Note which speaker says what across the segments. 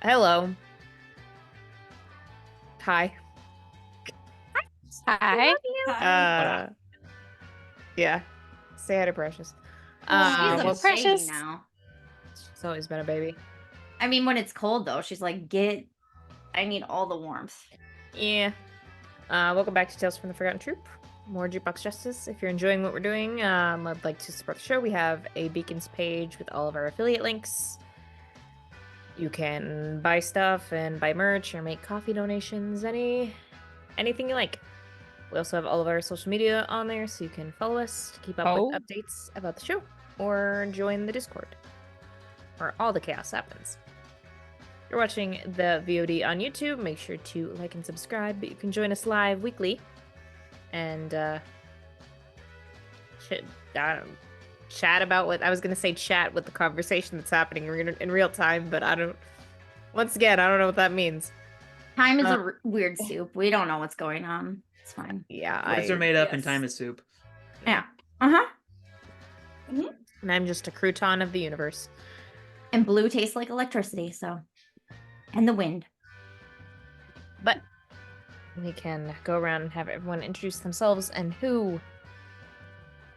Speaker 1: Hello. Hi.
Speaker 2: We love
Speaker 3: Hi.
Speaker 2: you.
Speaker 1: Uh, yeah. Say hi to Precious.
Speaker 2: She's a
Speaker 1: Well,
Speaker 2: baby
Speaker 3: Precious.
Speaker 2: now.
Speaker 1: she's always been a baby.
Speaker 2: I mean, when it's cold though, she's like, I need all the warmth.
Speaker 1: Yeah. Welcome back to Tales from the Forgotten Troop. More Jukebox Justice. If you're enjoying what we're doing, I'd like to support the show. We have a Beacons page with all of our affiliate links. You can buy stuff and buy merch or make coffee donations, anything you like. We also have all of our social media on there, so you can follow us to keep up with
Speaker 3: Oh.
Speaker 1: updates about the show or join the Discord where all the chaos happens. If you're watching the VOD on YouTube, make sure to like and subscribe, but you can join us live weekly and chat about what I was going to say, chat with the conversation that's happening in real time, but once again, I don't know what that means.
Speaker 2: Time is a weird soup. We don't know what's going on. It's fine.
Speaker 1: Yeah,
Speaker 4: Words are made up and time is soup.
Speaker 2: Yeah. Uh-huh.
Speaker 1: and I'm just a crouton of the universe.
Speaker 2: And blue tastes like electricity, so. And the wind.
Speaker 1: But we can go around and have everyone introduce themselves and who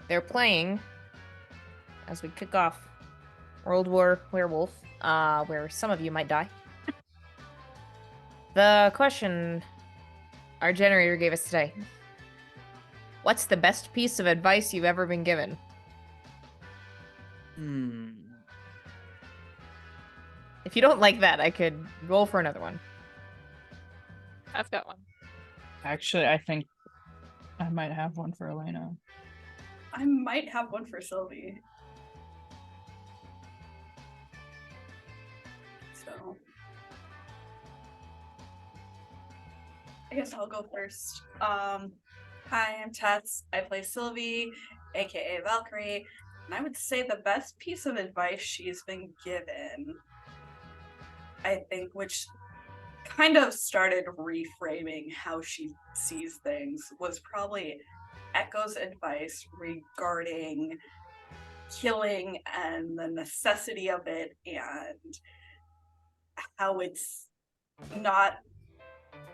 Speaker 1: they're playing as we kick off World War Werewolf, where some of you might die. The question our generator gave us today: what's the best piece of advice you've ever been given? If you don't like that, I could roll for another one.
Speaker 3: I've got one.
Speaker 5: Actually, I think I might have one for Elena.
Speaker 6: I might have one for Sylvie. So I guess I'll go first. Hi, I'm Tess. I play Sylvie, aka Valkyrie, and I would say the best piece of advice she's been given, I think, which kind of started reframing how she sees things, was probably Echo's advice regarding killing and the necessity of it, and how it's not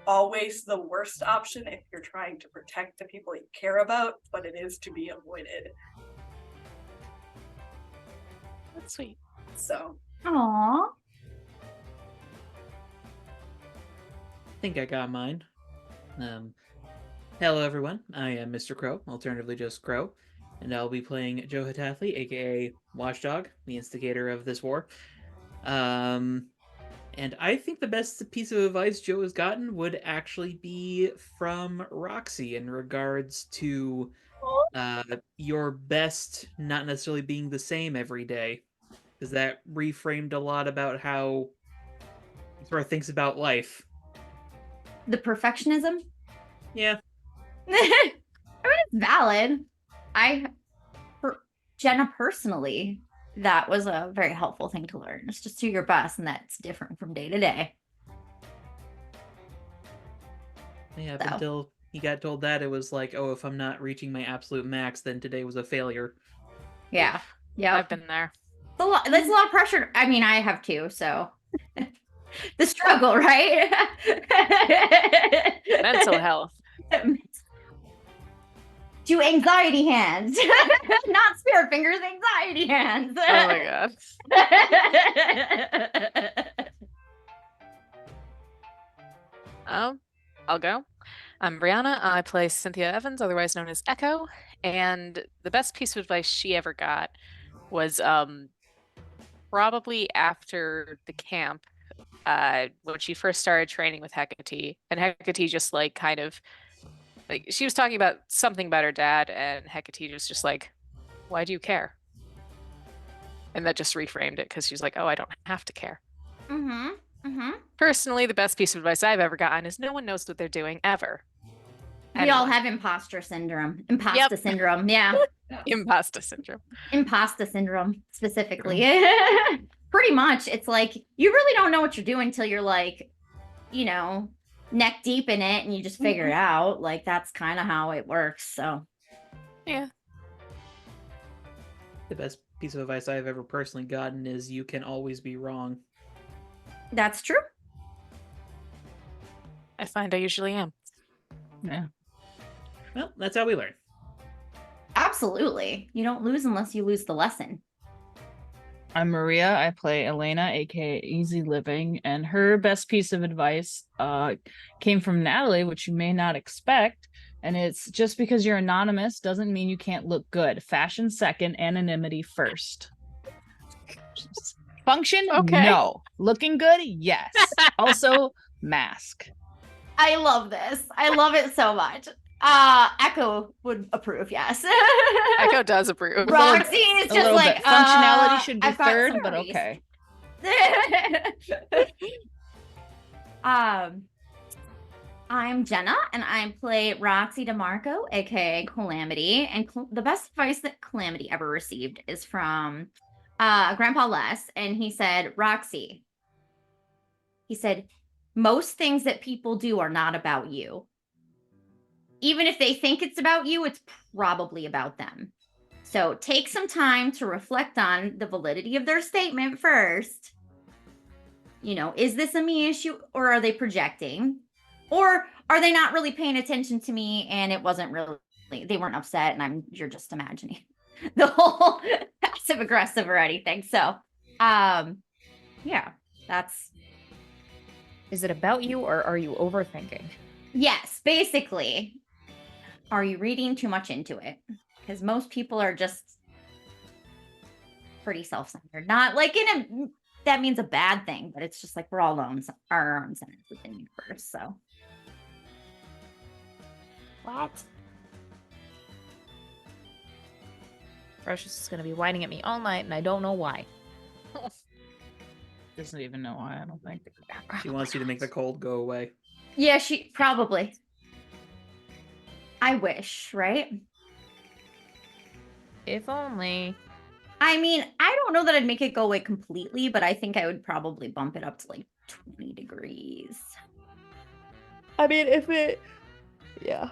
Speaker 6: always the worst option if you're trying to protect the people you care about, but it is to be avoided.
Speaker 3: That's sweet.
Speaker 6: So
Speaker 2: Aww.
Speaker 4: I think I got mine. Hello everyone, I am Mr. Crow, alternatively just Crow, and I'll be playing Joe Hatathli, aka Watchdog, the instigator of this war. And I think the best piece of advice Joe has gotten would actually be from Roxy in regards to your best not necessarily being the same every day. Because that reframed a lot about how Thor thinks about life.
Speaker 2: The perfectionism?
Speaker 4: Yeah.
Speaker 2: I mean, it's valid. For Jenna personally, that was a very helpful thing to learn. It's just do your best, and that's different from day to day.
Speaker 4: Yeah,
Speaker 2: So.
Speaker 4: until he got told that, it was like, oh, if I'm not reaching my absolute max, then today was a failure.
Speaker 2: Yeah. Yeah.
Speaker 3: I've been there.
Speaker 2: That's a lot of pressure. I mean, I have too, so the struggle, right?
Speaker 3: Mental health.
Speaker 2: Do anxiety hands, not spirit fingers, anxiety hands.
Speaker 3: Oh my god. I'll go. I'm Brianna. I play Cynthia Evans, otherwise known as Echo. And the best piece of advice she ever got was probably after the camp, when she first started training with Hecate. And Hecate just like kind of like she was talking about something about her dad, and Hecate was just like, why do you care? And that just reframed it because she's like, oh, I don't have to care. Personally, the best piece of advice I've ever gotten is no one knows what they're doing ever.
Speaker 2: We all have imposter syndrome. Imposter syndrome, yeah.
Speaker 3: Imposter syndrome.
Speaker 2: Imposter syndrome, specifically. Pretty much. It's like, you really don't know what you're doing until you're like, neck deep in it, and you just figure it out. Like, that's kind of how it works, so.
Speaker 3: Yeah.
Speaker 4: The best piece of advice I've ever personally gotten is you can always be wrong.
Speaker 2: That's true.
Speaker 3: I find I usually am.
Speaker 5: Yeah.
Speaker 4: Well, that's how we learn.
Speaker 2: Absolutely. You don't lose unless you lose the lesson.
Speaker 5: I'm Maria. I play Elena, aka Easy Living, and her best piece of advice came from Natalie, which you may not expect. And it's just because you're anonymous doesn't mean you can't look good. Fashion second, anonymity first. Function?
Speaker 3: Okay.
Speaker 5: No. Looking good? Yes. Also, mask.
Speaker 2: I love this. I love it so much. Echo would approve, yes.
Speaker 3: Echo does approve.
Speaker 2: Roxy is
Speaker 5: A
Speaker 2: just
Speaker 5: little
Speaker 2: like
Speaker 5: bit. Functionality should be
Speaker 2: I've got
Speaker 5: third,
Speaker 2: some
Speaker 5: but
Speaker 2: worries.
Speaker 5: okay.
Speaker 2: I'm Jenna, and I play Roxy DeMarco, aka Calamity. And the best advice that Calamity ever received is from Grandpa Les, and he said, Roxy, he said, most things that people do are not about you. Even if they think it's about you, it's probably about them. So take some time to reflect on the validity of their statement first. You know, is this a me issue, or are they projecting? Or are they not really paying attention to me and it wasn't really, they weren't upset and you're just imagining the whole passive aggressive or anything. So, yeah, that's.
Speaker 1: Is it about you or are you overthinking?
Speaker 2: Yes, basically. Are you reading too much into it? Because most people are just pretty self-centered. Not like that means a bad thing, but it's just like we're all our own centered within the universe. So.
Speaker 1: What? Precious is going to be whining at me all night, and I don't know why.
Speaker 5: Doesn't even know why, I don't think.
Speaker 4: She wants you to make the cold go away.
Speaker 2: Yeah, she probably. I wish, right?
Speaker 1: If only.
Speaker 2: I mean, I don't know that I'd make it go away completely, but I think I would probably bump it up to like 20 degrees.
Speaker 1: I mean, if it... Yeah.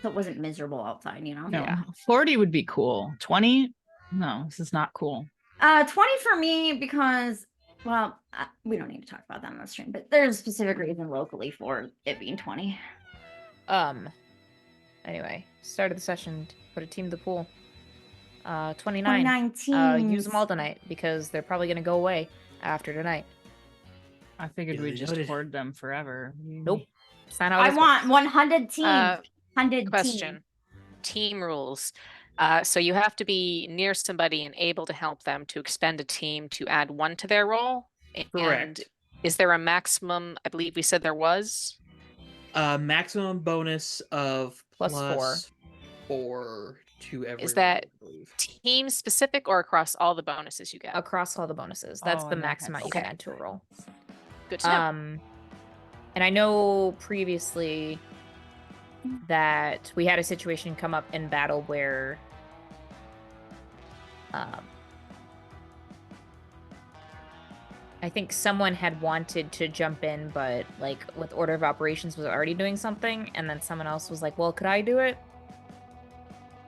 Speaker 2: So it wasn't miserable outside, you know?
Speaker 5: No,
Speaker 1: Yeah.
Speaker 5: 40 would be cool. 20? No, this is not cool.
Speaker 2: 20 for me because, well, we don't need to talk about that on the stream, but there's a specific reason locally for it being 20.
Speaker 1: Anyway, start of the session. Put a team to the pool. 29.
Speaker 2: 2019.
Speaker 1: Use them all tonight because they're probably going to go away after tonight.
Speaker 5: I figured
Speaker 4: Duly
Speaker 5: we'd just
Speaker 4: noted.
Speaker 5: hoard them forever.
Speaker 1: Nope. It's not how
Speaker 2: I
Speaker 1: this
Speaker 2: want
Speaker 1: works.
Speaker 2: 100 teams. 100
Speaker 3: Question. Team rules. So you have to be near somebody and able to help them to expend a team to add one to their roll.
Speaker 4: Correct.
Speaker 3: And is there a maximum? I believe we said there was.
Speaker 4: Maximum bonus of
Speaker 1: Plus
Speaker 4: 4 to every.
Speaker 3: Is that
Speaker 4: roll, I believe.
Speaker 3: team specific or across all the bonuses you get?
Speaker 1: Across all the bonuses. That's
Speaker 5: Oh,
Speaker 1: the
Speaker 5: in that
Speaker 1: max
Speaker 5: case.
Speaker 1: amount you
Speaker 3: Okay.
Speaker 1: can add to a roll.
Speaker 3: Good to know.
Speaker 1: And I know previously that we had a situation come up in battle where I think someone had wanted to jump in, but like with order of operations was already doing something, and then someone else was like, well, could I do it?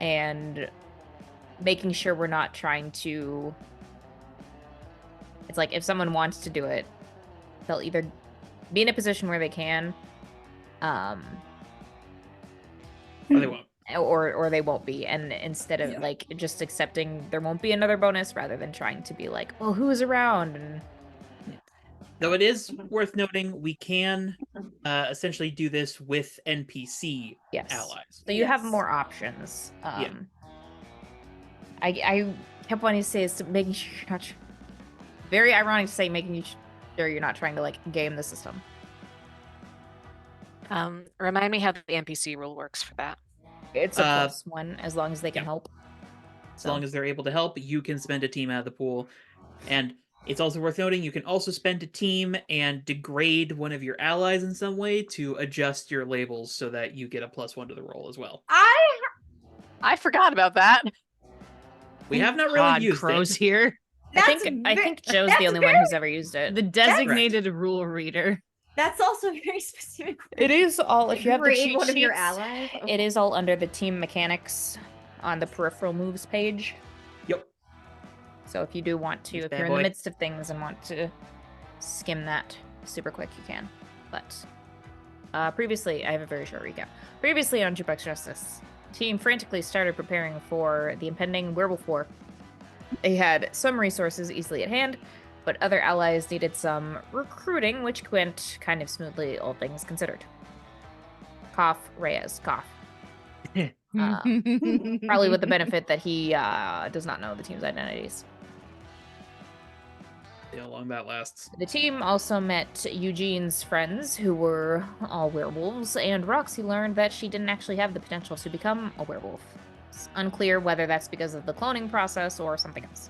Speaker 1: And making sure we're not trying to, it's like if someone wants to do it, they'll either be in a position where they can,
Speaker 4: Or they won't.
Speaker 1: or they won't be, and instead of
Speaker 6: Yeah.
Speaker 1: like just accepting there won't be another bonus rather than trying to be like, well, who's around? And
Speaker 4: Though it is worth noting, we can essentially do this with NPC
Speaker 1: yes,
Speaker 4: allies.
Speaker 1: so you have
Speaker 6: Yes.
Speaker 1: more options.
Speaker 4: Yeah.
Speaker 1: I kept wanting to say is to making sure you're not very ironic to say making sure you're not trying to like game the system.
Speaker 3: Remind me how the NPC rule works for that.
Speaker 1: It's a +1 as long as they can
Speaker 4: yeah.
Speaker 1: help.
Speaker 4: As long as they're able to help, you can spend a team out of the pool. And it's also worth noting you can also spend a team and degrade one of your allies in some way to adjust your labels so that you get a +1 to the roll as well.
Speaker 3: I forgot about that.
Speaker 4: We have not really
Speaker 5: Pod
Speaker 4: used
Speaker 5: crows
Speaker 4: it.
Speaker 5: here.
Speaker 1: I think Joe's the only one who's ever used it.
Speaker 5: The designated rule reader.
Speaker 2: That's also very specific.
Speaker 1: It is all if you have the
Speaker 2: Grade
Speaker 1: cheat
Speaker 2: one of your
Speaker 1: sheets,
Speaker 2: allies.
Speaker 1: it is all under the team mechanics on the peripheral moves page.
Speaker 4: Yep.
Speaker 1: So if you do want to,
Speaker 4: This
Speaker 1: if
Speaker 4: bad
Speaker 1: you're in the
Speaker 4: boy.
Speaker 1: midst of things and want to skim that super quick, you can. But previously, I have a very short recap. Previously on Jukebox Justice, the team frantically started preparing for the impending werewolf war. They had some resources easily at hand, but other allies needed some recruiting, which went kind of smoothly, all things considered. Cough, Reyes, cough. Probably with the benefit that he does not know the team's identities.
Speaker 4: See how long that lasts.
Speaker 1: The team also met Eugene's friends, who were all werewolves, and Roxy learned that she didn't actually have the potential to become a werewolf. It's unclear whether that's because of the cloning process or something else.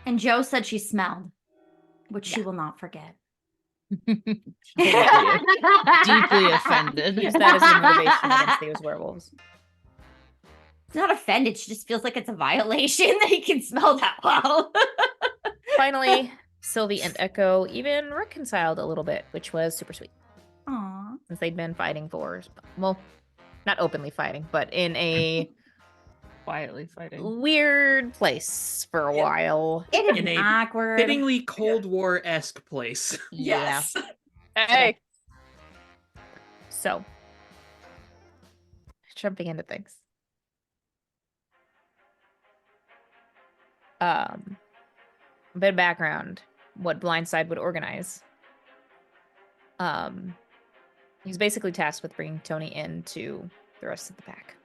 Speaker 2: And Joe said she smelled, which she
Speaker 1: Yeah.
Speaker 2: will not forget.
Speaker 5: Deeply offended.
Speaker 1: Use that as your motivation against those werewolves.
Speaker 2: It's not offended. She just feels like it's a violation that he can smell that well.
Speaker 1: Finally, Sylvie and Echo even reconciled a little bit, which was super sweet.
Speaker 2: Aww.
Speaker 1: Since they'd been fighting for, well, not openly fighting, but in a
Speaker 5: Quietly fighting.
Speaker 1: weird place for a while.
Speaker 2: It had
Speaker 4: In
Speaker 2: been
Speaker 4: a
Speaker 2: awkward.
Speaker 4: Fittingly Cold War-esque place.
Speaker 6: Yes.
Speaker 3: Hey,
Speaker 1: So, jumping into things. A bit of background, what Blindside would organize. He's basically tasked with bringing Tony into the rest of the pack.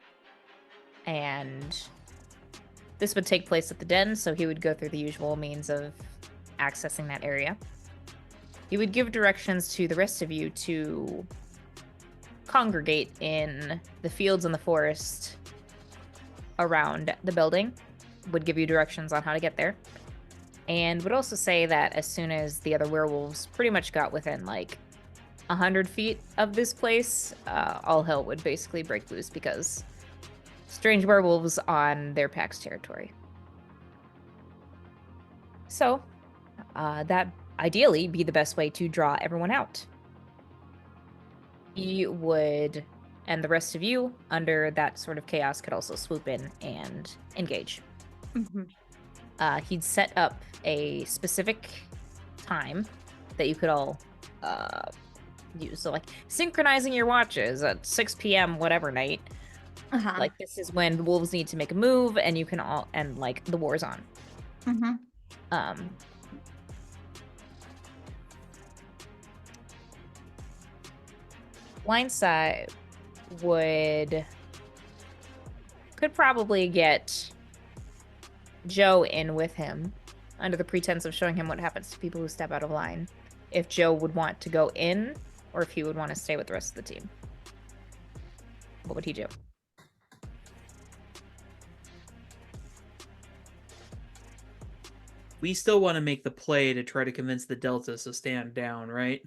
Speaker 1: And this would take place at the den, so he would go through the usual means of accessing that area. He would give directions to the rest of you to congregate in the fields and the forest around the building, would give you directions on how to get there, and would also say that as soon as the other werewolves pretty much got within like 100 feet of this place, all hell would basically break loose because strange werewolves on their pack's territory. So, that ideally be the best way to draw everyone out. He would, and the rest of you, under that sort of chaos, could also swoop in and engage. He'd set up a specific time that you could all use. So, like, synchronizing your watches at 6 p.m. whatever night. Like, this is when the wolves need to make a move, and you can all, and, like, the war's on. Blindside could probably get Joe in with him under the pretense of showing him what happens to people who step out of line. If Joe would want to go in, or if he would want to stay with the rest of the team. What would he do?
Speaker 4: We still want to make the play to try to convince the Deltas to stand down, right?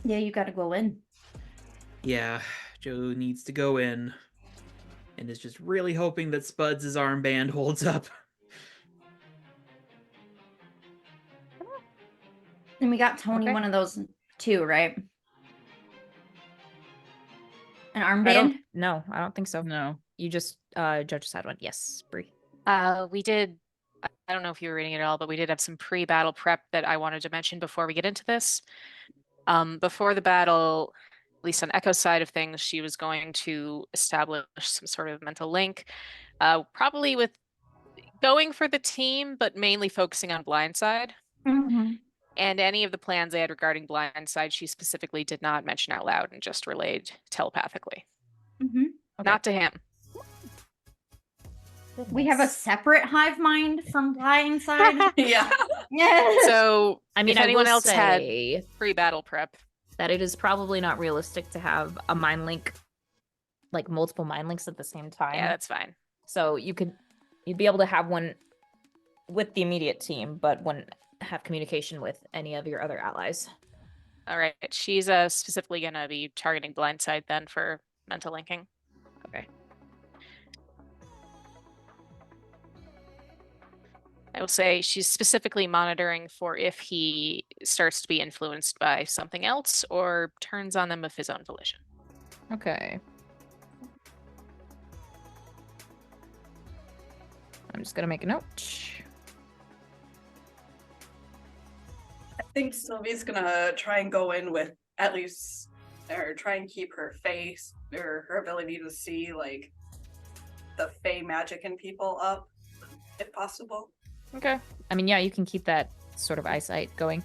Speaker 2: Yeah, you gotta go in.
Speaker 4: Yeah, Joe needs to go in. And is just really hoping that Spuds' armband holds up.
Speaker 2: And we got Tony
Speaker 1: Okay.
Speaker 2: one of those too, right? An
Speaker 1: I
Speaker 2: armband?
Speaker 1: don't think so.
Speaker 5: No.
Speaker 1: You just, Joe just had one. Yes, Bree.
Speaker 3: we did. I don't know if you were reading it at all, but we did have some pre-battle prep that I wanted to mention before we get into this. Before the battle, at least on Echo's side of things, she was going to establish some sort of mental link, probably with going for the team, but mainly focusing on Blindside. And any of the plans they had regarding Blindside, she specifically did not mention out loud and just relayed telepathically.
Speaker 1: Okay.
Speaker 3: Not to him.
Speaker 2: We have a separate hive mind from Blindside.
Speaker 6: Yeah.
Speaker 2: Yeah.
Speaker 3: So,
Speaker 1: I mean,
Speaker 3: if anyone
Speaker 1: I will
Speaker 3: else had
Speaker 1: say
Speaker 3: pre-battle prep,
Speaker 1: that it is probably not realistic to have a mind link, like multiple mind links at the same time.
Speaker 3: yeah, that's fine.
Speaker 1: So you'd be able to have one with the immediate team, but wouldn't have communication with any of your other allies.
Speaker 3: All right, she's specifically going to be targeting Blindside then for mental linking.
Speaker 1: Okay.
Speaker 3: I will say she's specifically monitoring for if he starts to be influenced by something else or turns on them of his own volition.
Speaker 1: Okay. I'm just gonna make a note.
Speaker 6: think Sylvie's gonna try and go in with at least, or try and keep her face or her ability to see like the fey magic in people up, if possible.
Speaker 1: Okay. I mean, yeah, you can keep that sort of eyesight going.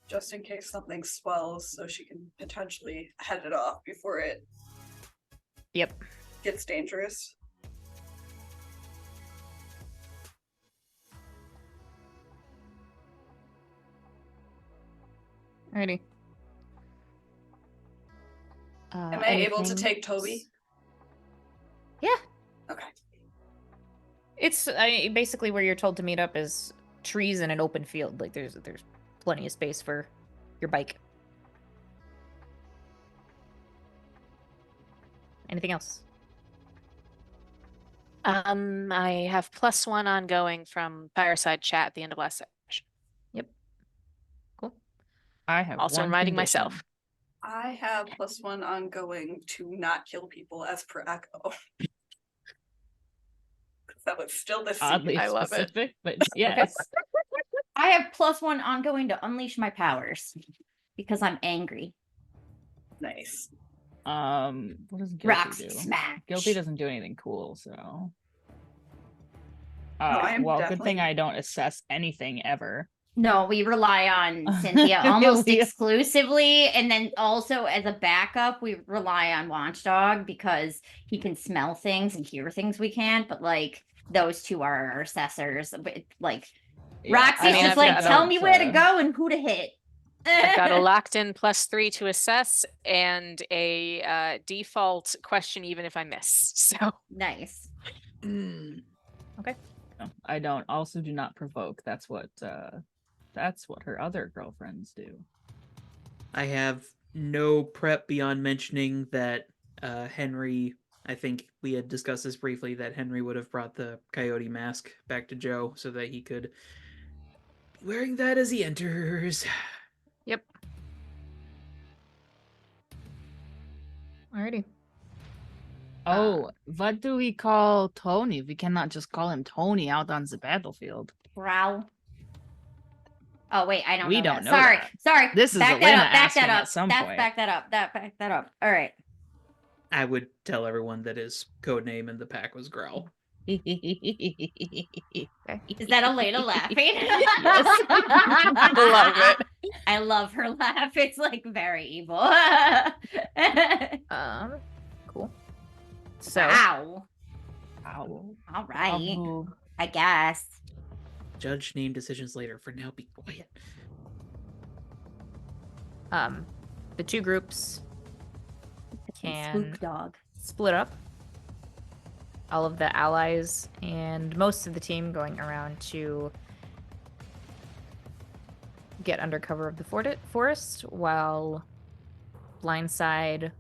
Speaker 6: Just in case something swells, so she can potentially head it off before it
Speaker 1: Yep.
Speaker 6: gets dangerous.
Speaker 1: Alrighty.
Speaker 6: Am I able to take Toby?
Speaker 1: Yeah.
Speaker 6: Okay.
Speaker 1: It's basically where you're told to meet up is trees in an open field. Like there's plenty of space for your bike. Anything else?
Speaker 3: I have +1 ongoing from Fireside Chat at the end of last session.
Speaker 1: Yep. Cool.
Speaker 5: I have
Speaker 3: Also
Speaker 5: one
Speaker 3: reminding
Speaker 5: condition.
Speaker 3: myself.
Speaker 6: I have +1 ongoing to not kill people as per Echo. That was still the
Speaker 5: Oddly
Speaker 3: I love it.
Speaker 5: specific, but yes.
Speaker 2: I have +1 ongoing to unleash my powers because I'm angry.
Speaker 6: Nice.
Speaker 5: What does guilty
Speaker 2: Roxy
Speaker 5: do?
Speaker 2: smash.
Speaker 5: Guilty doesn't do anything cool, so.
Speaker 6: I am
Speaker 5: Well, good
Speaker 6: definitely-
Speaker 5: thing I don't assess anything ever.
Speaker 2: No, we rely on Cynthia almost
Speaker 5: We-
Speaker 2: exclusively, and then also as a backup, we rely on Watchdog because he can smell things and hear things we can't. But like those two are our assessors. But like
Speaker 5: Yeah,
Speaker 2: Roxy's
Speaker 3: I mean,
Speaker 2: just
Speaker 3: I've
Speaker 2: like,
Speaker 3: got
Speaker 2: tell
Speaker 5: don't,
Speaker 2: me where to
Speaker 5: uh,
Speaker 2: go and who to hit.
Speaker 3: I've got a locked in +3 to assess and a default question even if I miss. So
Speaker 2: Nice.
Speaker 4: Mm.
Speaker 5: No, I don't. Also, do not provoke. That's what her other girlfriends do.
Speaker 4: I have no prep beyond mentioning that Henry, I think we had discussed this briefly, that Henry would have brought the coyote mask back to Joe so that he could be wearing that as he enters.
Speaker 1: Yep. Alrighty.
Speaker 5: Oh, what do we call Tony? We cannot just call him Tony out on the battlefield.
Speaker 2: Growl. Oh wait, I don't
Speaker 5: We
Speaker 2: know.
Speaker 5: don't
Speaker 2: that.
Speaker 5: know
Speaker 2: Sorry,
Speaker 5: that.
Speaker 2: sorry.
Speaker 5: This is
Speaker 2: back
Speaker 5: Elena
Speaker 2: that up. Back
Speaker 5: asking
Speaker 2: that
Speaker 5: at
Speaker 2: up.
Speaker 5: some
Speaker 2: That's
Speaker 5: point.
Speaker 2: back that up. Back that up. All right.
Speaker 4: I would tell everyone that his code name in the pack was Growl.
Speaker 2: Is that Elena laughing?
Speaker 3: I love it.
Speaker 2: I love her laugh. It's like very evil.
Speaker 1: Cool. So
Speaker 2: Wow.
Speaker 5: Ow.
Speaker 2: All right.
Speaker 5: Ow.
Speaker 2: I guess.
Speaker 4: Judge name decisions later. For now, be quiet.
Speaker 1: the two groups can
Speaker 2: Spook dog.
Speaker 1: split up. All of the allies and most of the team going around to get under cover of the forest, while Blindside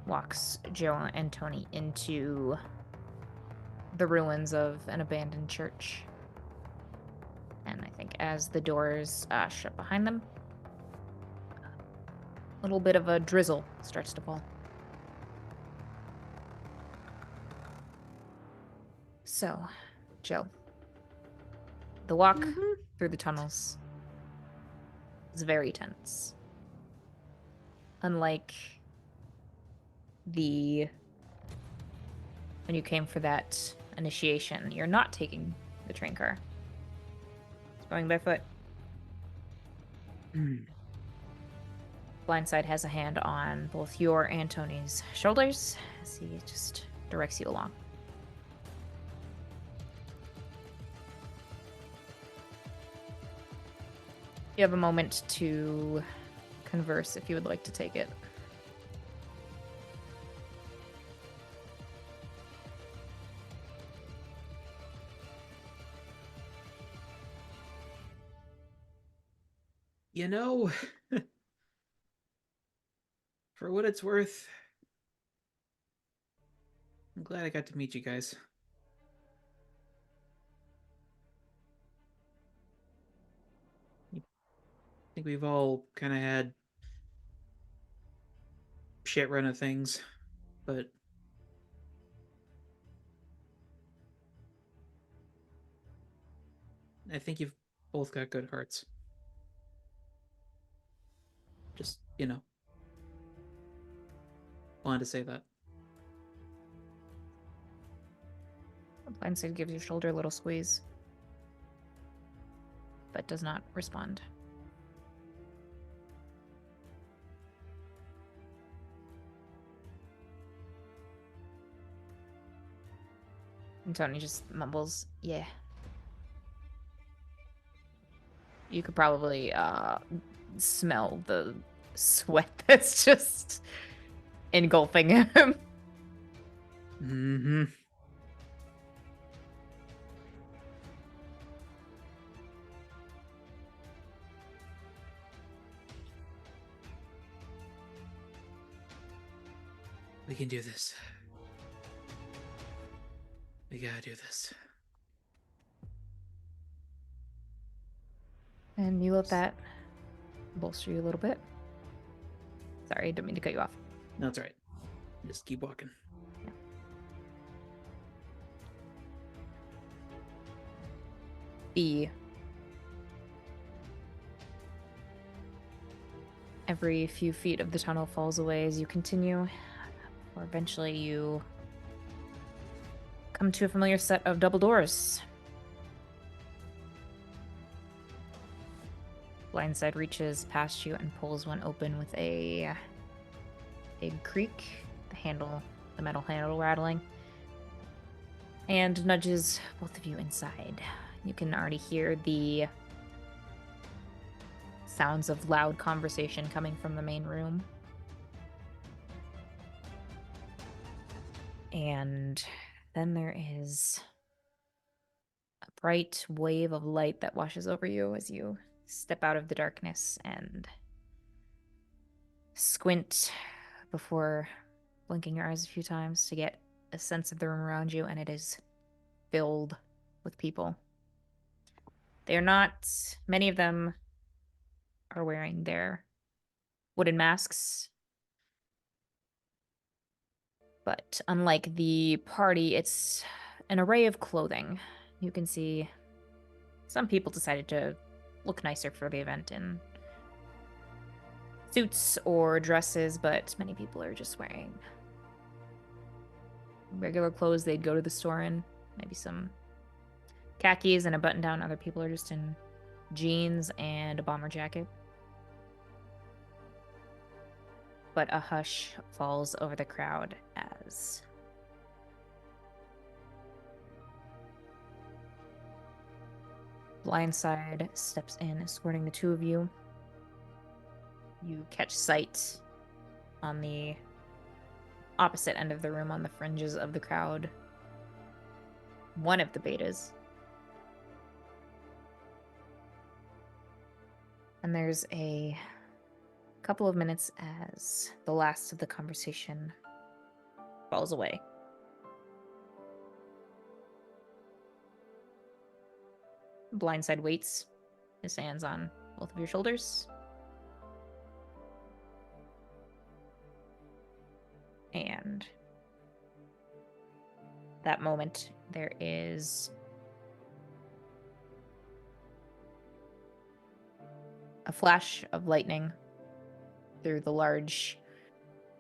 Speaker 1: walks Joe and Tony into the ruins of an abandoned church. And I think as the doors shut behind them, a little bit of a drizzle starts to fall. So, Joe, the walk through the tunnels is very tense. Unlike when you came for that initiation, you're not taking the train car. It's going by foot. Blindside has a hand on both your and Tony's shoulders as he just directs you along. You have a moment to converse if you would like to take it.
Speaker 4: You know, for what it's worth, I'm glad I got to meet you guys. I think we've all kind of had shit run of things, but I think you've both got good hearts. Just, wanted to say that.
Speaker 1: Blindside gives your shoulder a little squeeze, but does not respond. And Tony just mumbles, yeah. You could probably smell the sweat that's just engulfing him.
Speaker 4: Mm-hmm. We can do this. We gotta do this.
Speaker 1: And you let that bolster you a little bit. Sorry, I didn't mean to cut you off.
Speaker 4: No, it's all right. Just keep walking.
Speaker 1: Yeah. Every few feet of the tunnel falls away as you continue, or eventually you come to a familiar set of double doors. Blindside reaches past you and pulls one open with a big creak, the metal handle rattling, and nudges both of you inside. You can already hear the sounds of loud conversation coming from the main room. And then there is a bright wave of light that washes over you as you step out of the darkness and squint before blinking your eyes a few times to get a sense of the room around you, and it is filled with people. They are not, many of them are wearing their wooden masks, but unlike the party, it's an array of clothing. You can see some people decided to look nicer for the event in suits or dresses, but many people are just wearing regular clothes they'd go to the store in. Maybe some khakis and a button-down. Other people are just in jeans and a bomber jacket. But a hush falls over the crowd as Blindside steps in, escorting the two of you. You catch sight on the opposite end of the room, on the fringes of the crowd, one of the betas. And there's a couple of minutes as the last of the conversation falls away. Blindside waits, his hands on both of your shoulders. And that moment, there is a flash of lightning through the large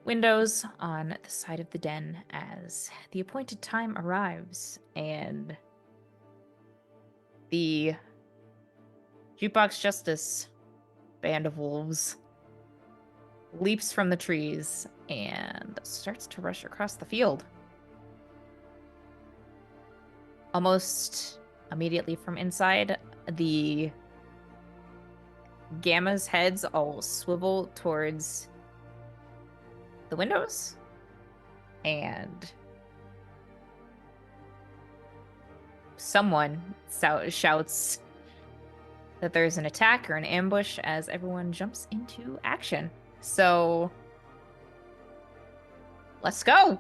Speaker 1: windows on the side of the den as the appointed time arrives, and the Jukebox Justice band of wolves leaps from the trees and starts to rush across the field. Almost immediately from inside, the Gamma's heads all swivel towards the windows, and someone shouts that there's an attack or an ambush as everyone jumps into action. So let's go.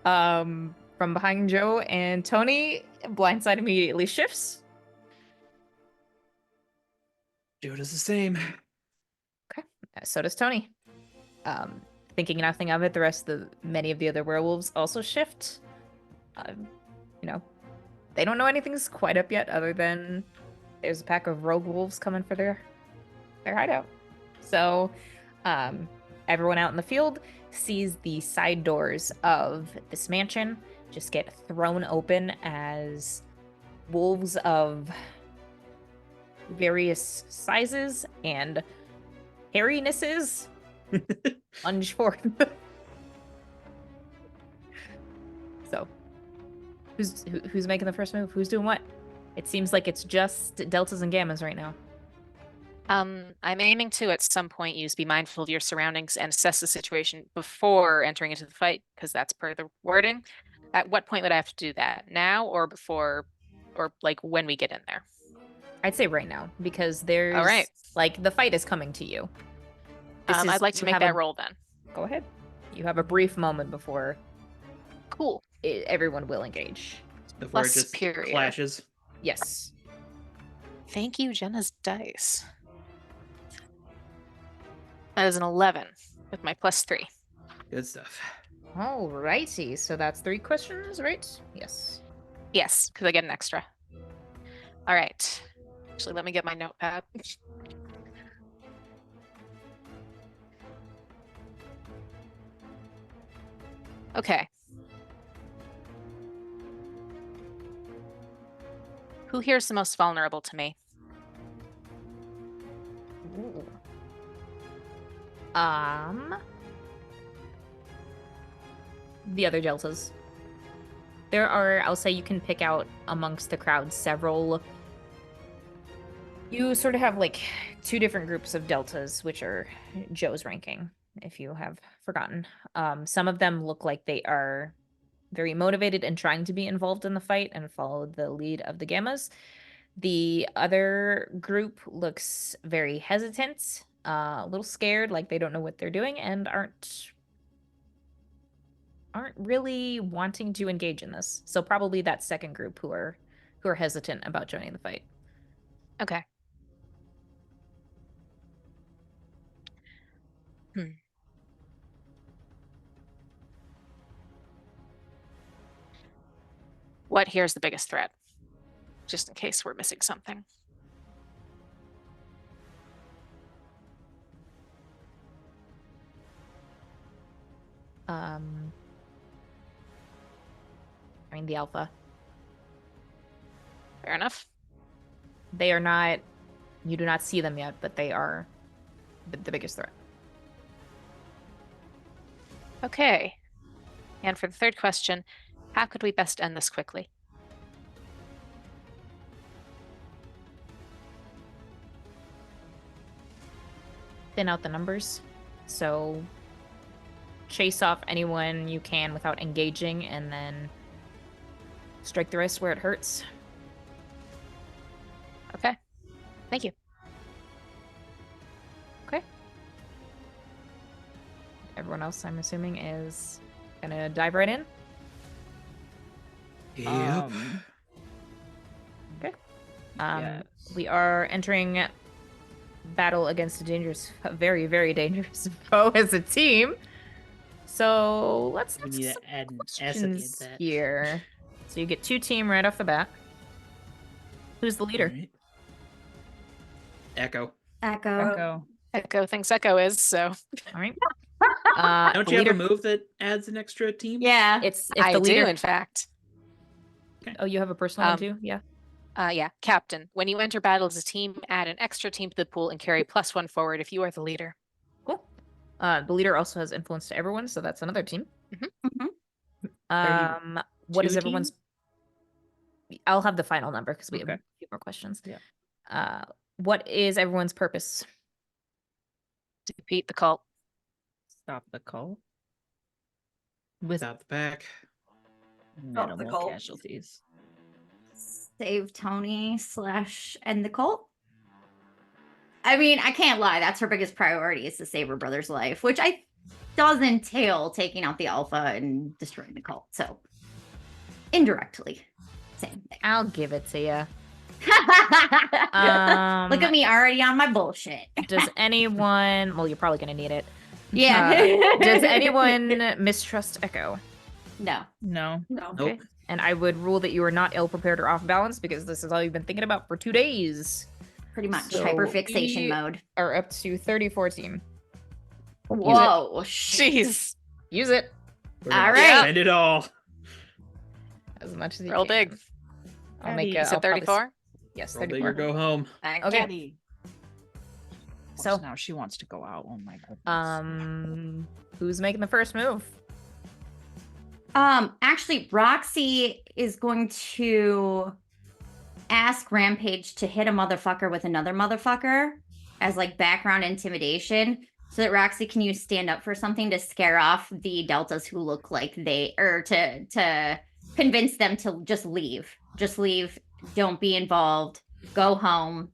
Speaker 1: From behind Joe and Tony, Blindside immediately shifts.
Speaker 4: Joe does the same.
Speaker 1: Okay, so does Tony. Thinking nothing of it, the rest of many of the other werewolves also shift. They don't know anything's quite up yet, other than there's a pack of rogue wolves coming for their hideout. So, everyone out in the field sees the side doors of this mansion just get thrown open as wolves of various sizes and hairinesses lunge forth. So, who's making the first move? Who's doing what? It seems like it's just deltas and gammas right now.
Speaker 3: I'm aiming to at some point use be mindful of your surroundings and assess the situation before entering into the fight, because that's per the wording. At what point would I have to do that? Now or before, or like when we get in there?
Speaker 1: I'd say right now, because there's
Speaker 3: All right.
Speaker 1: like the fight is coming to you.
Speaker 3: I'd like to make that roll then.
Speaker 1: Go ahead. You have a brief moment before
Speaker 3: Cool.
Speaker 1: everyone will engage.
Speaker 4: Before
Speaker 3: Plus
Speaker 4: it just
Speaker 3: superior.
Speaker 4: clashes.
Speaker 1: Yes.
Speaker 3: Thank you, Jenna's dice. That is an 11 with my +3.
Speaker 4: Good stuff.
Speaker 1: Alrighty, so that's 3 questions, right? Yes.
Speaker 3: Yes, because I get an extra. All right. Actually, let me get my notepad. Okay. Who here is the most vulnerable to me?
Speaker 1: Ooh. The other deltas. There are, I'll say you can pick out amongst the crowd several. You sort of have like 2 different groups of deltas, which are Joe's ranking, if you have forgotten. Some of them look like they are very motivated and trying to be involved in the fight and follow the lead of the gammas. The other group looks very hesitant, a little scared, like they don't know what they're doing, and aren't really wanting to engage in this. So probably that second group who are hesitant about joining the fight.
Speaker 3: Okay. What here's the biggest threat? Just in case we're missing something.
Speaker 1: I mean, the alpha.
Speaker 3: Fair enough.
Speaker 1: They are not. You do not see them yet, but they are the biggest threat.
Speaker 3: Okay. And for the third question, how could we best end this quickly?
Speaker 1: Thin out the numbers. So chase off anyone you can without engaging, and then strike the rest where it hurts.
Speaker 3: Okay. Thank you.
Speaker 1: Okay. Everyone else, I'm assuming, is gonna dive right in.
Speaker 4: Yep.
Speaker 1: Okay.
Speaker 5: Yes.
Speaker 1: We are entering battle against a very, very dangerous foe as a team. So let's
Speaker 4: We
Speaker 1: have
Speaker 4: need
Speaker 1: some
Speaker 4: to add an S at the end of
Speaker 1: questions
Speaker 4: that.
Speaker 1: here. So you get 2 team right off the bat. Who's the leader?
Speaker 4: Alright. Echo.
Speaker 2: Echo.
Speaker 5: Echo.
Speaker 3: Echo thinks Echo is, so
Speaker 1: All right.
Speaker 4: Don't you
Speaker 1: leader,
Speaker 4: have a move that adds an extra team?
Speaker 2: Yeah.
Speaker 1: It's if
Speaker 3: I
Speaker 1: the leader.
Speaker 3: do, in fact.
Speaker 1: Oh, you have a personal one
Speaker 3: Um,
Speaker 1: too? Yeah.
Speaker 3: Yeah, Captain. When you enter battle as a team, add an extra team to the pool and carry +1 forward if you are the leader.
Speaker 1: Cool. The leader also has influence to everyone, so that's another team. What is
Speaker 4: 32
Speaker 1: everyone's? I'll have the final number because we have a
Speaker 5: Okay.
Speaker 1: few more questions.
Speaker 5: Yeah.
Speaker 1: What is everyone's purpose?
Speaker 3: Defeat the cult.
Speaker 5: Stop the cult. With
Speaker 4: Without the pack.
Speaker 6: Stop the
Speaker 5: minimal
Speaker 6: cult.
Speaker 5: casualties.
Speaker 2: Save Tony / end the cult. I mean, I can't lie. That's her biggest priority is to save her brother's life, which does entail taking out the alpha and destroying the cult. So indirectly, same thing.
Speaker 1: I'll give it to you.
Speaker 2: Look at me already on my bullshit.
Speaker 1: Does anyone? Well, you're probably gonna need it.
Speaker 2: Yeah.
Speaker 1: Does anyone mistrust Echo?
Speaker 2: No.
Speaker 5: No.
Speaker 6: No.
Speaker 1: Okay.
Speaker 4: Nope.
Speaker 1: And I would rule that you are not ill prepared or off balance because this is all you've been thinking about for 2 days.
Speaker 2: Pretty much
Speaker 1: So
Speaker 2: hyperfixation
Speaker 1: we
Speaker 2: mode.
Speaker 1: Are up to 34 team.
Speaker 2: Whoa.
Speaker 3: Jeez.
Speaker 1: Use it
Speaker 4: We're gonna
Speaker 2: All right.
Speaker 4: spend it all.
Speaker 1: as much as you
Speaker 3: Real
Speaker 1: can.
Speaker 3: big.
Speaker 1: I'll make
Speaker 5: Daddy.
Speaker 1: it.
Speaker 3: Is it 34?
Speaker 1: Yes,
Speaker 4: Roll big
Speaker 1: 34.
Speaker 4: or go home.
Speaker 3: Thank
Speaker 1: Okay.
Speaker 3: you.
Speaker 5: Daddy.
Speaker 1: So-
Speaker 5: Now she wants to go out. Oh my goodness.
Speaker 1: Who's making the first move?
Speaker 2: Actually, Roxy is going to ask Rampage to hit a motherfucker with another motherfucker as like background intimidation, so that Roxy can use stand up for something to scare off the Deltas who look like to convince them to just leave. Just leave. Don't be involved. Go home.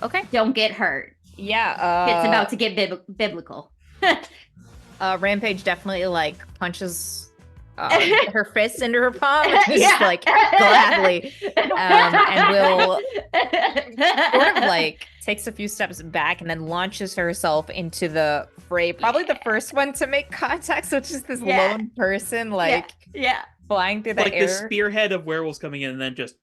Speaker 1: Okay.
Speaker 2: Don't get hurt.
Speaker 1: Yeah.
Speaker 2: It's about to get biblical.
Speaker 1: Rampage definitely like punches her fist into her palm, just
Speaker 2: Yeah.
Speaker 1: like gladly, and will sort of like takes a few steps back and then launches herself into the fray. Probably the first one to make contact, so it's just this
Speaker 2: Yeah.
Speaker 1: lone person like
Speaker 2: Yeah.
Speaker 1: flying through the
Speaker 4: Like
Speaker 1: air.
Speaker 4: the spearhead of werewolves coming in and then just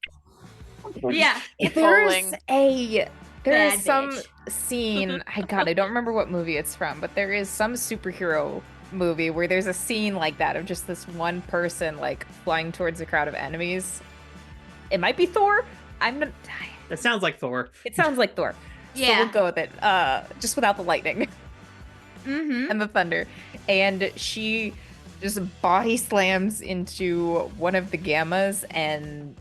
Speaker 2: Yeah.
Speaker 1: If there's
Speaker 3: Bowling.
Speaker 1: there is
Speaker 2: Bad
Speaker 1: some
Speaker 2: bitch.
Speaker 1: scene, I don't remember what movie it's from, but there is some superhero movie where there's a scene like that of just this one person like flying towards a crowd of enemies. It might be Thor. I'm not.
Speaker 4: that sounds like Thor.
Speaker 1: It sounds like Thor. So
Speaker 2: Yeah.
Speaker 1: we'll go with it. Just without the lightning
Speaker 2: Mm-hmm.
Speaker 1: and the thunder. And she just body slams into one of the gammas and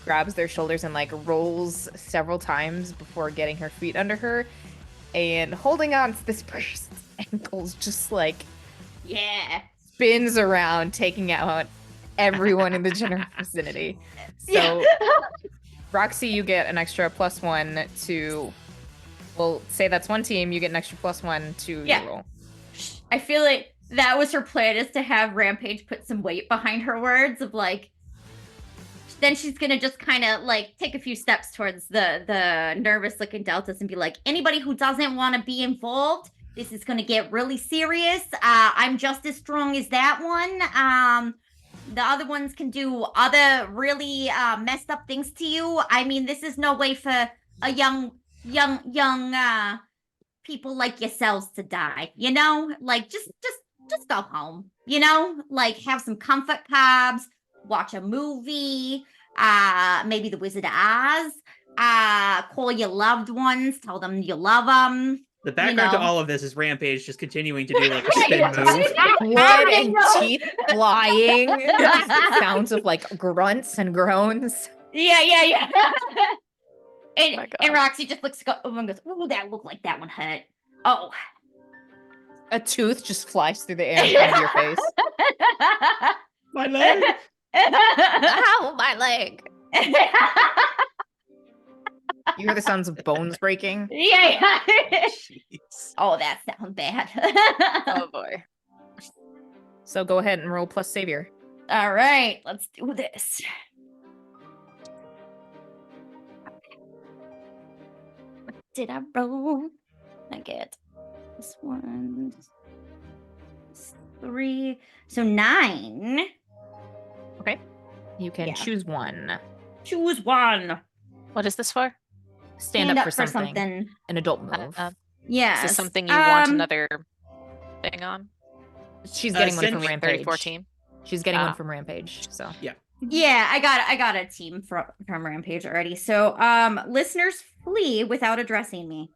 Speaker 1: grabs their shoulders and like rolls several times before getting her feet under her and holding on to this person's ankles, just like
Speaker 2: Yeah.
Speaker 1: spins around, taking out everyone in the general vicinity. So
Speaker 2: Yeah.
Speaker 1: Roxy, you get an extra +1 to, well, say that's one team, you get an extra +1 to
Speaker 2: Yeah.
Speaker 1: your roll.
Speaker 2: I feel like that was her plan, is to have Rampage put some weight behind her words of like, then she's gonna just kind of like take a few steps towards the nervous looking Deltas and be like, anybody who doesn't want to be involved, this is gonna get really serious. I'm just as strong as that one. The other ones can do other really messed up things to you. I mean, this is no way for a young people like yourselves to die, you know? Like just go home, you know? Like have some comfort carbs, watch a movie, maybe The Wizard of Oz, call your loved ones, tell them you love them.
Speaker 4: The background to
Speaker 2: know.
Speaker 4: all of this is Rampage just continuing to do like a spin move.
Speaker 1: Blood and
Speaker 2: know.
Speaker 1: teeth flying, sounds of like grunts and groans.
Speaker 2: Yeah. And,
Speaker 3: my
Speaker 2: and
Speaker 3: God.
Speaker 2: Roxy just looks over and goes, "Oh, that looked like that one hurt." Oh.
Speaker 1: A tooth just flies through the air in front of your face.
Speaker 4: My leg.
Speaker 1: Ow, my leg. You hear the sounds of bones breaking.
Speaker 2: Yeah.
Speaker 4: Jeez.
Speaker 2: Oh, that sounds bad.
Speaker 3: Oh boy.
Speaker 1: So go ahead and roll plus savior.
Speaker 2: All right, let's do this. What did I roll? I get this one, 3, so 9.
Speaker 1: You can
Speaker 2: Yeah.
Speaker 1: choose one.
Speaker 2: Choose one.
Speaker 3: What is this for?
Speaker 1: Stand up for something. An adult move.
Speaker 2: Yeah.
Speaker 3: Is this something you want another thing on?
Speaker 1: She's getting one from
Speaker 4: essentially
Speaker 1: Rampage.
Speaker 3: 34 team?
Speaker 1: She's getting
Speaker 3: Ah.
Speaker 1: one from Rampage. So
Speaker 2: Yeah, I got a team from Rampage already. So, listeners flee without addressing me.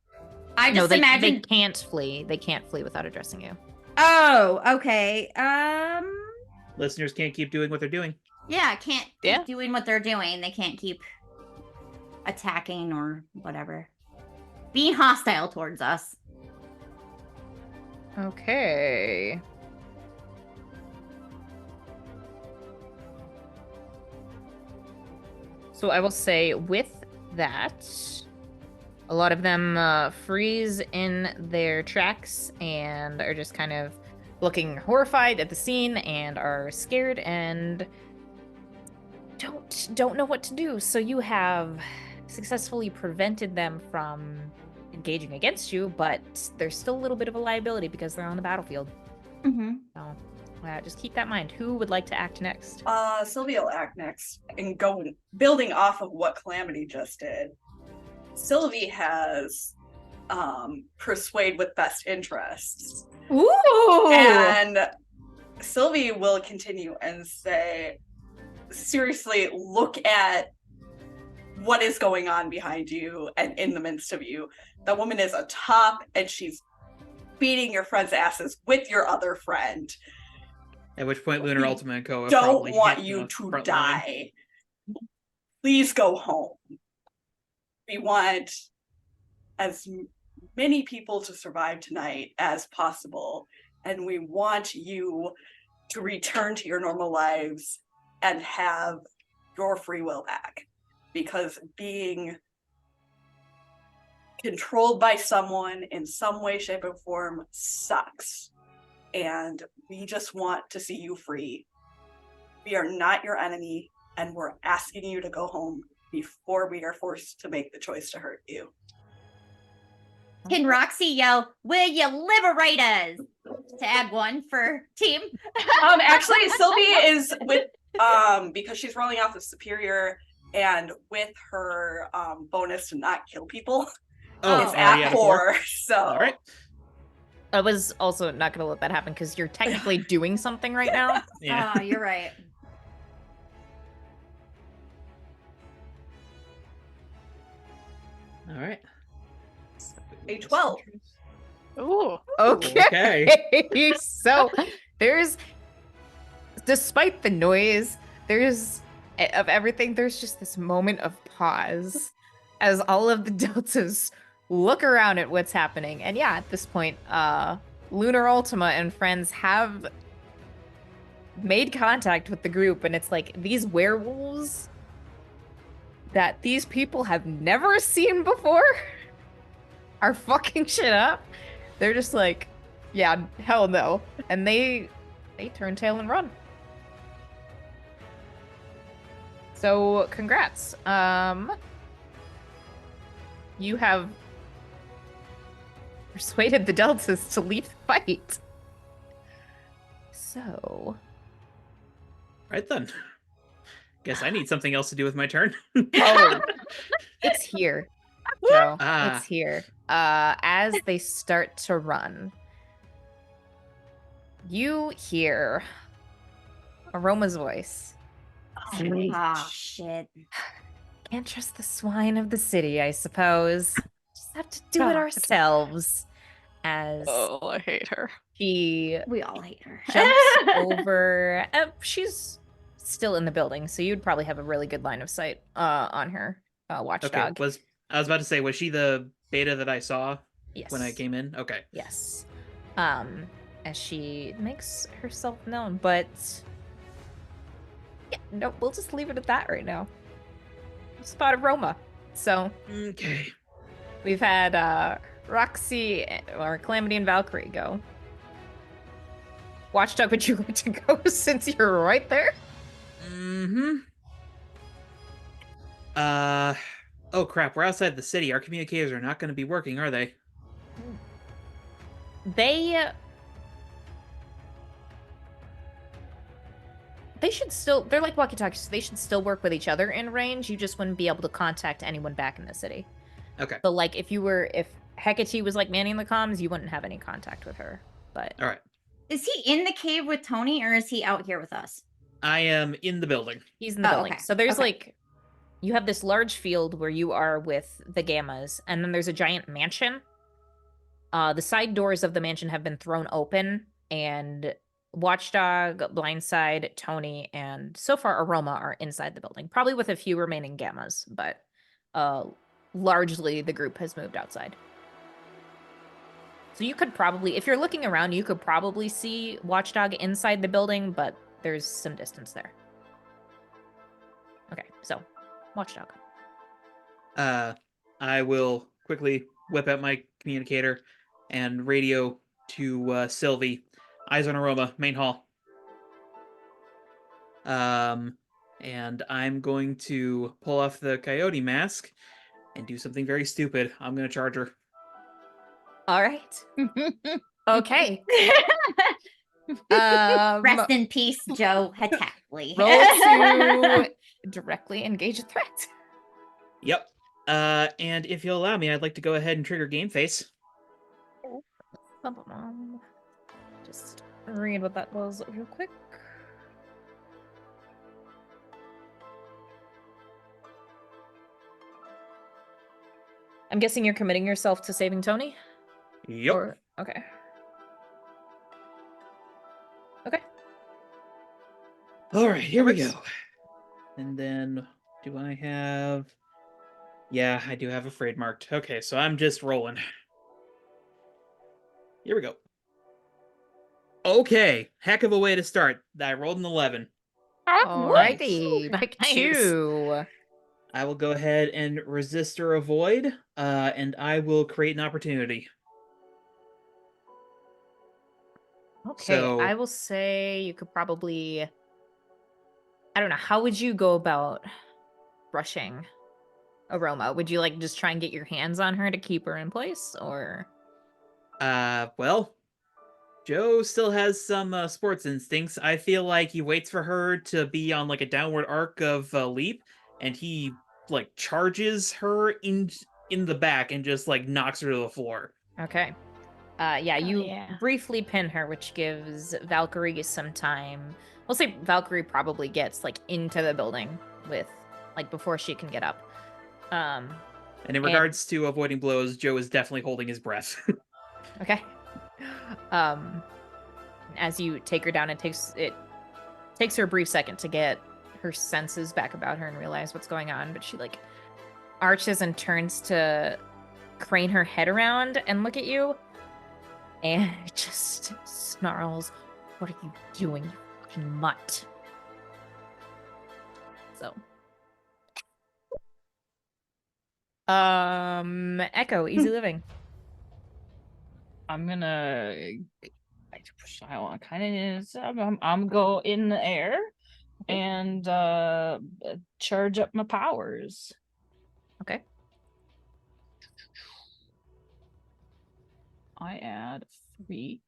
Speaker 2: I just
Speaker 1: they
Speaker 2: imagine.
Speaker 1: can't flee. They can't flee without addressing you.
Speaker 2: Oh, okay.
Speaker 4: Listeners can't keep doing what they're doing.
Speaker 2: Yeah, can't keep
Speaker 3: Yeah.
Speaker 2: doing what they're doing. They can't keep attacking or whatever. Being hostile towards us.
Speaker 1: Okay. So I will say with that, a lot of them freeze in their tracks and are just kind of looking horrified at the scene and are scared and don't know what to do. So you have successfully prevented them from engaging against you, but there's still a little bit of a liability because they're on the battlefield.
Speaker 2: Mm-hmm.
Speaker 1: So Just keep that in mind. Who would like to act next?
Speaker 6: Sylvia will act next and building off of what Calamity just did. Sylvie has persuade with best interests.
Speaker 2: Ooh.
Speaker 6: And Sylvie will continue and say, seriously, look at what is going on behind you and in the midst of you. That woman is a top and she's beating your friends' asses with your other friend.
Speaker 4: At which point, Lunar Ultima and Co.
Speaker 6: Don't want you to die. Please go home. We want as many people to survive tonight as possible, and we want you to return to your normal lives and have your free will back, because being controlled by someone in some way, shape, or form sucks, and we just want to see you free. We are not your enemy, and we're asking you to go home before we are forced to make the choice to hurt you.
Speaker 2: Can Roxy yell, "Will you liberate us?" to add one for team?
Speaker 6: Actually, Sylvie is with because she's rolling off the superior, and with her bonus to not kill people, is at 4. So
Speaker 4: all right.
Speaker 1: I was also not going to let that happen because you're technically doing something right now.
Speaker 4: Yeah.
Speaker 2: Oh, you're right.
Speaker 4: All right.
Speaker 6: a 12.
Speaker 3: Ooh.
Speaker 1: Okay. So there's, despite the noise, there's of everything, there's just this moment of pause as all of the deltas look around at what's happening. And yeah, at this point, Lunar Ultima and friends have made contact with the group, and it's like these werewolves that these people have never seen before are fucking shit up. They're just like, yeah, hell no. And they turn tail and run. So congrats. You have persuaded the deltas to leave the fight. So
Speaker 4: Right then. Guess I need something else to do with my turn.
Speaker 1: oh, it's here, Joe.
Speaker 4: Ah.
Speaker 1: It's here. As they start to run, you hear Aroma's voice.
Speaker 2: Oh, shit.
Speaker 1: Can't trust the swine of the city, I suppose. Just have to do it
Speaker 3: God.
Speaker 1: ourselves. As
Speaker 3: Oh, I hate her.
Speaker 1: she
Speaker 2: We all hate her.
Speaker 1: jumps over. She's still in the building, so you'd probably have a really good line of sight on her, watchdog.
Speaker 4: Okay. I was about to say, was she the beta that I saw
Speaker 1: Yes.
Speaker 4: when I came in? Okay.
Speaker 1: Yes. As she makes herself known, but yeah, no, we'll just leave it at that right now. Spot Aroma. So
Speaker 4: Okay.
Speaker 1: we've had Roxy or Calamity and Valkyrie go. Watchdog, would you like to go since you're right there?
Speaker 4: Mm-hmm. Oh crap, we're outside the city. Our communicators are not going to be working, are they?
Speaker 1: They should still, they're like walkie-talkies, so they should still work with each other in range. You just wouldn't be able to contact anyone back in the city.
Speaker 4: Okay.
Speaker 1: So like if Hecate was like manning the comms, you wouldn't have any contact with her. But
Speaker 4: All right.
Speaker 2: Is he in the cave with Tony, or is he out here with us?
Speaker 4: I am in the building.
Speaker 1: he's in the
Speaker 2: Oh,
Speaker 1: building.
Speaker 2: okay.
Speaker 1: So there's
Speaker 2: Okay.
Speaker 1: like, you have this large field where you are with the Gammas, and then there's a giant mansion. The side doors of the mansion have been thrown open, and Watchdog, Blindside, Tony, and so far Aroma are inside the building, probably with a few remaining Gammas, but largely the group has moved outside. So you could probably, if you're looking around, you could probably see Watchdog inside the building, but there's some distance there. Okay, so Watchdog.
Speaker 4: I will quickly whip out my communicator and radio to Sylvie. Eyes on Aroma, main hall. And I'm going to pull off the coyote mask and do something very stupid. I'm going to charge her.
Speaker 1: All right. Okay.
Speaker 2: Rest in peace, Joe Hatackley.
Speaker 1: Roll to directly engage a threat.
Speaker 4: Yep. And if you'll allow me, I'd like to go ahead and trigger Game Face.
Speaker 1: Just read what that was real quick. I'm guessing you're committing yourself to saving Tony?
Speaker 4: Yep.
Speaker 1: Or, okay. Okay.
Speaker 4: All right, here we go. And then, do I have... Yeah, I do have Afraid marked. Okay, so I'm just rolling. Here we go. Okay, heck of a way to start. I rolled an 11.
Speaker 1: Alrighty,
Speaker 3: Nice.
Speaker 1: pick
Speaker 3: Nice.
Speaker 1: 2.
Speaker 4: I will go ahead and resist or avoid, and I will create an opportunity.
Speaker 1: Okay,
Speaker 4: So-
Speaker 1: I will say you could probably... I don't know, how would you go about brushing Aroma? Would you, like, just try and get your hands on her to keep her in place, or...
Speaker 4: Well, Joe still has some sports instincts. I feel like he waits for her to be on, like, a downward arc of leap, and he, like, charges her in the back and just, like, knocks her to the floor.
Speaker 1: Okay. Yeah,
Speaker 3: Hell
Speaker 1: you
Speaker 3: yeah.
Speaker 1: briefly pin her, which gives Valkyrie some time. We'll say Valkyrie probably gets, like, into the building with, like, before she can get up.
Speaker 4: And in regards to avoiding blows, Joe is definitely holding his breath.
Speaker 1: Okay. As you take her down, it takes her a brief second to get her senses back about her and realize what's going on, but she, like, arches and turns to crane her head around and look at you, and just snarls, "What are you doing, you fucking mutt?" So, Echo, easy living.
Speaker 5: I'm gonna. I want kind of. I'm go in the air, and charge up my powers.
Speaker 1: Okay.
Speaker 5: I add freak.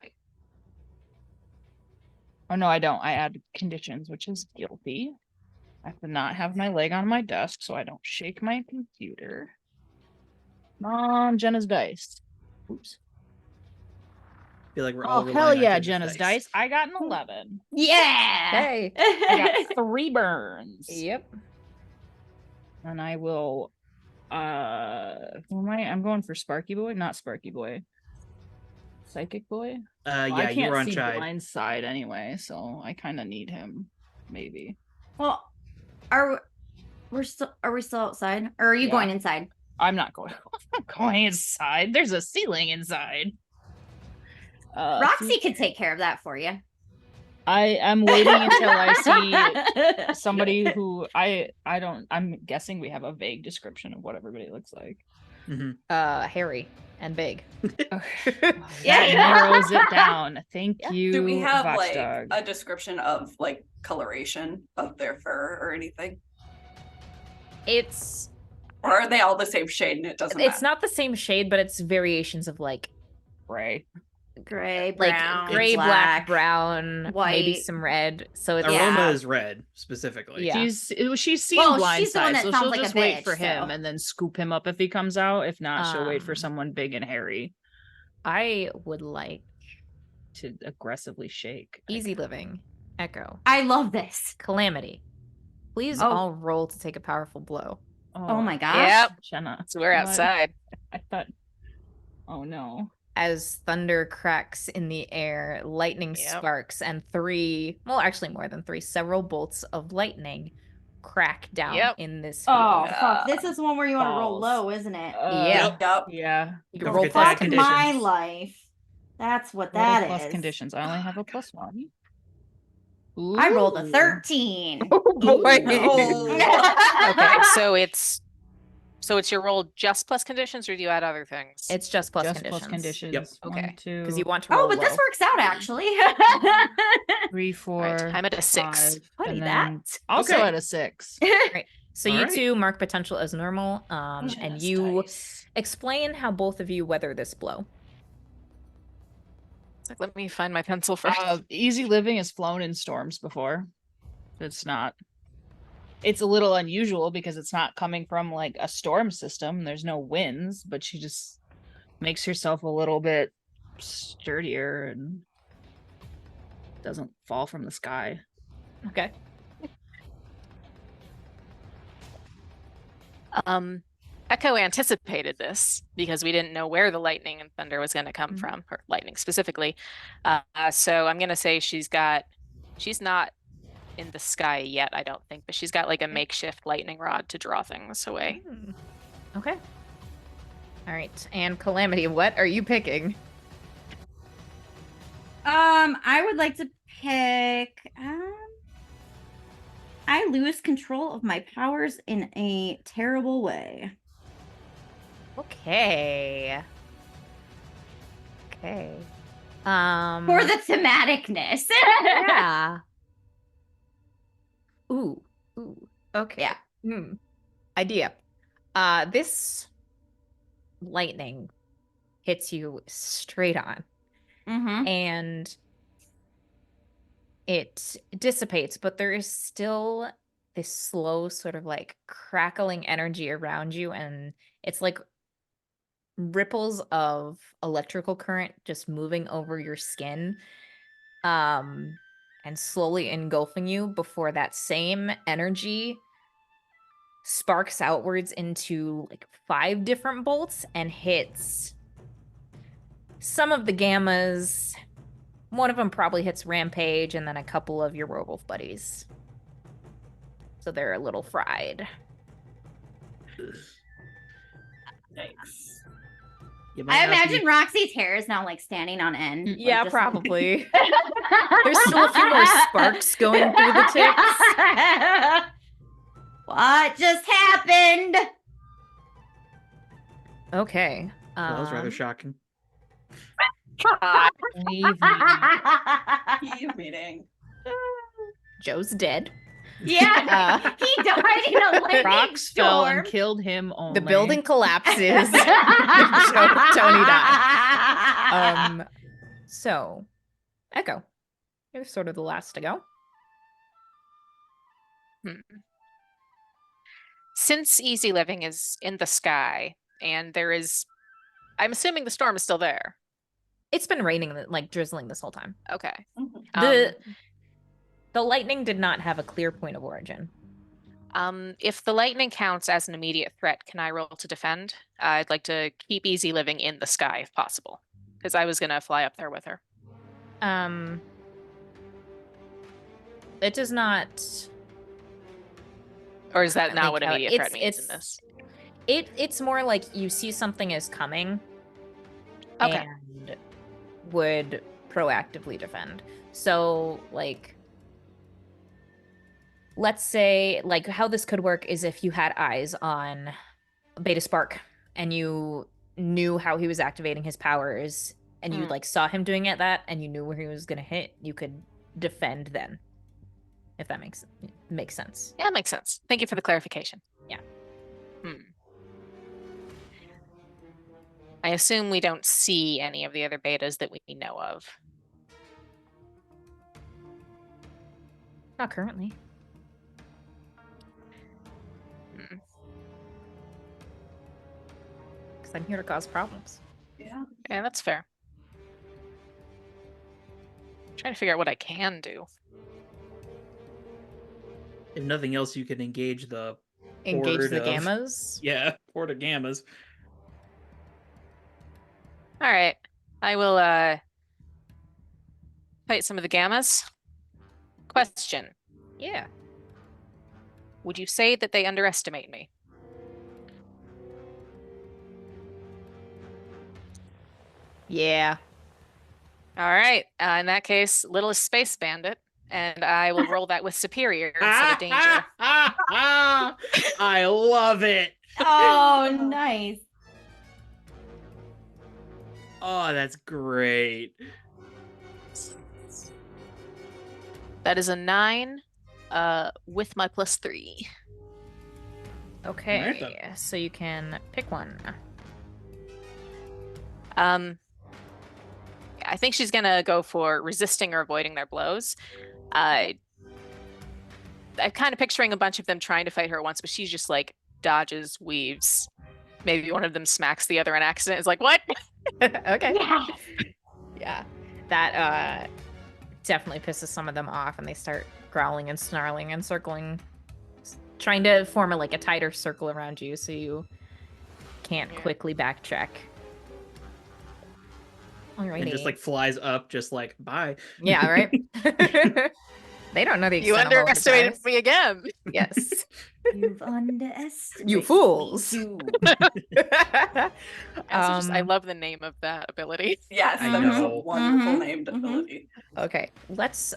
Speaker 5: Oh no, I don't. I add conditions, which is guilty. I have to not have my leg on my desk so I don't shake my computer. Come on, Jenna's dice. Oops.
Speaker 4: I feel like we're all
Speaker 5: Oh
Speaker 4: relying
Speaker 5: hell
Speaker 4: on
Speaker 5: yeah,
Speaker 4: Jenna's
Speaker 5: Jenna's dice. I got an 11.
Speaker 2: Yeah.
Speaker 1: Hey.
Speaker 5: I got 3 burns.
Speaker 1: Yep.
Speaker 5: And I will who am I? I'm going for Sparky Boy, not Sparky Boy. Psychic Boy? Well,
Speaker 4: Yeah,
Speaker 5: I
Speaker 4: you
Speaker 5: can't
Speaker 4: were on
Speaker 5: see
Speaker 4: Chide.
Speaker 5: blind side anyway, so I kind of need him, maybe.
Speaker 2: Well, are we still outside, or are you
Speaker 5: Yeah.
Speaker 2: going inside?
Speaker 5: I'm not going. I'm going inside. There's a ceiling inside.
Speaker 2: Roxy could take care of that for you.
Speaker 5: I am waiting until I see somebody who I'm guessing we have a vague description of what everybody looks like.
Speaker 1: Hairy and big.
Speaker 5: That
Speaker 2: Yeah.
Speaker 5: narrows it down. Thank
Speaker 1: Yeah.
Speaker 5: you.
Speaker 6: Do we have
Speaker 5: Watchdog.
Speaker 6: like a description of like coloration of their fur or anything?
Speaker 1: It's
Speaker 6: Or are they all the same shade and it doesn't
Speaker 1: it's
Speaker 6: matter?
Speaker 1: not the same shade, but it's variations of like
Speaker 5: Gray.
Speaker 2: Gray,
Speaker 1: like
Speaker 2: brown,
Speaker 1: gray, black, brown, maybe
Speaker 2: white.
Speaker 1: some red. So it's
Speaker 2: Yeah.
Speaker 4: Aroma is red, specifically.
Speaker 1: Yeah.
Speaker 5: She's seen
Speaker 2: Well,
Speaker 5: blind
Speaker 2: she's the one
Speaker 5: side,
Speaker 2: that
Speaker 5: so
Speaker 2: sounds
Speaker 5: she'll
Speaker 2: like a
Speaker 5: just wait for
Speaker 2: bitch,
Speaker 5: him
Speaker 2: so.
Speaker 5: and then scoop him up if he comes out. If not, she'll wait for
Speaker 1: Um,
Speaker 5: someone big and hairy
Speaker 1: I would like
Speaker 5: to aggressively shake.
Speaker 1: easy living, Echo,
Speaker 2: I love this.
Speaker 1: Calamity. Please
Speaker 2: Oh.
Speaker 1: all roll to take a powerful blow.
Speaker 2: Oh my gosh.
Speaker 3: Yep.
Speaker 5: Jenna.
Speaker 3: So we're
Speaker 5: What?
Speaker 3: outside.
Speaker 5: I thought. Oh no.
Speaker 1: As thunder cracks in the air, lightning
Speaker 3: Yep.
Speaker 1: sparks, and actually more than 3, several bolts of lightning crack down
Speaker 3: Yep.
Speaker 1: in this
Speaker 2: Oh
Speaker 1: field.
Speaker 2: fuck! This is one where you want to roll
Speaker 5: balls.
Speaker 2: low, isn't it?
Speaker 1: Yeah.
Speaker 6: Yep.
Speaker 5: Yeah.
Speaker 1: You
Speaker 4: Don't
Speaker 1: can roll
Speaker 4: forget
Speaker 1: plus
Speaker 4: that
Speaker 2: Fuck
Speaker 4: conditions.
Speaker 2: my life. That's what
Speaker 5: What are
Speaker 2: that
Speaker 5: plus
Speaker 2: is.
Speaker 5: conditions. I only have a plus 1.
Speaker 2: I rolled a
Speaker 5: Ooh.
Speaker 2: 13.
Speaker 3: Okay, so it's your roll just plus conditions, or do you add other things?
Speaker 1: It's just plus
Speaker 5: Just
Speaker 1: conditions.
Speaker 5: plus conditions.
Speaker 4: Yep.
Speaker 5: One,
Speaker 3: Okay.
Speaker 5: two,
Speaker 1: Because you want to roll
Speaker 2: Oh, but this
Speaker 1: low.
Speaker 2: works out actually.
Speaker 5: 3, 4.
Speaker 3: Alright, I'm at a 6.
Speaker 5: five,
Speaker 1: Funny
Speaker 5: and
Speaker 1: that.
Speaker 5: then also
Speaker 4: Okay.
Speaker 5: at a 6.
Speaker 1: So
Speaker 4: All
Speaker 1: you
Speaker 4: right.
Speaker 1: two mark potential as normal, and
Speaker 5: Jenna's
Speaker 1: you
Speaker 5: dice.
Speaker 1: explain how both of you weather this blow.
Speaker 3: It's like, let me find my pencil first.
Speaker 5: Easy living has flown in storms before. It's a little unusual because it's not coming from like a storm system. There's no winds, but she just makes herself a little bit sturdier and doesn't fall from the sky.
Speaker 1: Okay.
Speaker 3: Echo anticipated this because we didn't know where the lightning and thunder was going to come from, or lightning specifically. So I'm going to say she's not in the sky yet, I don't think, but she's got like a makeshift lightning rod to draw things away.
Speaker 1: Okay. All right. And Calamity, what are you picking?
Speaker 2: I would like to pick. I lose control of my powers in a terrible way.
Speaker 1: Okay. Okay.
Speaker 2: For the thematicness.
Speaker 1: Yeah. Ooh. Okay.
Speaker 2: Yeah.
Speaker 1: Idea. This lightning hits you straight on.
Speaker 2: Mm-hmm.
Speaker 1: And it dissipates, but there is still this slow sort of like crackling energy around you, and it's like ripples of electrical current just moving over your skin, and slowly engulfing you before that same energy sparks outwards into like 5 different bolts and hits some of the gammas. One of them probably hits Rampage, and then a couple of your Werewolf buddies. So they're a little fried.
Speaker 6: Thanks.
Speaker 2: I imagine Roxy's hair is now like standing on end. Like,
Speaker 1: Yeah,
Speaker 2: just-
Speaker 1: probably. There's still a few more sparks going through the tips.
Speaker 2: What just happened?
Speaker 1: Okay.
Speaker 4: That was rather shocking.
Speaker 5: Leave me.
Speaker 6: Eve meeting.
Speaker 1: Joe's dead.
Speaker 2: Yeah, he died in a lightning
Speaker 5: Rocks fell
Speaker 2: storm.
Speaker 5: and killed him only.
Speaker 1: The building collapses. Tony died. So, Echo, you're sort of the last to go.
Speaker 3: Since Easy Living is in the sky, and I'm assuming the storm is still there.
Speaker 1: It's been raining, like drizzling this whole time.
Speaker 3: Okay.
Speaker 1: The lightning did not have a clear point of origin.
Speaker 3: If the lightning counts as an immediate threat, can I roll to defend? I'd like to keep Easy Living in the sky if possible, because I was gonna fly up there with her.
Speaker 1: It does not.
Speaker 3: Or is that
Speaker 1: I
Speaker 3: not
Speaker 1: think
Speaker 3: what
Speaker 1: how-
Speaker 3: immediate threat means in this?
Speaker 1: It's more like you see something is coming,
Speaker 3: Okay.
Speaker 1: and would proactively defend. So, like, let's say, like, how this could work is if you had eyes on Beta Spark and you knew how he was activating his powers, and you like saw him doing that, and you knew where he was gonna hit, you could defend then. If that makes sense.
Speaker 3: Yeah, it makes sense. Thank you for the clarification.
Speaker 1: Yeah.
Speaker 3: I assume we don't see any of the other betas that we know of.
Speaker 1: Not currently. Because I'm here to cause problems.
Speaker 6: Yeah.
Speaker 3: Yeah, that's fair. Trying to figure out what I can do.
Speaker 4: If nothing else, you can engage the
Speaker 1: Engage
Speaker 4: horde
Speaker 1: the
Speaker 4: of-
Speaker 1: gammas.
Speaker 4: horde of gammas.
Speaker 3: All right. I will fight some of the gammas. Question.
Speaker 1: Yeah.
Speaker 3: Would you say that they underestimate me?
Speaker 1: Yeah.
Speaker 3: All right. In that case, littlest space bandit, and I will roll that with superior instead of danger.
Speaker 4: I love it.
Speaker 2: Oh, nice.
Speaker 4: Oh, that's great.
Speaker 3: That is a 9 with my +3.
Speaker 1: Okay. So you can pick one.
Speaker 3: I think she's gonna go for resisting or avoiding their blows. I'm kind of picturing a bunch of them trying to fight her at once, but she's just like dodges, weaves. Maybe one of them smacks the other in accident. Is like, what?
Speaker 1: Okay.
Speaker 2: Yeah.
Speaker 1: Yeah. That definitely pisses some of them off, and they start growling and snarling and circling, trying to form a tighter circle around you so you can't quickly backtrack. Alrighty.
Speaker 4: And just flies up, just bye.
Speaker 1: Yeah, right? They don't know the
Speaker 3: You
Speaker 1: extent of all of
Speaker 3: underestimated
Speaker 1: this.
Speaker 3: me again.
Speaker 1: Yes.
Speaker 2: You've underestimated
Speaker 1: You fools.
Speaker 2: me too.
Speaker 3: I love the name of that ability.
Speaker 6: Yes,
Speaker 4: I
Speaker 6: that is a
Speaker 4: know.
Speaker 6: wonderful
Speaker 2: Mhm,
Speaker 6: named
Speaker 2: mhm.
Speaker 6: ability.
Speaker 1: Okay, let's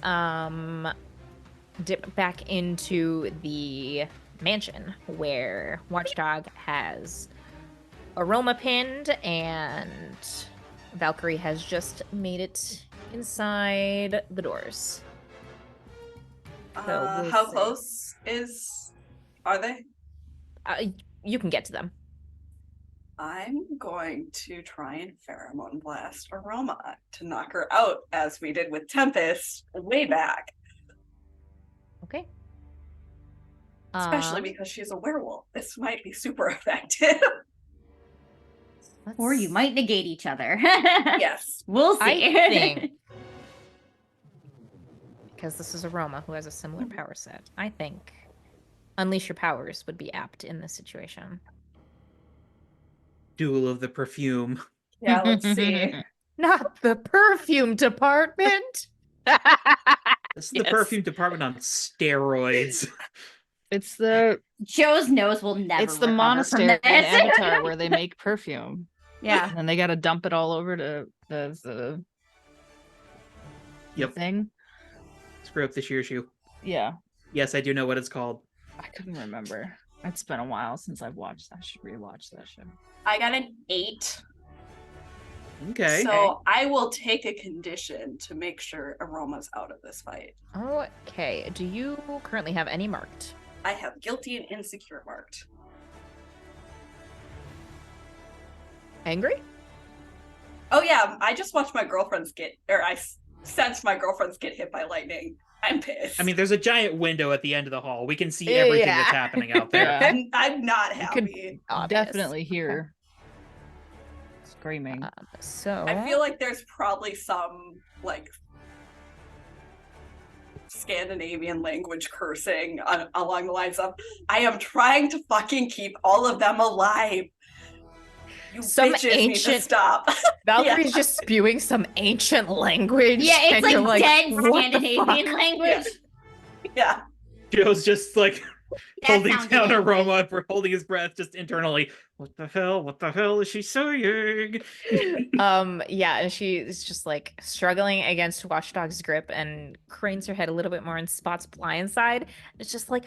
Speaker 1: dip back into the mansion where Watchdog has Aroma pinned and Valkyrie has just made it inside the doors. So we'll
Speaker 6: How
Speaker 1: see.
Speaker 6: close are they?
Speaker 1: You can get to them.
Speaker 6: I'm going to try and pheromone blast Aroma to knock her out, as we did with Tempest way back.
Speaker 1: Okay.
Speaker 6: Especially because she's a werewolf. This might be super effective.
Speaker 2: Or you might negate each other.
Speaker 6: Yes.
Speaker 2: We'll see.
Speaker 1: I think, because this is Aroma who has a similar power set, I think Unleash Your Powers would be apt in this situation.
Speaker 4: Duel of the perfume.
Speaker 6: Yeah, let's see.
Speaker 1: Not the perfume department.
Speaker 4: This is the perfume department on steroids.
Speaker 5: It's the
Speaker 2: Joe's nose will never.
Speaker 5: it's the
Speaker 2: recover
Speaker 5: monastery
Speaker 2: from
Speaker 5: in
Speaker 2: this.
Speaker 5: Avatar where they make perfume.
Speaker 2: Yeah.
Speaker 5: And then they gotta dump it all over to the
Speaker 4: Yep.
Speaker 5: thing.
Speaker 4: Screw up the sheer shoe.
Speaker 5: Yeah.
Speaker 4: Yes, I do know what it's called.
Speaker 5: I couldn't remember. It's been a while since I've watched that. I should rewatch that show.
Speaker 6: I got an 8.
Speaker 4: Okay.
Speaker 6: So I will take a condition to make sure Aroma's out of this fight.
Speaker 1: Okay. Do you currently have any marked?
Speaker 6: I have guilty and insecure marked.
Speaker 1: Angry?
Speaker 6: Oh yeah, I just watched my girlfriends sensed my girlfriends get hit by lightning. I'm pissed.
Speaker 4: I mean, there's a giant window at the end of the hall. We can see everything
Speaker 1: Yeah.
Speaker 4: that's happening out there.
Speaker 5: Yeah.
Speaker 6: I'm not
Speaker 1: You can-
Speaker 6: happy.
Speaker 1: Obvious.
Speaker 5: Definitely hear screaming.
Speaker 1: So
Speaker 6: I feel like there's probably some Scandinavian language cursing along the lines of, I am trying to fucking keep all of them alive. You
Speaker 1: Some
Speaker 6: bitches need to
Speaker 1: ancient-
Speaker 6: stop.
Speaker 1: Valkyrie's just spewing some ancient language.
Speaker 2: Yeah, it's
Speaker 1: and you're
Speaker 2: dead
Speaker 1: "What the
Speaker 2: Scandinavian
Speaker 1: fuck?"
Speaker 2: language.
Speaker 6: Yeah.
Speaker 4: Joe's just
Speaker 2: That
Speaker 4: holding
Speaker 2: sounds
Speaker 4: down
Speaker 2: good.
Speaker 4: Aroma for holding his breath just internally. What the hell? What the hell is she saying?
Speaker 1: Yeah, and she is just struggling against Watchdog's grip and cranes her head a little bit more and spots Blindside. It's just Blindside,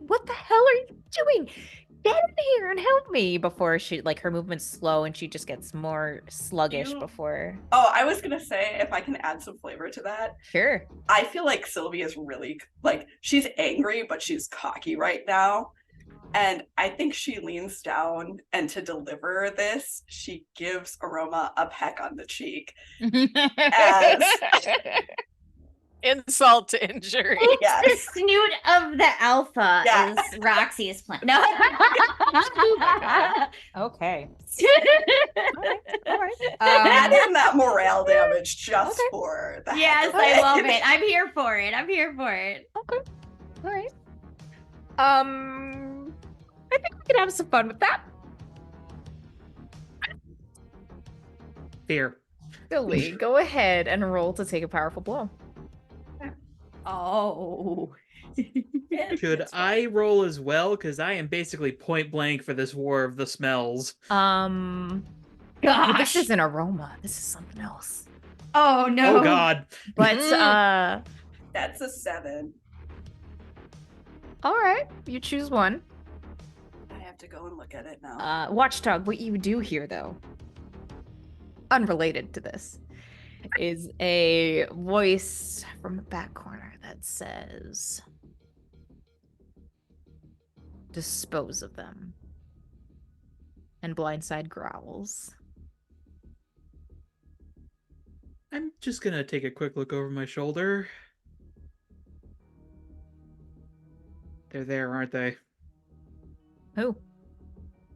Speaker 1: what the hell are you doing? Get in here and help me before she her movement's slow and she just gets more sluggish before.
Speaker 6: Oh, I was gonna say, if I can add some flavor to that,
Speaker 1: Sure.
Speaker 6: I feel like Sylvie is really she's angry, but she's cocky right now. And I think she leans down, and to deliver this, she gives Aroma a peck on the cheek.
Speaker 3: Insult to injury.
Speaker 2: The
Speaker 6: Yes.
Speaker 2: snoot of the alpha
Speaker 6: Yeah.
Speaker 2: is Roxy's plan. No.
Speaker 1: Okay. All right.
Speaker 6: Add in that morale damage just
Speaker 1: Okay.
Speaker 6: for the
Speaker 2: Yes,
Speaker 6: heck of
Speaker 2: I love it. I'm here for it. I'm here for it.
Speaker 1: Okay. All right. I think we can have some fun with that.
Speaker 4: Fear.
Speaker 1: Billy, go ahead and roll to take a powerful blow.
Speaker 2: Oh.
Speaker 4: Should I roll as well? Because I am basically point blank for this war of the smells.
Speaker 1: Well,
Speaker 2: Gosh.
Speaker 1: this is an Aroma. This is something else.
Speaker 2: Oh no.
Speaker 4: Oh God.
Speaker 1: But
Speaker 6: That's a 7.
Speaker 1: all right, you choose one.
Speaker 6: I have to go and look at it now.
Speaker 1: Watchdog, what you do here though, unrelated to this, is a voice from the back corner that says, "Dispose of them." And Blindside growls.
Speaker 4: I'm just gonna take a quick look over my shoulder. They're there, aren't they?
Speaker 1: Who?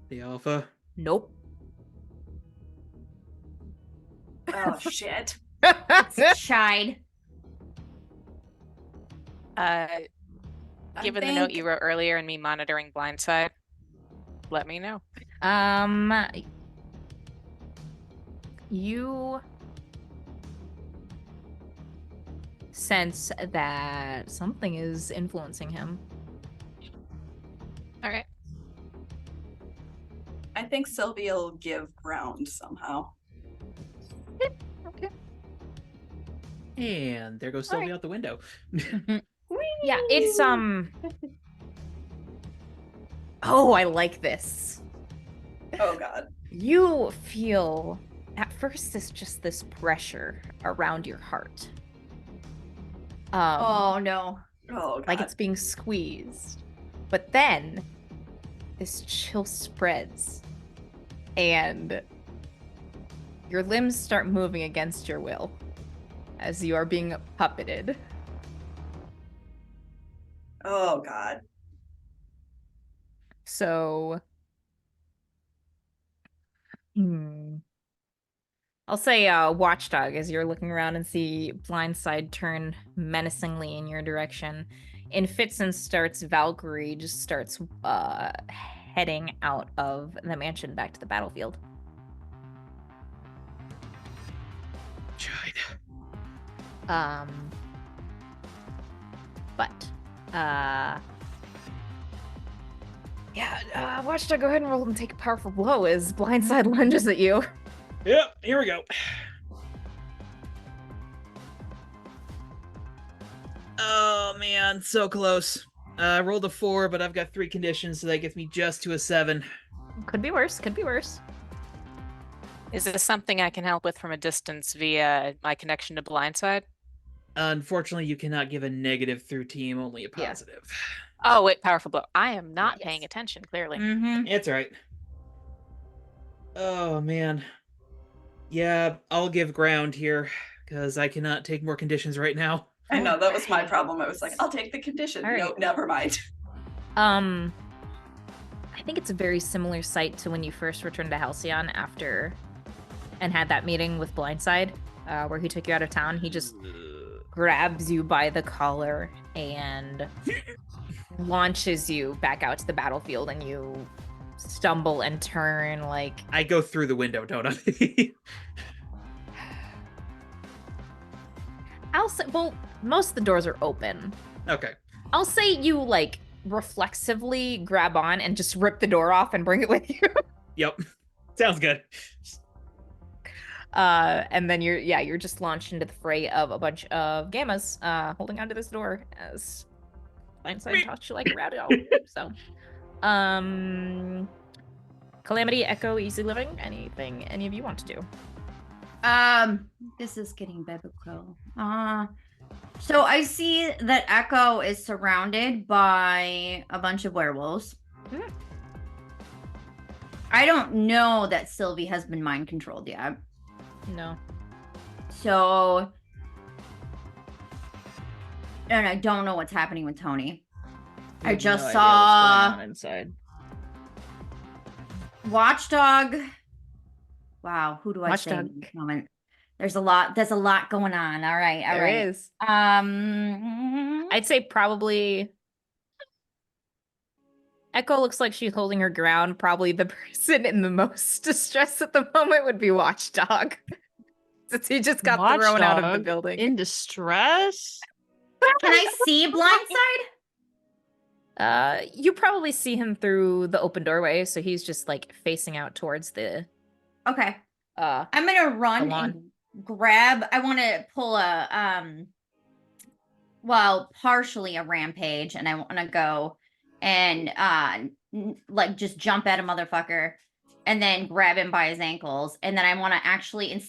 Speaker 4: The alpha.
Speaker 1: Nope.
Speaker 6: Oh shit.
Speaker 2: Shied.
Speaker 3: Given the note you wrote earlier and me monitoring blindside, let me know.
Speaker 1: You sense that something is influencing him.
Speaker 3: All right.
Speaker 6: I think Sylvia will give ground somehow.
Speaker 1: Okay.
Speaker 4: And there goes Sylvie out the window.
Speaker 1: Yeah, it's Oh, I like this.
Speaker 6: Oh god.
Speaker 1: You feel at first this pressure around your heart.
Speaker 2: Oh no.
Speaker 6: Oh god.
Speaker 1: Like it's being squeezed. But then this chill spreads and your limbs start moving against your will as you are being puppeted.
Speaker 6: Oh god.
Speaker 1: So I'll say Watchdog as you're looking around and see Blindside turn menacingly in your direction. In fits and starts, Valkyrie just starts heading out of the mansion back to the battlefield.
Speaker 4: China.
Speaker 1: Watchdog, go ahead and roll and take a powerful blow as Blindside lunges at you.
Speaker 4: Yep, here we go. Oh man, so close. I rolled a 4, but I've got 3 conditions, so that gets me just to a 7.
Speaker 1: Could be worse, could be worse.
Speaker 3: Is this something I can help with from a distance via my connection to blindside?
Speaker 4: Unfortunately, you cannot give a negative through team, only a
Speaker 1: Yeah.
Speaker 4: positive.
Speaker 3: Oh, wait, powerful blow. I am not
Speaker 1: Yes.
Speaker 3: paying attention, clearly.
Speaker 2: Mm-hmm.
Speaker 4: It's alright. Oh man. Yeah, I'll give ground here, because I cannot take more conditions right now.
Speaker 6: I know, that was my problem. I was like, I'll take the condition.
Speaker 1: All right.
Speaker 6: Nope, never mind.
Speaker 1: I think it's a very similar sight to when you first returned to Halcyon after and had that meeting with Blindside, where he took you out of town. He just grabs you by the collar and launches you back out to the battlefield, and you stumble and turn like
Speaker 4: I go through the window, don't I?
Speaker 1: I'll say, well, most of the doors are open.
Speaker 4: Okay.
Speaker 1: I'll say you like reflexively grab on and just rip the door off and bring it with you.
Speaker 4: Yep. Sounds good.
Speaker 1: And then you're just launched into the fray of a bunch of gammas holding onto this door as Blindside tossed you like a rabbit. So, Calamity, Echo, Easy Living, anything any of you want to do?
Speaker 2: This is getting biblical. So I see that Echo is surrounded by a bunch of werewolves.
Speaker 1: Mhm.
Speaker 2: I don't know that Sylvie has been mind controlled yet.
Speaker 1: No.
Speaker 2: So, and I don't know what's happening with Tony.
Speaker 5: We
Speaker 2: I
Speaker 5: have
Speaker 2: just
Speaker 5: no idea
Speaker 2: saw
Speaker 5: what's going on inside.
Speaker 2: Watchdog. Wow, who do I say
Speaker 1: Watchdog.
Speaker 2: in this moment? There's a lot going on. All right.
Speaker 1: There is.
Speaker 2: Um,
Speaker 1: I'd say probably Echo looks like she's holding her ground. Probably the person in the most distress at the moment would be Watchdog. Since he just got thrown out of the
Speaker 5: Watchdog
Speaker 1: building.
Speaker 5: in distress.
Speaker 2: can I see Blindside?
Speaker 1: You probably see him through the open doorway, so he's just like facing out towards the
Speaker 2: Okay.
Speaker 1: uh
Speaker 2: I'm gonna run
Speaker 1: lawn.
Speaker 2: and grab. I want to pull well, partially a rampage, and I want to go and like just jump at a motherfucker, and then grab him by his ankles, and then I want to actually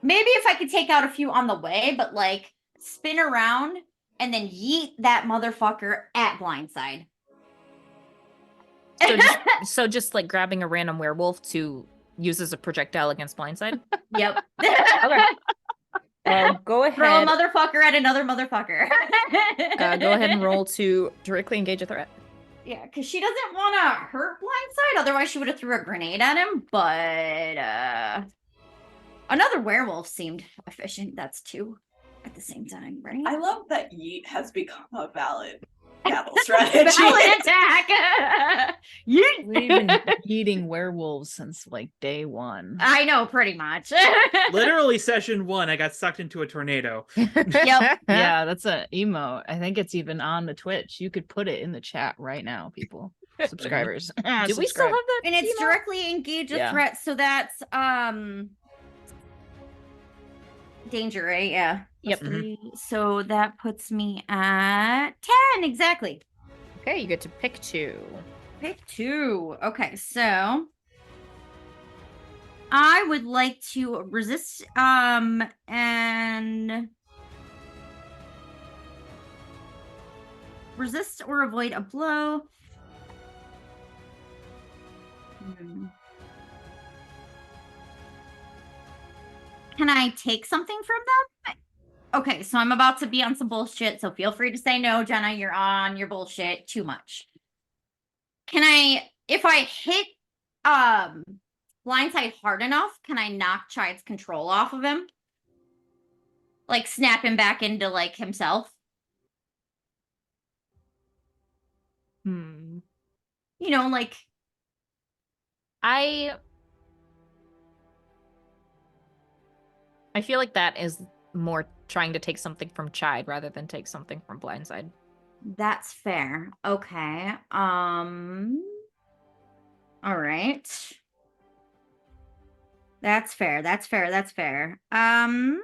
Speaker 2: maybe if I could take out a few on the way, but like spin around and then yeet that motherfucker at Blindside.
Speaker 1: So just like grabbing a random werewolf to use as a projectile against Blindside.
Speaker 2: Yep.
Speaker 1: Okay. Go
Speaker 2: Throw a
Speaker 1: ahead.
Speaker 2: motherfucker at another motherfucker.
Speaker 1: Go ahead and roll to directly engage a threat.
Speaker 2: Yeah, because she doesn't want to hurt Blindside. Otherwise, she would have threw a grenade at him. But another werewolf seemed efficient. That's 2 at the same time, right?
Speaker 6: I love that yeet has become a valid battle strategy.
Speaker 2: Valid attack. Yeet.
Speaker 5: We've been eating werewolves since like day 1.
Speaker 2: I know, pretty much.
Speaker 4: Literally session 1, I got sucked into a tornado.
Speaker 2: Yep.
Speaker 5: Yeah, that's an emote. I think it's even on the Twitch. You could put it in the chat right now, people. Subscribers.
Speaker 1: Do we still have that?
Speaker 2: And it's
Speaker 1: emote?
Speaker 2: directly engage a
Speaker 5: Yeah.
Speaker 2: threat, so that's danger, right? Yeah.
Speaker 1: Yep.
Speaker 2: Plus 3. So that puts me at 10 exactly.
Speaker 1: Okay, you get to pick 2.
Speaker 2: Pick 2. Okay, so I would like to resist and resist or avoid a blow. Can I take something from them? Okay, so I'm about to be on some bullshit, so feel free to say no, Jenna, you're on your bullshit too much. Can I, if I hit Blindside hard enough, can I knock Chide's control off of him? Like snap him back into like himself?
Speaker 1: Hmm.
Speaker 2: You know, like
Speaker 1: I feel like that is more trying to take something from Chide rather than take something from Blindside.
Speaker 2: that's fair. Okay. All right. That's fair. That's fair. That's fair. All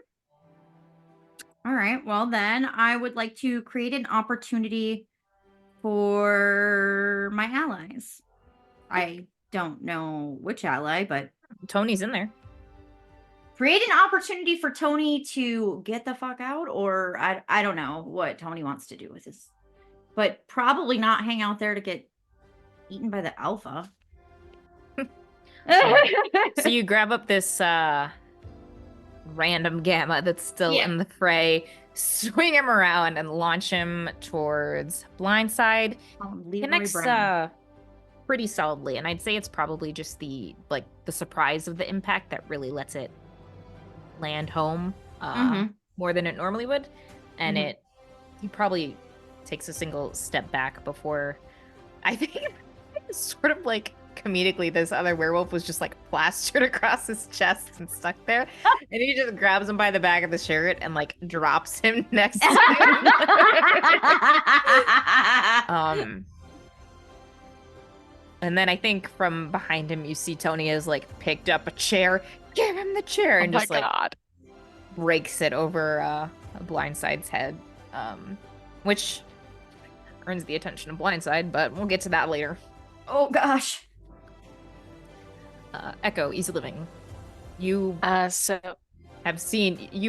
Speaker 2: right. Well, then I would like to create an opportunity for my allies. I don't know which ally, but
Speaker 1: Tony's in there.
Speaker 2: create an opportunity for Tony to get the fuck out, or I don't know what Tony wants to do with this, but probably not hang out there to get eaten by the alpha.
Speaker 1: So you grab up this random gamma that's still
Speaker 2: Yeah.
Speaker 1: in the fray, swing him around, and launch him towards Blindside.
Speaker 2: Leroy
Speaker 1: Connects
Speaker 2: Brown.
Speaker 1: pretty solidly, and I'd say it's probably just the surprise of the impact that really lets it land home more than it normally would, and
Speaker 2: Mhm.
Speaker 1: he probably takes a single step back before I think sort of like comedically this other werewolf was just like plastered across his chest and stuck there, and he just grabs him by the back of the shirt and like drops him next to him. And then I think from behind him you see Tony has like picked up a chair, give him the chair, and just like
Speaker 3: God.
Speaker 1: breaks it over Blindside's head, which earns the attention of Blindside, but we'll get to that later.
Speaker 2: Oh gosh.
Speaker 1: Echo, Easy Living. You
Speaker 3: So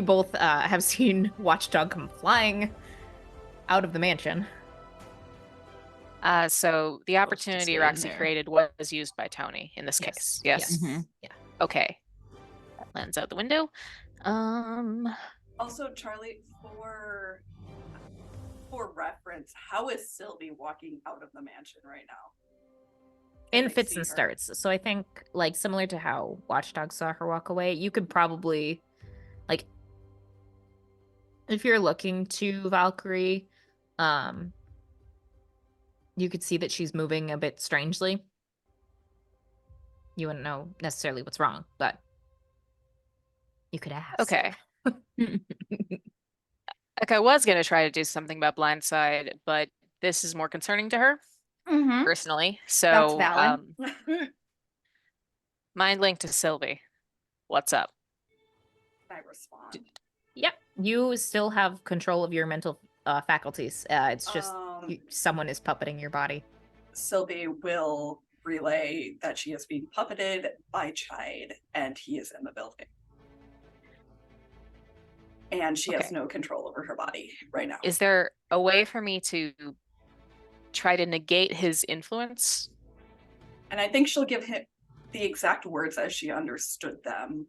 Speaker 1: both have seen Watchdog come flying out of the mansion.
Speaker 3: so the opportunity
Speaker 1: stay in
Speaker 3: Roxy
Speaker 1: there.
Speaker 3: created was used by Tony in this case. Yes.
Speaker 5: Mhm.
Speaker 1: Yeah.
Speaker 3: Okay. That lands out the window.
Speaker 6: Also, Charlie, for reference, how is Sylvie walking out of the mansion right now?
Speaker 1: In
Speaker 6: I
Speaker 1: fits
Speaker 6: see
Speaker 1: and
Speaker 6: her?
Speaker 1: starts. So I think, like, similar to how Watchdog saw her walk away, you could probably, like, if you're looking to Valkyrie, you could see that she's moving a bit strangely. You wouldn't know necessarily what's wrong, but you could ask.
Speaker 3: Okay. Okay, I was gonna try to do something about Blindside, but this is more concerning to her
Speaker 2: Mm-hmm.
Speaker 3: personally.
Speaker 2: That's
Speaker 3: So,
Speaker 2: valid.
Speaker 3: mind link to Sylvie. What's up?
Speaker 6: I respond.
Speaker 1: Yep. You still have control of your mental faculties. It's just someone is puppeting your body.
Speaker 6: Sylvie will relay that she is being puppeted by Chide, and he is in the building. And she has
Speaker 3: Okay.
Speaker 6: no control over her body right now.
Speaker 3: Is there a way for me to try to negate his influence?
Speaker 6: And I think she'll give him the exact words as she understood them.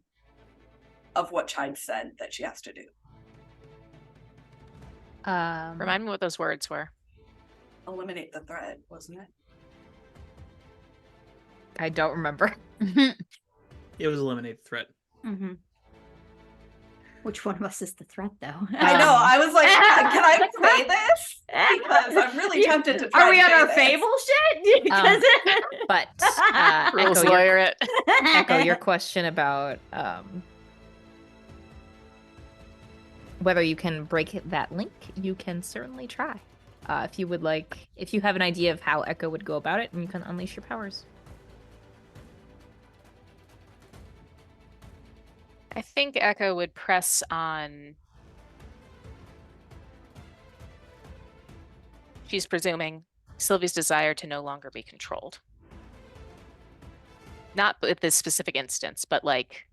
Speaker 6: of what Chide said that she has to do.
Speaker 3: Remind me what those words were.
Speaker 6: Eliminate the threat, wasn't it?
Speaker 1: I don't remember.
Speaker 4: It was eliminate the threat.
Speaker 2: Mm-hmm. Which one of us is the threat, though?
Speaker 6: I know. I was like, can I say this? Because I'm really tempted to try
Speaker 2: Are we
Speaker 6: and
Speaker 2: on
Speaker 6: say
Speaker 2: our
Speaker 6: this.
Speaker 2: fable shit? Because
Speaker 1: But
Speaker 3: Rules
Speaker 1: Echo,
Speaker 3: lawyer it.
Speaker 1: Echo, your question about whether you can break that link, you can certainly try. If you would like, if you have an idea of how Echo would go about it, and you can unleash your powers.
Speaker 3: I think Echo would press on. She's presuming Sylvie's desire to no longer be controlled. Not with this specific instance, but like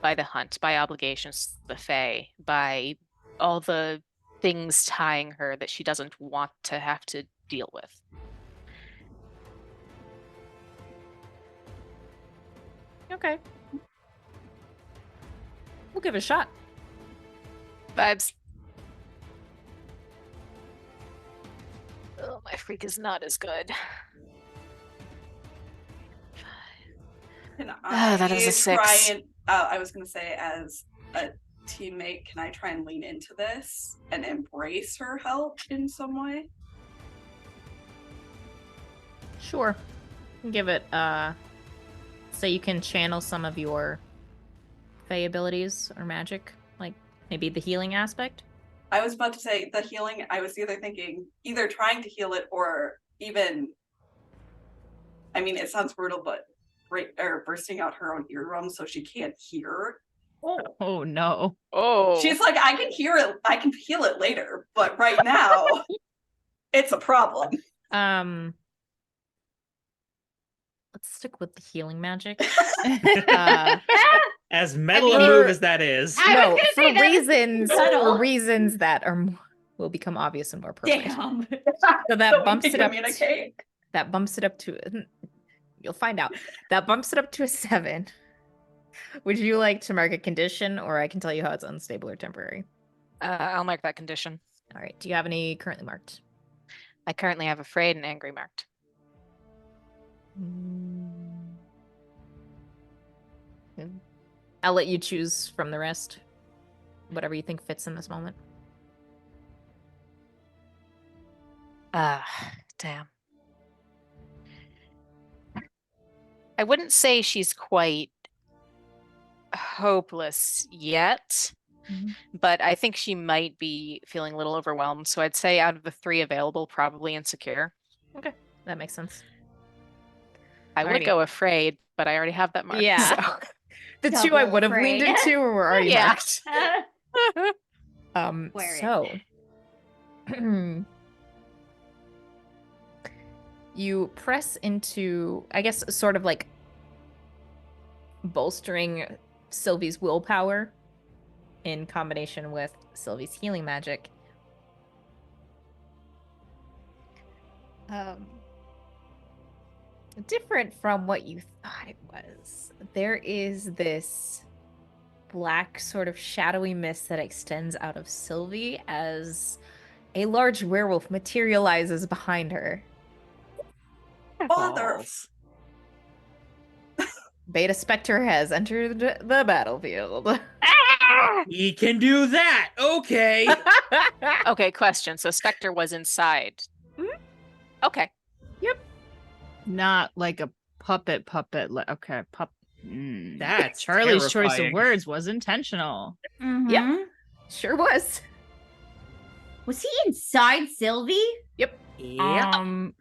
Speaker 3: by the hunt, by obligations to the Fae, by all the things tying her that she doesn't want to have to deal with.
Speaker 1: Okay. We'll give it a shot.
Speaker 3: Vibes. Oh, my freak is not as good.
Speaker 6: Can
Speaker 3: that is a
Speaker 6: try
Speaker 3: 6.
Speaker 6: and, I was going to say, as a teammate, can I try and lean into this and embrace her help in some way?
Speaker 1: Sure. Give it, so you can channel some of your Fae abilities or magic, like maybe the healing aspect.
Speaker 6: I was about to say the healing. I was either thinking either trying to heal it or even, I mean, it sounds brutal, but bursting out her own eardrum so she can't hear.
Speaker 5: Oh no.
Speaker 3: Oh.
Speaker 6: She's like, I can hear it. I can heal it later, but right now, it's a problem.
Speaker 1: Let's stick with the healing magic.
Speaker 4: As metal
Speaker 1: I
Speaker 4: a
Speaker 1: mean,
Speaker 4: move as that is.
Speaker 2: I was
Speaker 1: No,
Speaker 2: gonna say
Speaker 1: for reasons that are will become obvious and more appropriate.
Speaker 2: Damn.
Speaker 1: So that
Speaker 6: we
Speaker 1: bumps
Speaker 6: can
Speaker 1: it up.
Speaker 6: communicate.
Speaker 1: That bumps it up to. You'll find out. That bumps it up to a 7. Would you like to mark a condition, or I can tell you how it's unstable or temporary?
Speaker 3: I'll mark that condition.
Speaker 1: All right. Do you have any currently marked?
Speaker 3: I currently have afraid and angry marked.
Speaker 1: I'll let you choose from the rest. Whatever you think fits in this moment.
Speaker 3: Damn. I wouldn't say she's quite hopeless yet, but I think she might be feeling a little overwhelmed. So I'd say out of the 3 available, probably insecure.
Speaker 1: Okay, that makes sense.
Speaker 3: I would
Speaker 1: Alrighty.
Speaker 3: go afraid, but I already have that marked.
Speaker 1: Yeah.
Speaker 3: So.
Speaker 1: The 2 I would have leaned
Speaker 2: afraid.
Speaker 1: into were already
Speaker 3: Yeah.
Speaker 1: marked.
Speaker 2: Wear it.
Speaker 1: So you press into, I guess, sort of like bolstering Sylvie's willpower in combination with Sylvie's healing magic. Different from what you thought it was. There is this black sort of shadowy mist that extends out of Sylvie as a large werewolf materializes behind her.
Speaker 6: Father.
Speaker 1: Beta Spectre has entered the battlefield.
Speaker 4: He can do that. Okay.
Speaker 3: Okay, question. So Spectre was inside. Okay.
Speaker 5: Not like a puppet. Okay,
Speaker 4: That's
Speaker 5: Charlie's choice of
Speaker 4: terrifying.
Speaker 5: words was intentional.
Speaker 2: Mhm.
Speaker 1: Yep. Sure was.
Speaker 2: Was he inside Sylvie?
Speaker 4: Yeah.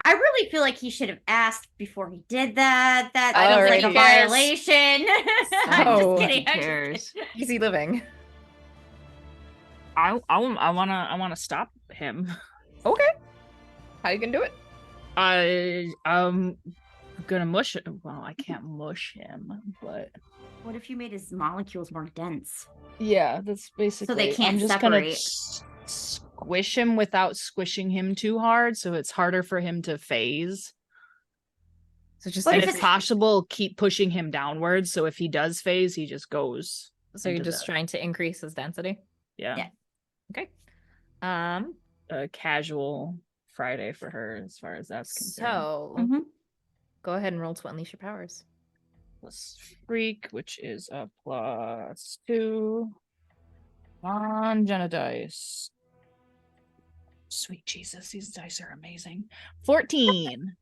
Speaker 2: I really feel like he should have asked before he did that. That
Speaker 3: I
Speaker 2: feels
Speaker 3: don't
Speaker 2: like
Speaker 3: think
Speaker 2: a
Speaker 3: he cares.
Speaker 2: violation. I'm
Speaker 1: Oh,
Speaker 2: just kidding.
Speaker 5: Who
Speaker 2: I'm just
Speaker 5: cares?
Speaker 2: kidding.
Speaker 1: Easy living.
Speaker 5: I wanna stop him.
Speaker 1: Okay. How you gonna do it?
Speaker 5: I'm gonna mush it. Well, I can't mush him, but
Speaker 2: What if you made his molecules more dense?
Speaker 5: yeah, that's basically.
Speaker 2: can't
Speaker 5: I'm just
Speaker 2: separate.
Speaker 5: gonna squish him without squishing him too hard, so it's harder for him to phase.
Speaker 1: So just
Speaker 2: But
Speaker 5: And
Speaker 2: if
Speaker 5: if
Speaker 2: it's-
Speaker 5: possible, keep pushing him downwards. So if he does phase, he just goes
Speaker 1: So
Speaker 5: I
Speaker 1: you're
Speaker 5: did
Speaker 1: just
Speaker 5: that.
Speaker 1: trying to increase his density?
Speaker 5: Yeah.
Speaker 2: Yeah.
Speaker 1: Okay.
Speaker 5: A casual Friday for her, as far as that's concerned.
Speaker 1: So
Speaker 2: Mhm.
Speaker 1: go ahead and roll to unleash your powers.
Speaker 5: Plus freak, which is a +2 on Jenna dice. Sweet Jesus, these dice are amazing. 14.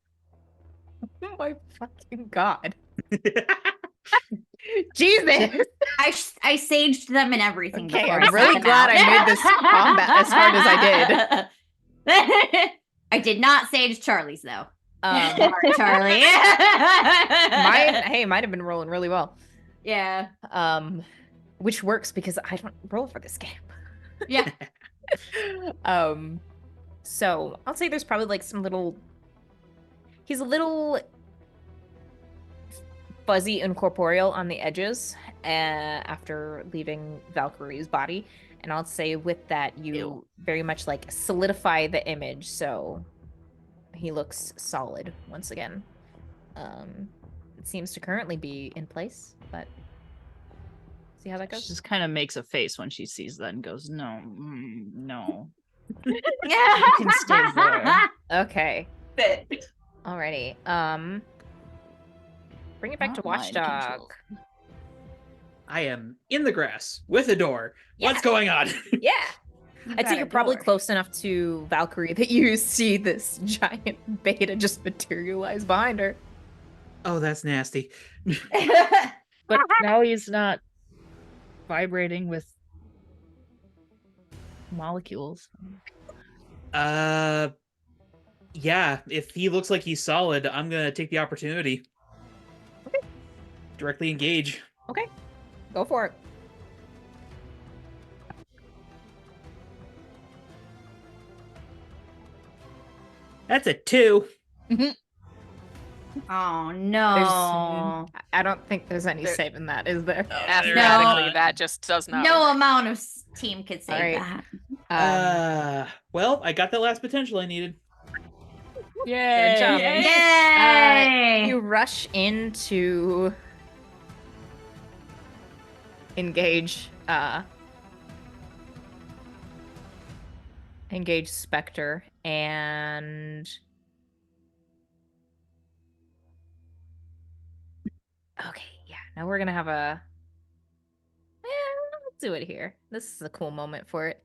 Speaker 1: Oh my fucking god. Jesus.
Speaker 2: I saged them and everything.
Speaker 1: Okay,
Speaker 2: before
Speaker 1: I'm
Speaker 2: I sent
Speaker 1: really
Speaker 2: them
Speaker 1: glad
Speaker 2: out.
Speaker 1: I made this combat as hard as I
Speaker 2: did. I did not sage Charlie's though.
Speaker 1: Mine
Speaker 2: Charlie.
Speaker 1: might have been rolling really well.
Speaker 2: Yeah.
Speaker 1: Which works because I don't roll for this game.
Speaker 2: Yeah.
Speaker 1: So I'll say there's probably like some little. He's a little fuzzy and corporeal on the edges after leaving Valkyrie's body, and I'll say with that you very much like solidify the image, so he looks solid once again. It seems to currently be in place, but see how that
Speaker 5: She
Speaker 1: goes.
Speaker 5: just kind of makes a face when she sees that and goes, no, no.
Speaker 2: Yeah.
Speaker 5: You can stay there.
Speaker 1: Okay.
Speaker 6: Fit.
Speaker 1: Alrighty. Bring it back to
Speaker 5: Not mind
Speaker 1: Watchdog.
Speaker 5: control.
Speaker 4: I am in the grass with a door.
Speaker 1: Yeah.
Speaker 4: What's going on?
Speaker 1: Yeah.
Speaker 2: You
Speaker 1: I'd
Speaker 2: got
Speaker 1: say
Speaker 2: a
Speaker 1: you're probably
Speaker 2: door.
Speaker 1: close enough to Valkyrie that you see this giant beta just materialize behind her.
Speaker 4: Oh, that's nasty.
Speaker 5: But now he's not vibrating with molecules.
Speaker 4: Yeah, if he looks like he's solid, I'm gonna take the opportunity.
Speaker 1: Okay.
Speaker 4: Directly engage.
Speaker 1: Okay. Go for it.
Speaker 4: That's a 2.
Speaker 2: Oh no.
Speaker 1: I don't think there's any
Speaker 3: There-
Speaker 1: saving that, is there?
Speaker 3: Mathematically,
Speaker 4: No.
Speaker 3: that just does not.
Speaker 2: No
Speaker 3: work.
Speaker 2: amount of team could save
Speaker 1: Alright.
Speaker 2: that.
Speaker 4: Well, I got that last potential I needed.
Speaker 5: Yay!
Speaker 1: Good job.
Speaker 2: Yay!
Speaker 1: You rush into engage Spectre, and okay, yeah, now we're gonna have let's do it here. This is a cool moment for it.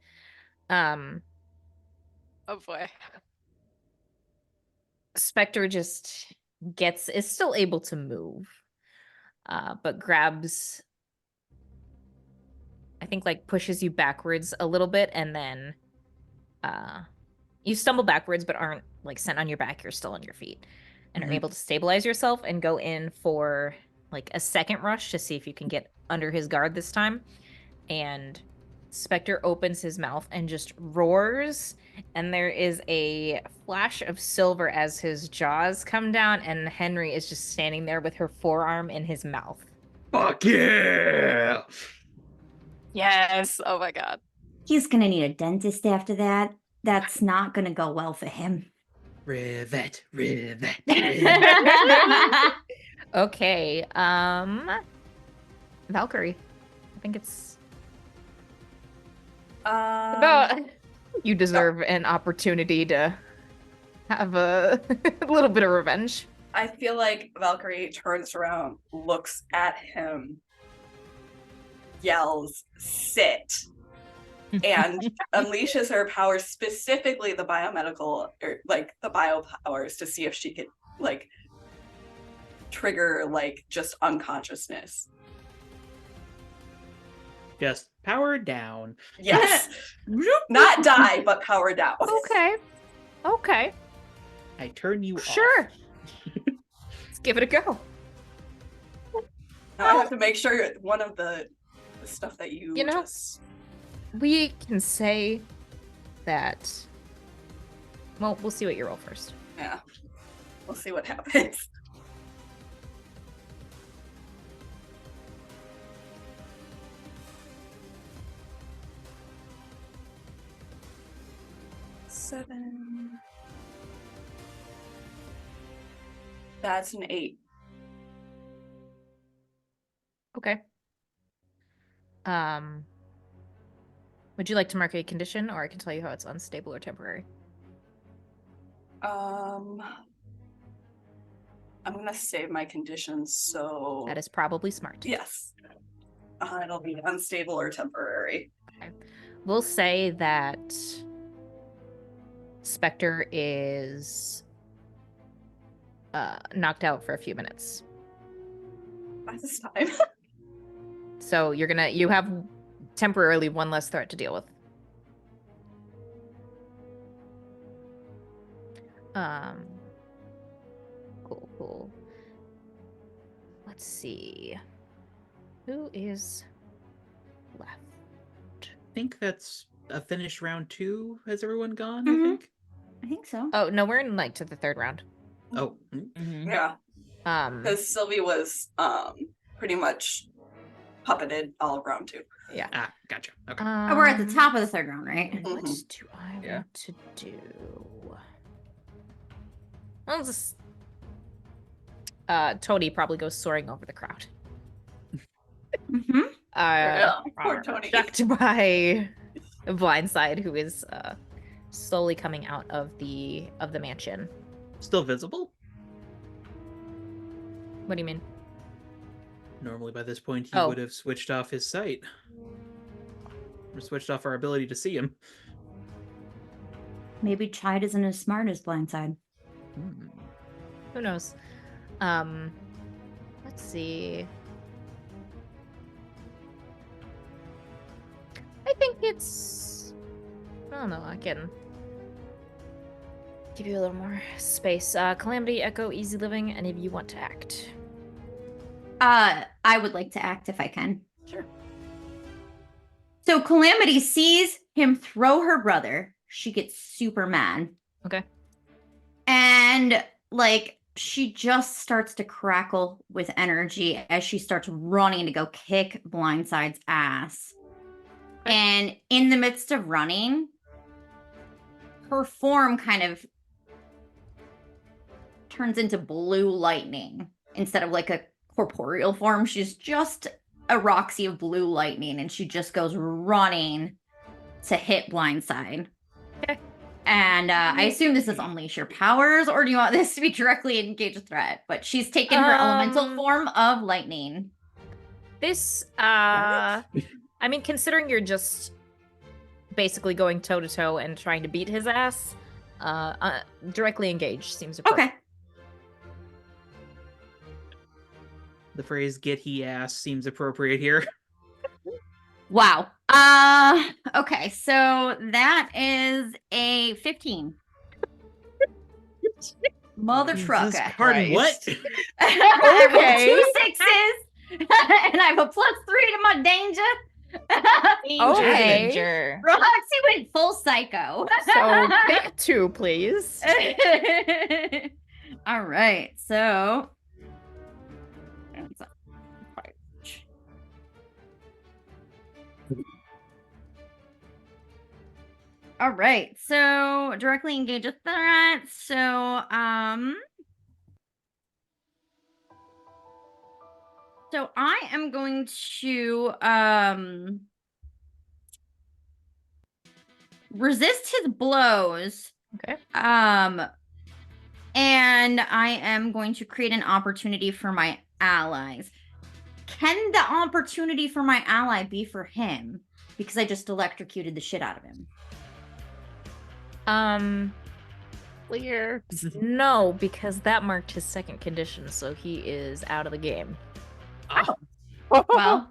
Speaker 3: Oh boy.
Speaker 1: Spectre just is still able to move, but grabs, I think, like pushes you backwards a little bit, and then you stumble backwards but aren't like sent on your back. You're still on your feet and are
Speaker 4: Mhm.
Speaker 1: able to stabilize yourself and go in for like a second rush to see if you can get under his guard this time. And Spectre opens his mouth and just roars, and there is a flash of silver as his jaws come down, and Henry is just standing there with her forearm in his mouth.
Speaker 4: Fuck yeah!
Speaker 3: Yes. Oh my god.
Speaker 2: He's gonna need a dentist after that. That's not gonna go well for him.
Speaker 4: Rivet.
Speaker 1: Okay, Valkyrie. I think it's about you deserve an opportunity to have a little bit of revenge.
Speaker 6: I feel like Valkyrie turns around, looks at him, yells, "Sit," and unleashes her powers, specifically the biomedical, or like the bio powers, to see if she could like trigger like just unconsciousness.
Speaker 4: Just power down.
Speaker 6: Yes. Not die, but power down.
Speaker 1: Okay.
Speaker 4: I turn you
Speaker 1: Sure.
Speaker 4: off.
Speaker 1: Let's give it a go.
Speaker 6: Now I have to make sure one of the stuff that you
Speaker 1: know,
Speaker 6: just...
Speaker 1: We can say that. Well, we'll see what you roll first.
Speaker 6: Yeah. We'll see what happens. Seven. That's an 8.
Speaker 1: Okay. Would you like to mark a condition, or I can tell you how it's unstable or temporary?
Speaker 6: I'm gonna save my conditions, so
Speaker 1: That is probably smart.
Speaker 6: yes. It'll be unstable or temporary.
Speaker 1: Okay. We'll say that Spectre is knocked out for a few minutes.
Speaker 6: By this time.
Speaker 1: So you have temporarily one less threat to deal with. Cool. Let's see. Who is left?
Speaker 4: I think that's a finished round 2. Has everyone gone?
Speaker 2: Mhm.
Speaker 4: I think.
Speaker 2: I think so.
Speaker 1: Oh no, we're in like to the third round.
Speaker 4: Oh,
Speaker 5: Mhm.
Speaker 6: Yeah,
Speaker 1: Um,
Speaker 6: because Sylvie was pretty much puppeted all round 2.
Speaker 1: yeah.
Speaker 4: Gotcha. Okay.
Speaker 2: We're at the top of the third round, right?
Speaker 1: What
Speaker 6: Mhm.
Speaker 1: do I
Speaker 5: Yeah.
Speaker 1: want to do? I'll just. Tony probably goes soaring over the crowd.
Speaker 2: Mm-hmm.
Speaker 6: Poor Tony.
Speaker 1: Shocked by Blindside, who is slowly coming out of the mansion.
Speaker 4: Still visible?
Speaker 1: What do you mean?
Speaker 4: Normally by this point he
Speaker 1: Oh.
Speaker 4: would have switched off his sight. Or switched off our ability to see him.
Speaker 2: Maybe Chide isn't as smart as Blindside.
Speaker 1: Who knows? Let's see. I think it's. I don't know. I can give you a little more space. Calamity, Echo, Easy Living. Any of you want to act?
Speaker 2: I would like to act if I can.
Speaker 6: Sure.
Speaker 2: So Calamity sees him throw her brother. She gets super mad.
Speaker 1: Okay.
Speaker 2: And like she just starts to crackle with energy as she starts running to go kick Blindside's ass. And in the midst of running, her form kind of turns into blue lightning instead of like a corporeal form. She's just a Roxy of blue lightning, and she just goes running to hit Blindside.
Speaker 1: Okay.
Speaker 2: And I assume this is unleash your powers, or do you want this to be directly engage a threat? But she's taken her elemental form of lightning.
Speaker 1: This, I mean, considering you're just basically going toe to toe and trying to beat his ass, directly engage seems appropriate.
Speaker 2: Okay.
Speaker 4: The phrase "get he ass" seems appropriate here.
Speaker 2: Wow. Okay, so that is a 15. Mother trucker.
Speaker 4: Pardon, what?
Speaker 2: I rolled
Speaker 1: Okay.
Speaker 2: 2 6s, and I have a +3 to my danger.
Speaker 1: Okay.
Speaker 5: Danger.
Speaker 2: Roxy went full psycho.
Speaker 1: So pick 2, please.
Speaker 2: All right, so. All right, so directly engage a threat. So, so I am going to resist his blows.
Speaker 1: Okay.
Speaker 2: And I am going to create an opportunity for my allies. Can the opportunity for my ally be for him? Because I just electrocuted the shit out of him.
Speaker 5: Clear.
Speaker 1: No, because that marked his second condition, so he is out of the game.
Speaker 2: Well,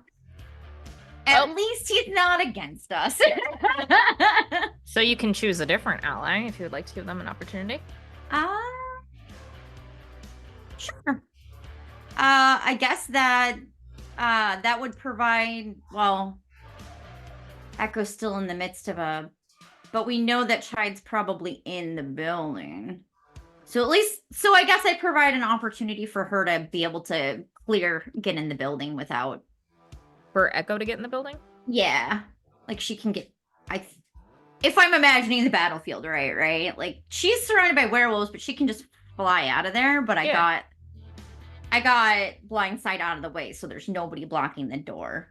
Speaker 2: at least he's not against us.
Speaker 1: So you can choose a different ally if you would like to give them an opportunity.
Speaker 2: Sure. I guess that that would provide, well, Echo's still in the midst of a, but we know that Chide's probably in the building. So at least, so I guess I provide an opportunity for her to be able to get in the building without.
Speaker 1: For Echo to get in the building?
Speaker 2: Yeah. Like she can get, if I'm imagining the battlefield, right? Like she's surrounded by werewolves, but she can just fly out of there. But I got Blindside out of the way, so there's nobody blocking the door.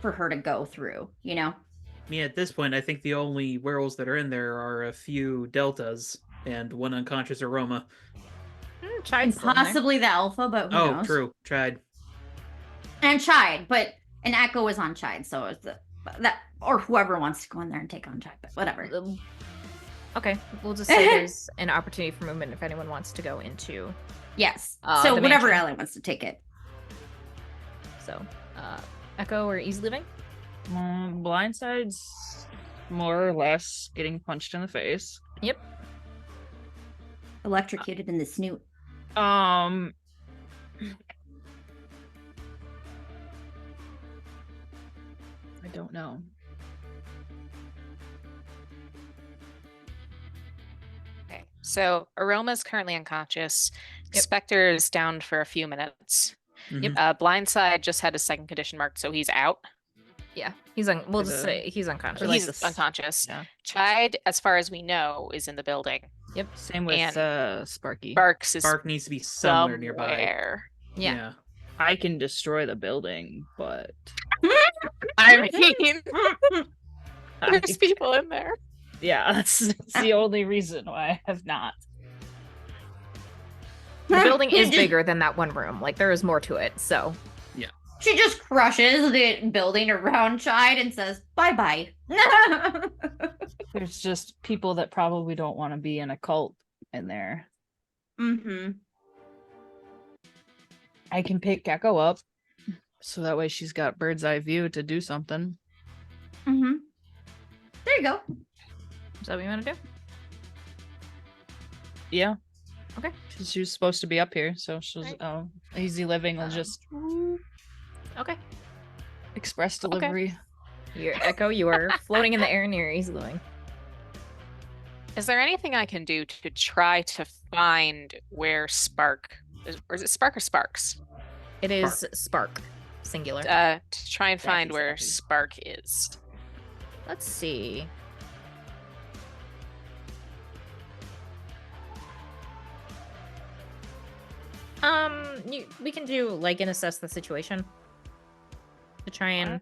Speaker 2: for her to go through, you know?
Speaker 4: I mean, at this point, I think the only werewolves that are in there are a few deltas and one unconscious aroma.
Speaker 2: And
Speaker 1: Chide's still in there.
Speaker 2: possibly the alpha, but who knows?
Speaker 4: True. Tried.
Speaker 2: And Chide, but an Echo is on Chide, so it's that or whoever wants to go in there and take on Chide, but whatever.
Speaker 1: Okay, we'll just say there's an opportunity for movement if anyone wants to go into.
Speaker 2: Yes.
Speaker 1: the
Speaker 2: So whatever
Speaker 1: mansion.
Speaker 2: ally wants to take it.
Speaker 1: So, Echo or Easy Living?
Speaker 5: Blindside's more or less getting punched in the face.
Speaker 1: Yep.
Speaker 2: Electrocuted in the snoot.
Speaker 5: I don't know.
Speaker 3: Okay, so Aroma's currently unconscious.
Speaker 1: Yep.
Speaker 3: Spectre is down for a few minutes.
Speaker 4: Mhm.
Speaker 3: Blindside just had a second condition marked, so he's out.
Speaker 1: Yeah, we'll just
Speaker 5: the-
Speaker 1: say he's unconscious.
Speaker 5: like
Speaker 3: He's
Speaker 5: this-
Speaker 3: unconscious.
Speaker 5: yeah.
Speaker 3: Chide, as far as we know, is in the building.
Speaker 5: Same with
Speaker 3: And
Speaker 5: Sparky.
Speaker 3: Sparks is
Speaker 4: Spark needs to be somewhere nearby.
Speaker 3: somewhere.
Speaker 1: Yeah.
Speaker 5: I can destroy the building, but
Speaker 3: I mean,
Speaker 5: I-
Speaker 3: there's people in there.
Speaker 5: yeah, that's the only reason why I have not.
Speaker 1: The building is
Speaker 2: Just-
Speaker 1: bigger than that one room. Like, there is more to it, so.
Speaker 2: She just crushes the building around Chide and says, bye-bye.
Speaker 5: There's just people that probably don't want to be in a cult in there.
Speaker 2: Mm-hmm.
Speaker 5: I can pick Echo up, so that way she's got bird's eye view to do something.
Speaker 2: Mm-hmm. There you go.
Speaker 1: Is that what you want to do?
Speaker 5: Yeah.
Speaker 1: Okay.
Speaker 5: She was supposed to be up here, so she's
Speaker 1: Right.
Speaker 5: Easy Living will just
Speaker 1: Okay.
Speaker 5: express
Speaker 1: Okay.
Speaker 5: delivery.
Speaker 1: Your Echo, you are floating in the air near Easy Living.
Speaker 3: Is there anything I can do to try to find where Spark is, or is it Spark or Sparks?
Speaker 1: It is Spark, singular.
Speaker 3: To try and find
Speaker 5: Zappy,
Speaker 3: where
Speaker 5: zappy.
Speaker 3: Spark is.
Speaker 1: Let's see. We can do like an assess the situation to try and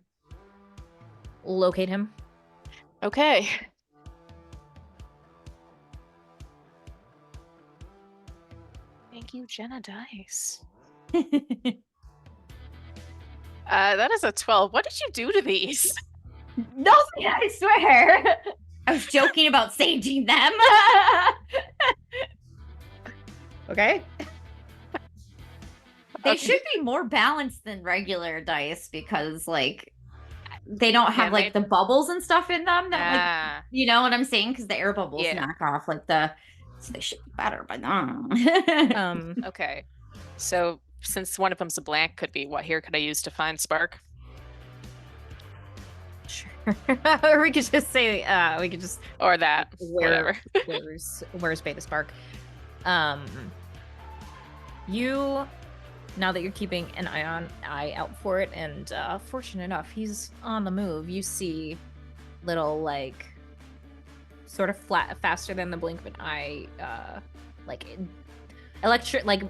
Speaker 1: locate him.
Speaker 3: Okay. Thank you, Jenna Dice. That is a 12. What did you do to these?
Speaker 2: Nothing, I swear. I was joking about saging them.
Speaker 1: Okay.
Speaker 2: They
Speaker 3: Okay.
Speaker 2: should be more balanced than regular dice because, like, they don't have
Speaker 3: Yeah,
Speaker 2: like the bubbles and stuff in them. That, like,
Speaker 3: Ah,
Speaker 2: you know what I'm saying? Because the air bubbles
Speaker 3: Yeah.
Speaker 2: knock off like the. So they should be better, but no.
Speaker 3: okay. So since one of them's a blank, could be what here could I use to find Spark?
Speaker 1: Sure. Or we could just say we could just
Speaker 3: Or that.
Speaker 1: Where-
Speaker 3: Whatever.
Speaker 1: where's Beta Spark? You, now that you're keeping an eye out for it, and fortunate enough, he's on the move. You see little like sort of faster than the blink of an eye, like electric, like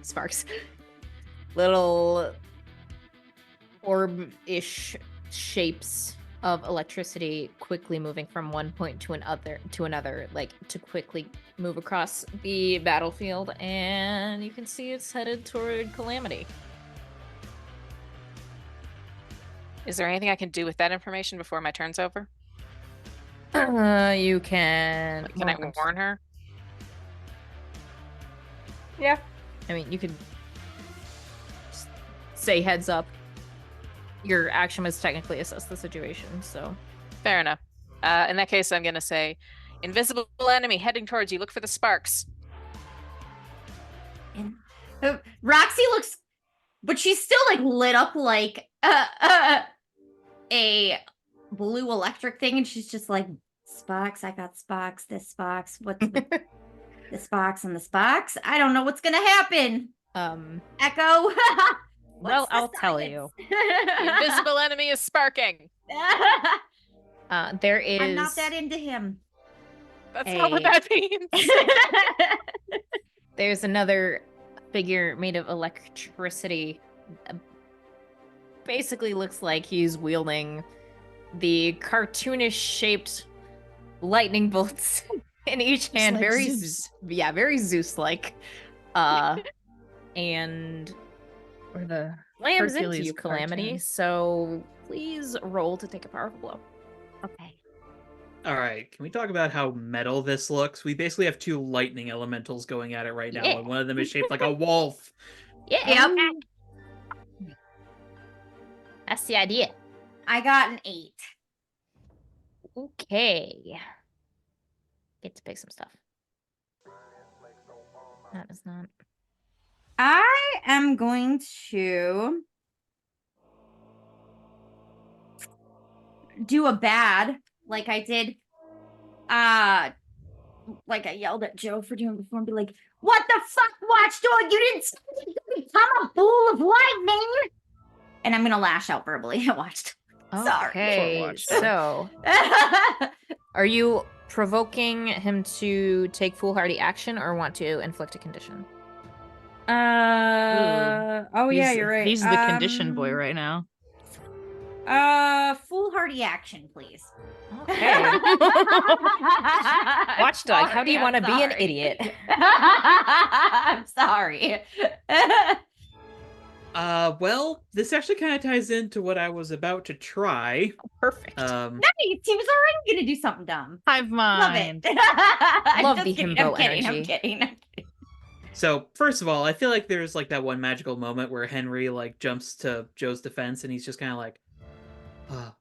Speaker 1: sparks, little orb-ish shapes of electricity quickly moving from one point to another, like to quickly move across the battlefield, and you can see it's headed toward Calamity.
Speaker 3: Is there anything I can do with that information before my turn's over?
Speaker 1: You can.
Speaker 3: Like, can I warn her?
Speaker 1: Yeah. I mean, you could just say heads up. Your action was technically assess the situation, so.
Speaker 3: Fair enough. In that case, I'm gonna say, invisible enemy heading towards you. Look for the sparks.
Speaker 2: Roxy looks, but she's still like lit up like a blue electric thing, and she's just like, Spox, I got Spox, this Spox, what's the, this box and this box? I don't know what's gonna happen. Echo.
Speaker 1: Well,
Speaker 2: What's the
Speaker 1: I'll tell you.
Speaker 3: The invisible enemy is sparking.
Speaker 1: There is.
Speaker 2: I'm not that into him.
Speaker 3: That's not what that means.
Speaker 1: There's another figure made of electricity basically looks like he's wielding the cartoonish shaped lightning bolts in each hand.
Speaker 5: like
Speaker 1: Very
Speaker 5: Zeus.
Speaker 1: very Zeus-like. And
Speaker 5: Or the
Speaker 1: slams into
Speaker 5: Hercules
Speaker 1: you, Calamity.
Speaker 5: cartoon.
Speaker 1: So please roll to take a powerful blow.
Speaker 2: Okay.
Speaker 4: All right, can we talk about how metal this looks? We basically have two lightning elementals going at it right now,
Speaker 1: Yeah.
Speaker 4: and one of them is shaped like a wolf.
Speaker 1: Yeah,
Speaker 2: Yep.
Speaker 1: that's the idea.
Speaker 2: I got an 8.
Speaker 1: Okay. Get to pick some stuff. That is not.
Speaker 2: I am going to do a bad like I did. Like I yelled at Joe for doing before and be like, "What the fuck, Watchdog? You didn't say you could become a ball of lightning." And I'm gonna lash out verbally at Watchdog. Sorry.
Speaker 1: Okay,
Speaker 5: Watchdog.
Speaker 1: so are you provoking him to take foolhardy action or want to inflict a condition?
Speaker 2: Oh yeah,
Speaker 5: He's-
Speaker 2: you're right.
Speaker 5: He's the condition boy right now.
Speaker 2: Foolhardy action, please.
Speaker 1: Okay. Watchdog, how do you want to be an
Speaker 2: Sorry.
Speaker 1: idiot?
Speaker 2: I'm sorry.
Speaker 4: Well, this actually kind of ties into what I was about to try.
Speaker 1: Perfect.
Speaker 2: Nice. He was already gonna do something dumb.
Speaker 5: Hive
Speaker 2: Love
Speaker 5: mind.
Speaker 2: it.
Speaker 1: Love
Speaker 2: Just
Speaker 1: the
Speaker 2: kidding,
Speaker 1: himbo
Speaker 2: I'm kidding,
Speaker 1: energy.
Speaker 2: I'm kidding.
Speaker 4: So, first of all, I feel like there's like that one magical moment where Henry like jumps to Joe's defense and he's just kind of like, oh.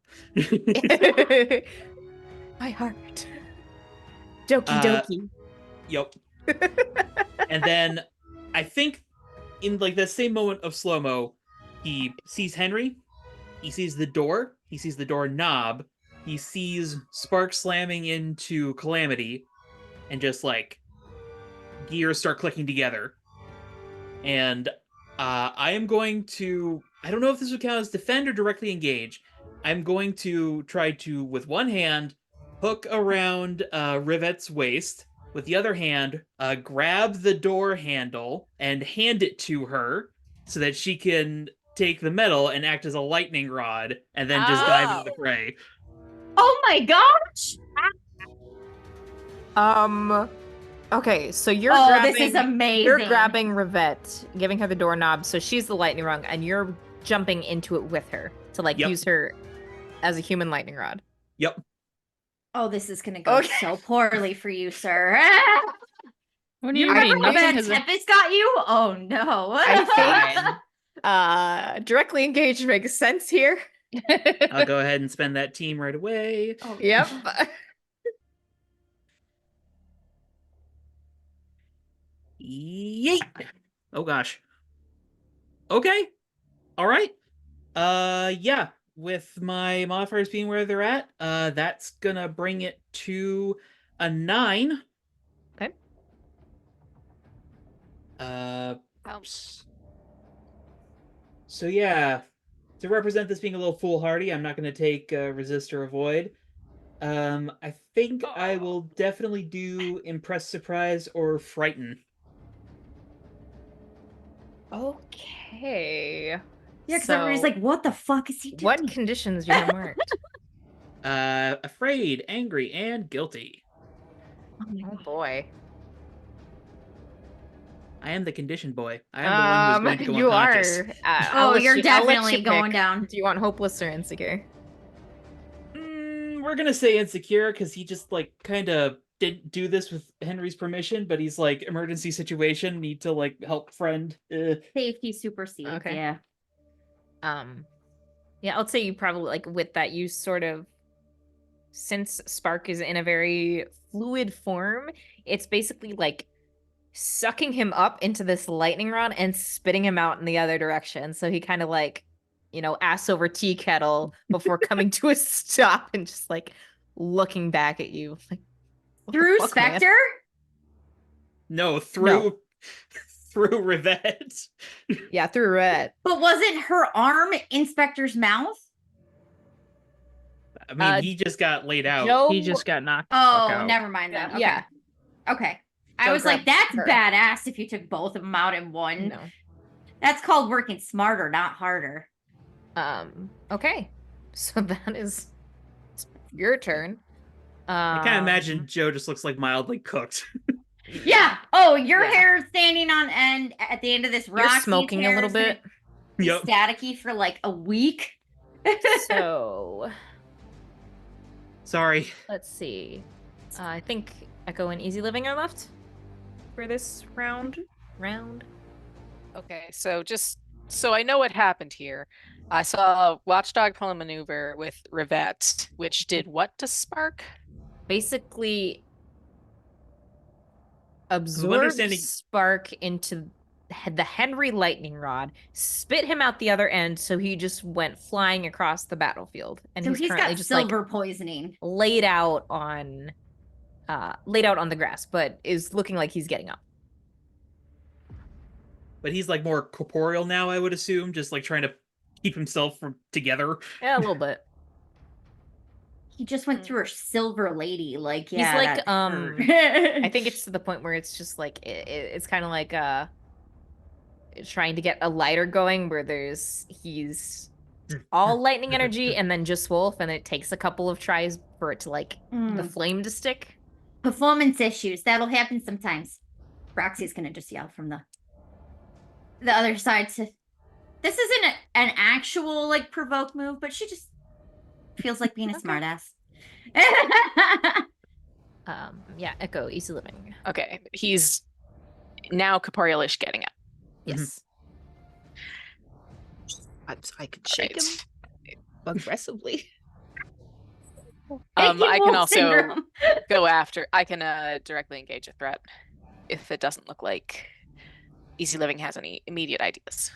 Speaker 1: My heart. Doki doki.
Speaker 4: Yep. And then I think in like that same moment of slow-mo, he sees Henry, he sees the door knob, he sees Spark slamming into Calamity, and just like gears start clicking together. And I am going to, I don't know if this would count as defend or directly engage. I'm going to try to, with one hand, hook around Rivet's waist, with the other hand, grab the door handle and hand it to her so that she can take the metal and act as a lightning rod and then just dive into the fray.
Speaker 2: Oh my gosh!
Speaker 1: Okay, so you're
Speaker 2: Oh,
Speaker 1: grabbing,
Speaker 2: this is amazing.
Speaker 1: You're grabbing Rivette, giving her the doorknob, so she's the lightning rod, and you're jumping into it with her to like
Speaker 4: Yep.
Speaker 1: use her as a human lightning rod.
Speaker 4: Yep.
Speaker 2: Oh, this is gonna go
Speaker 1: Okay.
Speaker 2: so poorly for you, sir.
Speaker 5: What do
Speaker 2: You
Speaker 5: you
Speaker 2: remember
Speaker 5: mean?
Speaker 2: when
Speaker 5: Nothing
Speaker 2: Bad
Speaker 5: has.
Speaker 2: Tempest got you? Oh no.
Speaker 1: I think directly engaged makes sense here.
Speaker 4: I'll go ahead and spend that team right away.
Speaker 2: Oh,
Speaker 1: Yep.
Speaker 4: Yeet. Oh gosh. Okay. All right. Yeah. With my modifiers being where they're at, that's gonna bring it to a 9.
Speaker 1: Okay.
Speaker 4: So yeah, to represent this being a little foolhardy, I'm not gonna take resist or avoid. I think I will definitely do impress, surprise, or frighten.
Speaker 1: Okay.
Speaker 2: yeah, because everybody's like, what the fuck is he doing?
Speaker 1: What conditions do you have marked?
Speaker 4: Afraid, angry, and guilty.
Speaker 2: Oh my
Speaker 1: Oh
Speaker 2: God.
Speaker 1: boy.
Speaker 4: I am the condition boy. I am the one who's going to go
Speaker 1: you
Speaker 4: unconscious.
Speaker 1: are. I'll
Speaker 2: Oh,
Speaker 1: let
Speaker 2: you're
Speaker 1: you- I'll let
Speaker 2: definitely
Speaker 1: you
Speaker 2: going
Speaker 1: pick.
Speaker 2: down.
Speaker 1: Do you want hopeless or insecure?
Speaker 4: We're gonna say insecure because he just like kind of didn't do this with Henry's permission, but he's like emergency situation, need to like help friend.
Speaker 2: Safety supersedes.
Speaker 1: Okay.
Speaker 2: Yeah.
Speaker 1: Yeah, I'll say you probably like with that you sort of, since Spark is in a very fluid form, it's basically like sucking him up into this lightning rod and spitting him out in the other direction. So he kind of like, ass over tea kettle before coming to a stop and just like looking back at you. Like, what the
Speaker 2: Through
Speaker 1: fuck, man?
Speaker 2: Spectre?
Speaker 4: No, through Rivette.
Speaker 1: Yeah, through red.
Speaker 2: But wasn't her arm in Spectre's mouth?
Speaker 4: I mean, he just got laid out.
Speaker 1: Joe,
Speaker 5: He just got knocked the
Speaker 2: Oh,
Speaker 5: fuck out.
Speaker 2: never mind then. Okay.
Speaker 1: Yeah.
Speaker 2: Okay. I
Speaker 1: Joe
Speaker 2: was like,
Speaker 1: grabbed
Speaker 2: that's
Speaker 1: her.
Speaker 2: badass if you took both of them out in one.
Speaker 1: No.
Speaker 2: That's called working smarter, not harder.
Speaker 1: Okay. So that is your turn.
Speaker 4: I can't imagine Joe just looks like mildly cooked.
Speaker 2: Yeah. Oh, your
Speaker 1: Yeah.
Speaker 2: hair standing on end at the end of this.
Speaker 1: You're
Speaker 2: Roxy's
Speaker 1: smoking a
Speaker 2: hair
Speaker 1: little
Speaker 2: is gonna
Speaker 1: bit.
Speaker 2: be
Speaker 4: Yep.
Speaker 2: staticky for like a week.
Speaker 1: So
Speaker 4: Sorry.
Speaker 1: let's see. I think Echo and Easy Living are left for this round.
Speaker 3: Okay, so just so I know what happened here, I saw Watchdog pull a maneuver with Rivette, which did what to Spark?
Speaker 1: Basically absorbed
Speaker 4: understanding-
Speaker 1: Spark into the Henry lightning rod, spit him out the other end, so he just went flying across the battlefield. And
Speaker 2: So
Speaker 1: he's
Speaker 2: he's
Speaker 1: currently
Speaker 2: got
Speaker 1: just
Speaker 2: silver
Speaker 1: like
Speaker 2: poisoning.
Speaker 1: laid out on the grass, but is looking like he's getting up.
Speaker 4: But he's like more corporeal now, I would assume, just like trying to keep himself from together.
Speaker 1: Yeah, a little bit.
Speaker 2: He just went through a silver lady. Like,
Speaker 1: He's
Speaker 2: yeah,
Speaker 1: like,
Speaker 2: that hurt.
Speaker 1: I think it's to the point where it's just like it's kind of like trying to get a lighter going, where he's all lightning energy and then just wolf, and it takes a couple of tries for it to like the flame to stick.
Speaker 2: Performance issues. That'll happen sometimes. Roxy's gonna just yell from the other side to. This isn't an actual like provoke move, but she just feels like being a smartass.
Speaker 1: Yeah, Echo, Easy Living.
Speaker 3: Okay, he's now corporealish getting up.
Speaker 1: Yes.
Speaker 5: I could shake him aggressively.
Speaker 2: Aching
Speaker 3: I can
Speaker 2: wolf
Speaker 3: also
Speaker 2: syndrome.
Speaker 3: go after. I can directly engage a threat if it doesn't look like Easy Living has any immediate ideas.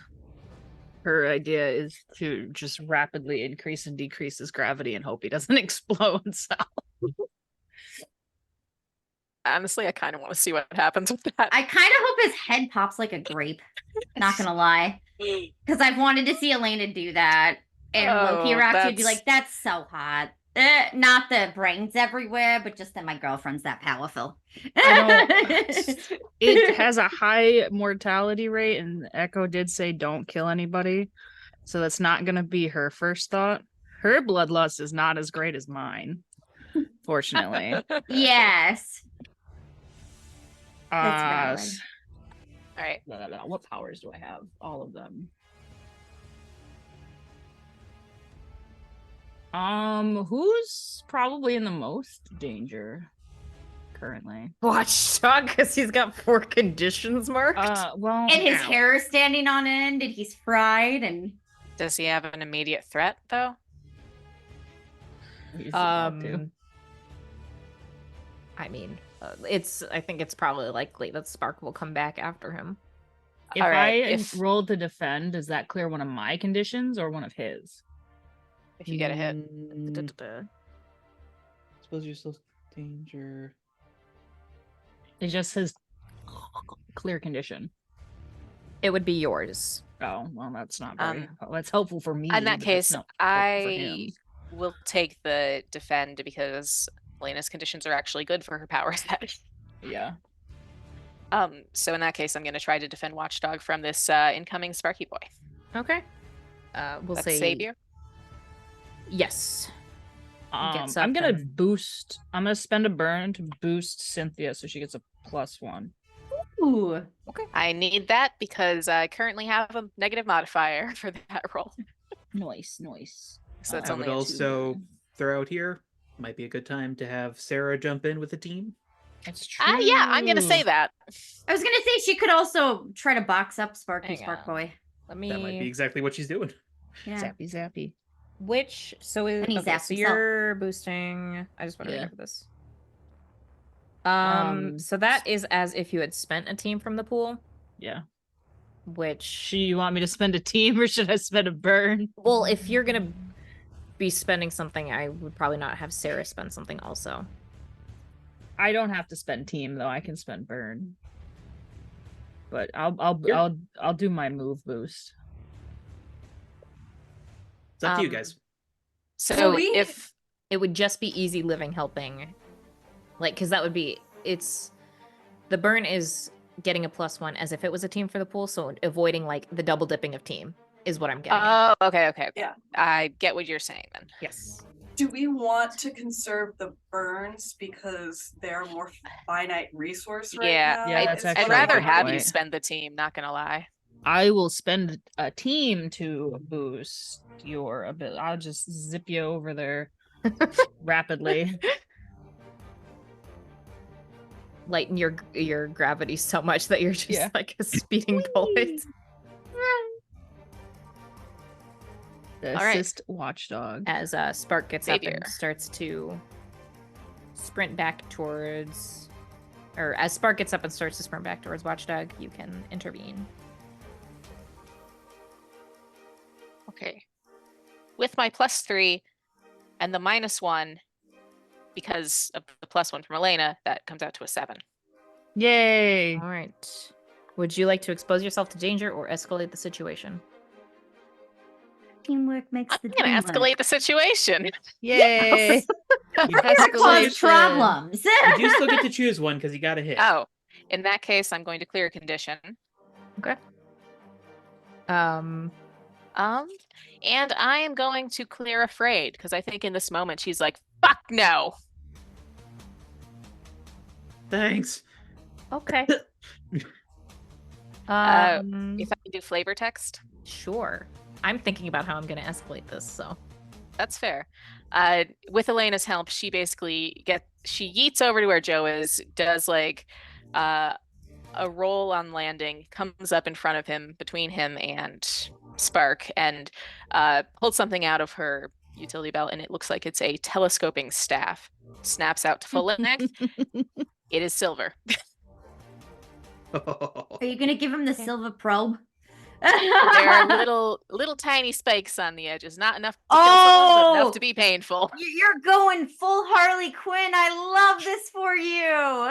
Speaker 5: Her idea is to just rapidly increase and decrease his gravity and hope he doesn't explode. So
Speaker 3: Honestly, I kind of want to see what happens with that.
Speaker 2: I kind of hope his head pops like a grape. Not gonna lie, because I've wanted to see Elena do that, and Loki
Speaker 3: Oh,
Speaker 2: Roxy would be
Speaker 3: that's-
Speaker 2: like, "That's so hot." Not the brains everywhere, but just that my girlfriend's that powerful.
Speaker 5: it has a high mortality rate, and Echo did say don't kill anybody. So that's not gonna be her first thought. Her bloodlust is not as great as mine, fortunately.
Speaker 2: Yes, that's valid.
Speaker 3: All right.
Speaker 5: What powers do I have? All of them. Who's probably in the most danger currently?
Speaker 1: Watchdog, because he's got 4 conditions marked.
Speaker 5: Well,
Speaker 2: And his
Speaker 5: ow.
Speaker 2: hair is standing on end, and he's fried, and
Speaker 3: Does he have an immediate threat though?
Speaker 5: He's about to.
Speaker 1: I mean, I think it's probably likely that Spark will come back after him.
Speaker 5: If
Speaker 3: All right,
Speaker 5: I
Speaker 3: if-
Speaker 5: roll to defend, does that clear one of my conditions or one of his?
Speaker 3: If you get a hit,
Speaker 4: Suppose you're still danger.
Speaker 5: It just says clear condition.
Speaker 1: It would be yours.
Speaker 5: Oh, well, that's not very. That's helpful for me.
Speaker 3: in that
Speaker 5: but it's
Speaker 3: case,
Speaker 5: not helpful for him.
Speaker 3: I will take the defend because Lena's conditions are actually good for her power set.
Speaker 5: Yeah.
Speaker 3: So in that case, I'm going to try to defend Watchdog from this incoming Sparky boy.
Speaker 1: Okay. We'll
Speaker 3: That's
Speaker 1: say
Speaker 3: Savior.
Speaker 1: yes. Gets up
Speaker 5: I'm gonna
Speaker 1: and-
Speaker 5: boost. I'm gonna spend a burn to boost Cynthia so she gets a +1.
Speaker 2: ooh,
Speaker 3: I need that because I currently have a negative modifier for that roll.
Speaker 5: Nice.
Speaker 3: So it's
Speaker 4: I
Speaker 3: only
Speaker 4: would
Speaker 3: a 2.
Speaker 4: also throw out here, might be a good time to have Sarah jump in with the team.
Speaker 5: That's true.
Speaker 3: Yeah, I'm going to say that.
Speaker 2: I was gonna say she could also try to box up Sparky
Speaker 1: Hang
Speaker 2: Spark
Speaker 1: on.
Speaker 2: Boy.
Speaker 1: Let me.
Speaker 4: That might be exactly what she's doing.
Speaker 2: Yeah.
Speaker 5: Zappy.
Speaker 1: Which so is
Speaker 2: And he
Speaker 1: okay,
Speaker 2: zaps
Speaker 1: so
Speaker 2: himself.
Speaker 1: you're boosting. I just want to
Speaker 5: Yeah.
Speaker 1: remember this.
Speaker 5: Um,
Speaker 1: So that is as if you had spent a team from the pool,
Speaker 5: Yeah.
Speaker 1: which
Speaker 5: You want me to spend a team or should I spend a burn?
Speaker 1: well, if you're gonna be spending something, I would probably not have Sarah spend something also.
Speaker 5: I don't have to spend team though. I can spend burn. But I'll do my move boost.
Speaker 4: It's up to you
Speaker 1: Um,
Speaker 4: guys.
Speaker 3: So
Speaker 6: we-
Speaker 3: if
Speaker 1: It would just be Easy Living helping, like, because that would be the burn is getting a +1 as if it was a team for the pool, so avoiding like the double dipping of team. is what I'm getting at.
Speaker 3: Oh, okay.
Speaker 6: Yeah.
Speaker 3: I get what you're saying then.
Speaker 1: Yes.
Speaker 6: Do we want to conserve the burns because they're a more finite resource right
Speaker 3: Yeah.
Speaker 6: now?
Speaker 5: Yeah, that's
Speaker 6: Is
Speaker 5: actually
Speaker 3: I'd
Speaker 6: what I'm
Speaker 3: rather
Speaker 5: good
Speaker 3: have
Speaker 6: wondering.
Speaker 3: you
Speaker 5: point.
Speaker 3: spend the team, not gonna lie.
Speaker 5: I will spend a team to boost your ability. I'll just zip you over there rapidly.
Speaker 1: Lighten your gravity so much that you're just
Speaker 5: Yeah.
Speaker 1: like a speeding bullet.
Speaker 5: The
Speaker 3: All right.
Speaker 5: assist watchdog.
Speaker 1: As Spark gets up
Speaker 3: Savior.
Speaker 1: and starts to sprint back towards, or as Spark gets up and starts to sprint back towards Watchdog, you can intervene.
Speaker 3: Okay. With my +3 and the -1, because of the +1 from Elena, that comes out to a 7.
Speaker 5: Yay!
Speaker 1: All right. Would you like to expose yourself to danger or escalate the situation?
Speaker 2: Teamwork makes
Speaker 3: I'm
Speaker 2: the
Speaker 3: gonna
Speaker 2: dream work.
Speaker 3: escalate the situation.
Speaker 5: Yay!
Speaker 4: You,
Speaker 2: We're gonna cause
Speaker 5: Escalation.
Speaker 2: problems.
Speaker 4: you do still get to choose one because you got to hit.
Speaker 3: Oh, in that case, I'm going to clear a condition.
Speaker 1: Okay.
Speaker 3: And I am going to clear afraid because I think in this moment she's like, "Fuck no."
Speaker 1: Okay.
Speaker 4: Thanks.
Speaker 3: If I can do flavor text,
Speaker 1: Sure. I'm thinking about how I'm going to escalate this, so.
Speaker 3: that's fair. With Elena's help, she basically she yeets over to where Joe is, does like a roll on landing, comes up in front of him, between him and Spark, and pulls something out of her utility belt, and it looks like it's a telescoping staff. Snaps out to full length. It is silver.
Speaker 2: Are you gonna give him the silver probe?
Speaker 3: There are little tiny spikes on the edges, not enough to kill someone, but
Speaker 2: Oh!
Speaker 3: enough to be painful.
Speaker 2: You're going full Harley Quinn. I love this for you.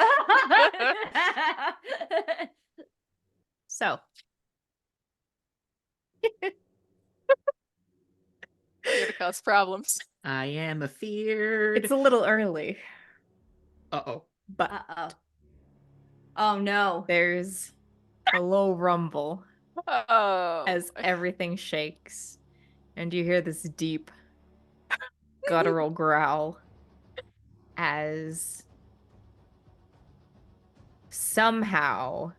Speaker 1: So.
Speaker 3: You're gonna cause problems.
Speaker 4: I am afeared.
Speaker 1: It's a little early,
Speaker 4: Uh-oh.
Speaker 1: but
Speaker 2: Uh-oh. Oh no.
Speaker 1: there's a low rumble
Speaker 3: Oh.
Speaker 1: as everything shakes, and you hear this deep, guttural growl as somehow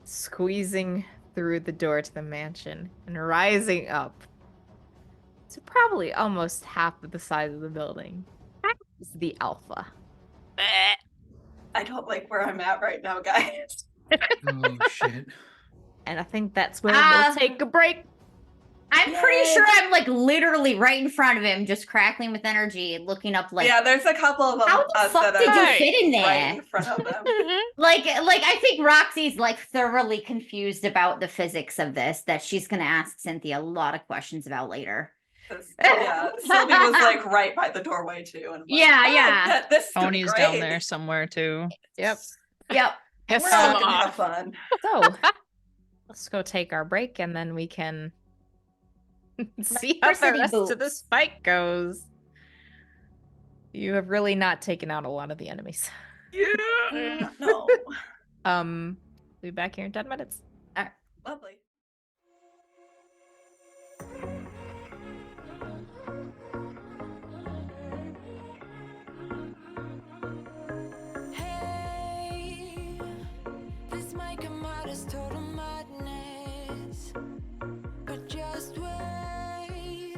Speaker 1: squeezing through the door to the mansion and rising up to probably almost half of the size of the building is the Alpha.
Speaker 6: I don't like where I'm at right now, guys.
Speaker 4: Oh, shit.
Speaker 1: And I think that's where we'll take a break.
Speaker 2: I'm pretty sure I'm like literally right in front of him, just crackling with energy, looking up like,
Speaker 6: Yeah, there's a couple of them.
Speaker 2: how the fuck
Speaker 6: that
Speaker 2: did you
Speaker 6: are
Speaker 2: fit in
Speaker 6: right
Speaker 2: there?
Speaker 6: in front of them.
Speaker 2: Like I think Roxy's like thoroughly confused about the physics of this that she's gonna ask Cynthia a lot of questions about later.
Speaker 6: Yeah, Sylvie was like right by the doorway too. And
Speaker 2: Yeah.
Speaker 6: This is
Speaker 5: Tony's
Speaker 6: great.
Speaker 5: down there somewhere too.
Speaker 1: Yep.
Speaker 2: Yep.
Speaker 3: Piss
Speaker 6: We're all
Speaker 3: them
Speaker 6: gonna have
Speaker 3: off.
Speaker 6: fun.
Speaker 1: So let's go take our break and then we can see how the
Speaker 2: Electricity
Speaker 1: rest of the
Speaker 2: boots.
Speaker 1: fight goes. You have really not taken out a lot of the enemies.
Speaker 6: No.
Speaker 1: We'll be back here in 10 minutes.
Speaker 6: Lovely.
Speaker 7: Hey, this might come out as total madness, but just wait.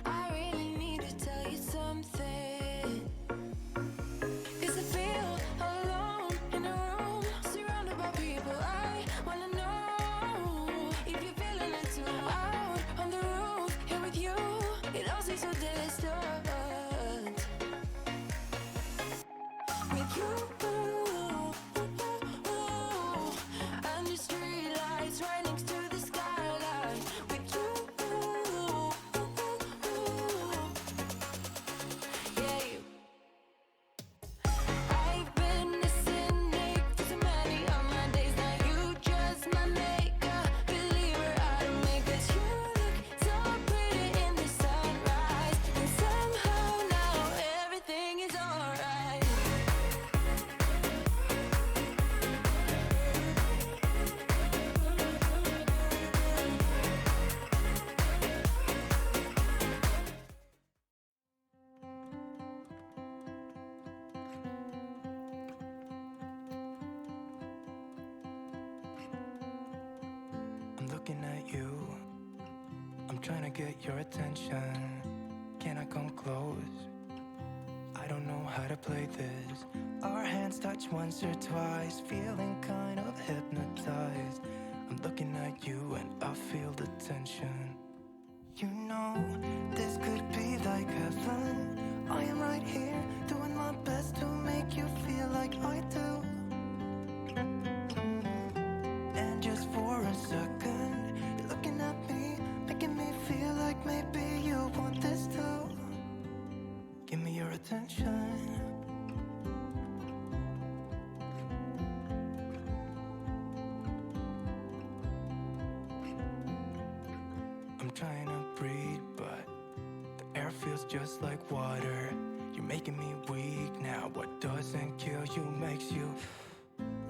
Speaker 7: I really need to tell you something. 'Cause I feel alone in a room, surrounded by people I wanna know. looking at you. I'm trying to get your attention. Can I come close? I don't know how to play this. Our hands touch once or twice, feeling kind of hypnotized. I'm looking at you and I feel the tension. You know, this could be like heaven. I am right here, doing my best to make you feel like I do. And just for a second, you're looking at me, making me feel like maybe you want this too. Give me your attention. I'm trying to breathe, but the air feels just like water. You're making me weak now. What doesn't kill you makes you.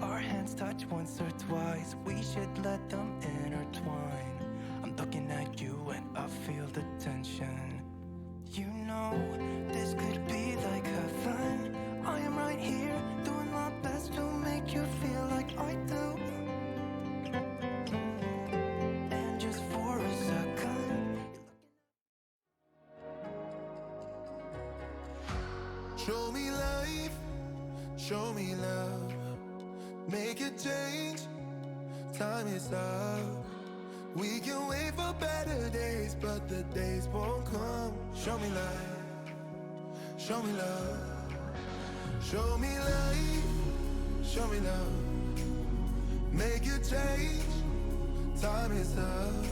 Speaker 7: Our hands touch once or twice. We should let them intertwine. I'm looking at you and I feel the tension. You know, this could be like heaven. I am right here, doing my best to make you feel like I do. And just for a second, show me life, show me love, make a change, time is up. We can wait for better days, but the days won't come. Show me life, show me love, show me life, show me love, make a change, time is up.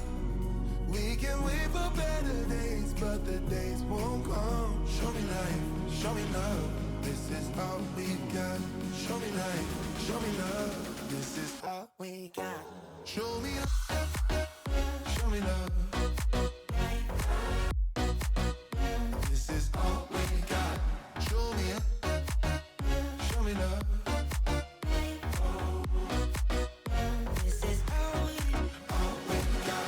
Speaker 7: We can wait for better days, but the days won't come. Show me life, show me love, this is all we got. Show me life, show me love, this is all we got. Show me love, show me love, this is all we got. Show me love, this is all we got.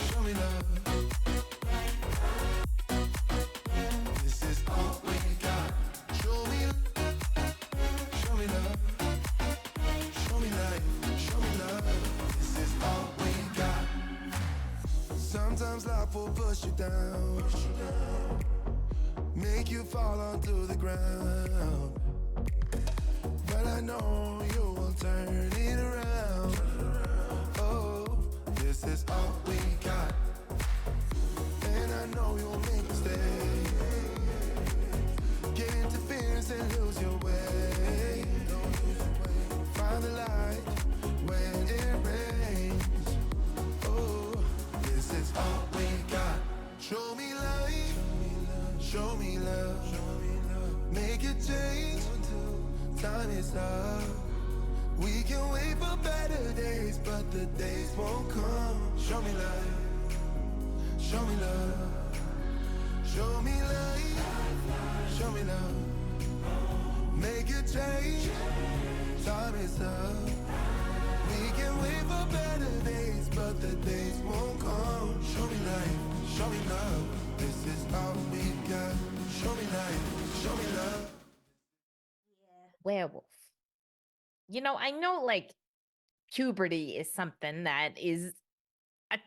Speaker 7: Show me love, this is all we got. Show me love, show me life, show me love, this is all we got. Sometimes life will push you down, make you fall onto the ground. But I know you will turn it around. Oh, this is all we got. And I know you'll make mistakes, get interference and lose your way. Find the light when it rains. Oh, this is all we got. Show me life, show me love, make a change, time is up. We can wait for better days, but the days won't come. Show me life, show me love, show me life, show me love, make a change, time is up. We can wait for better days, but the days won't come. Show me life, show me love, this is all we got. Show me life, show me love.
Speaker 1: Werewolf. You know, I know like puberty is something that is a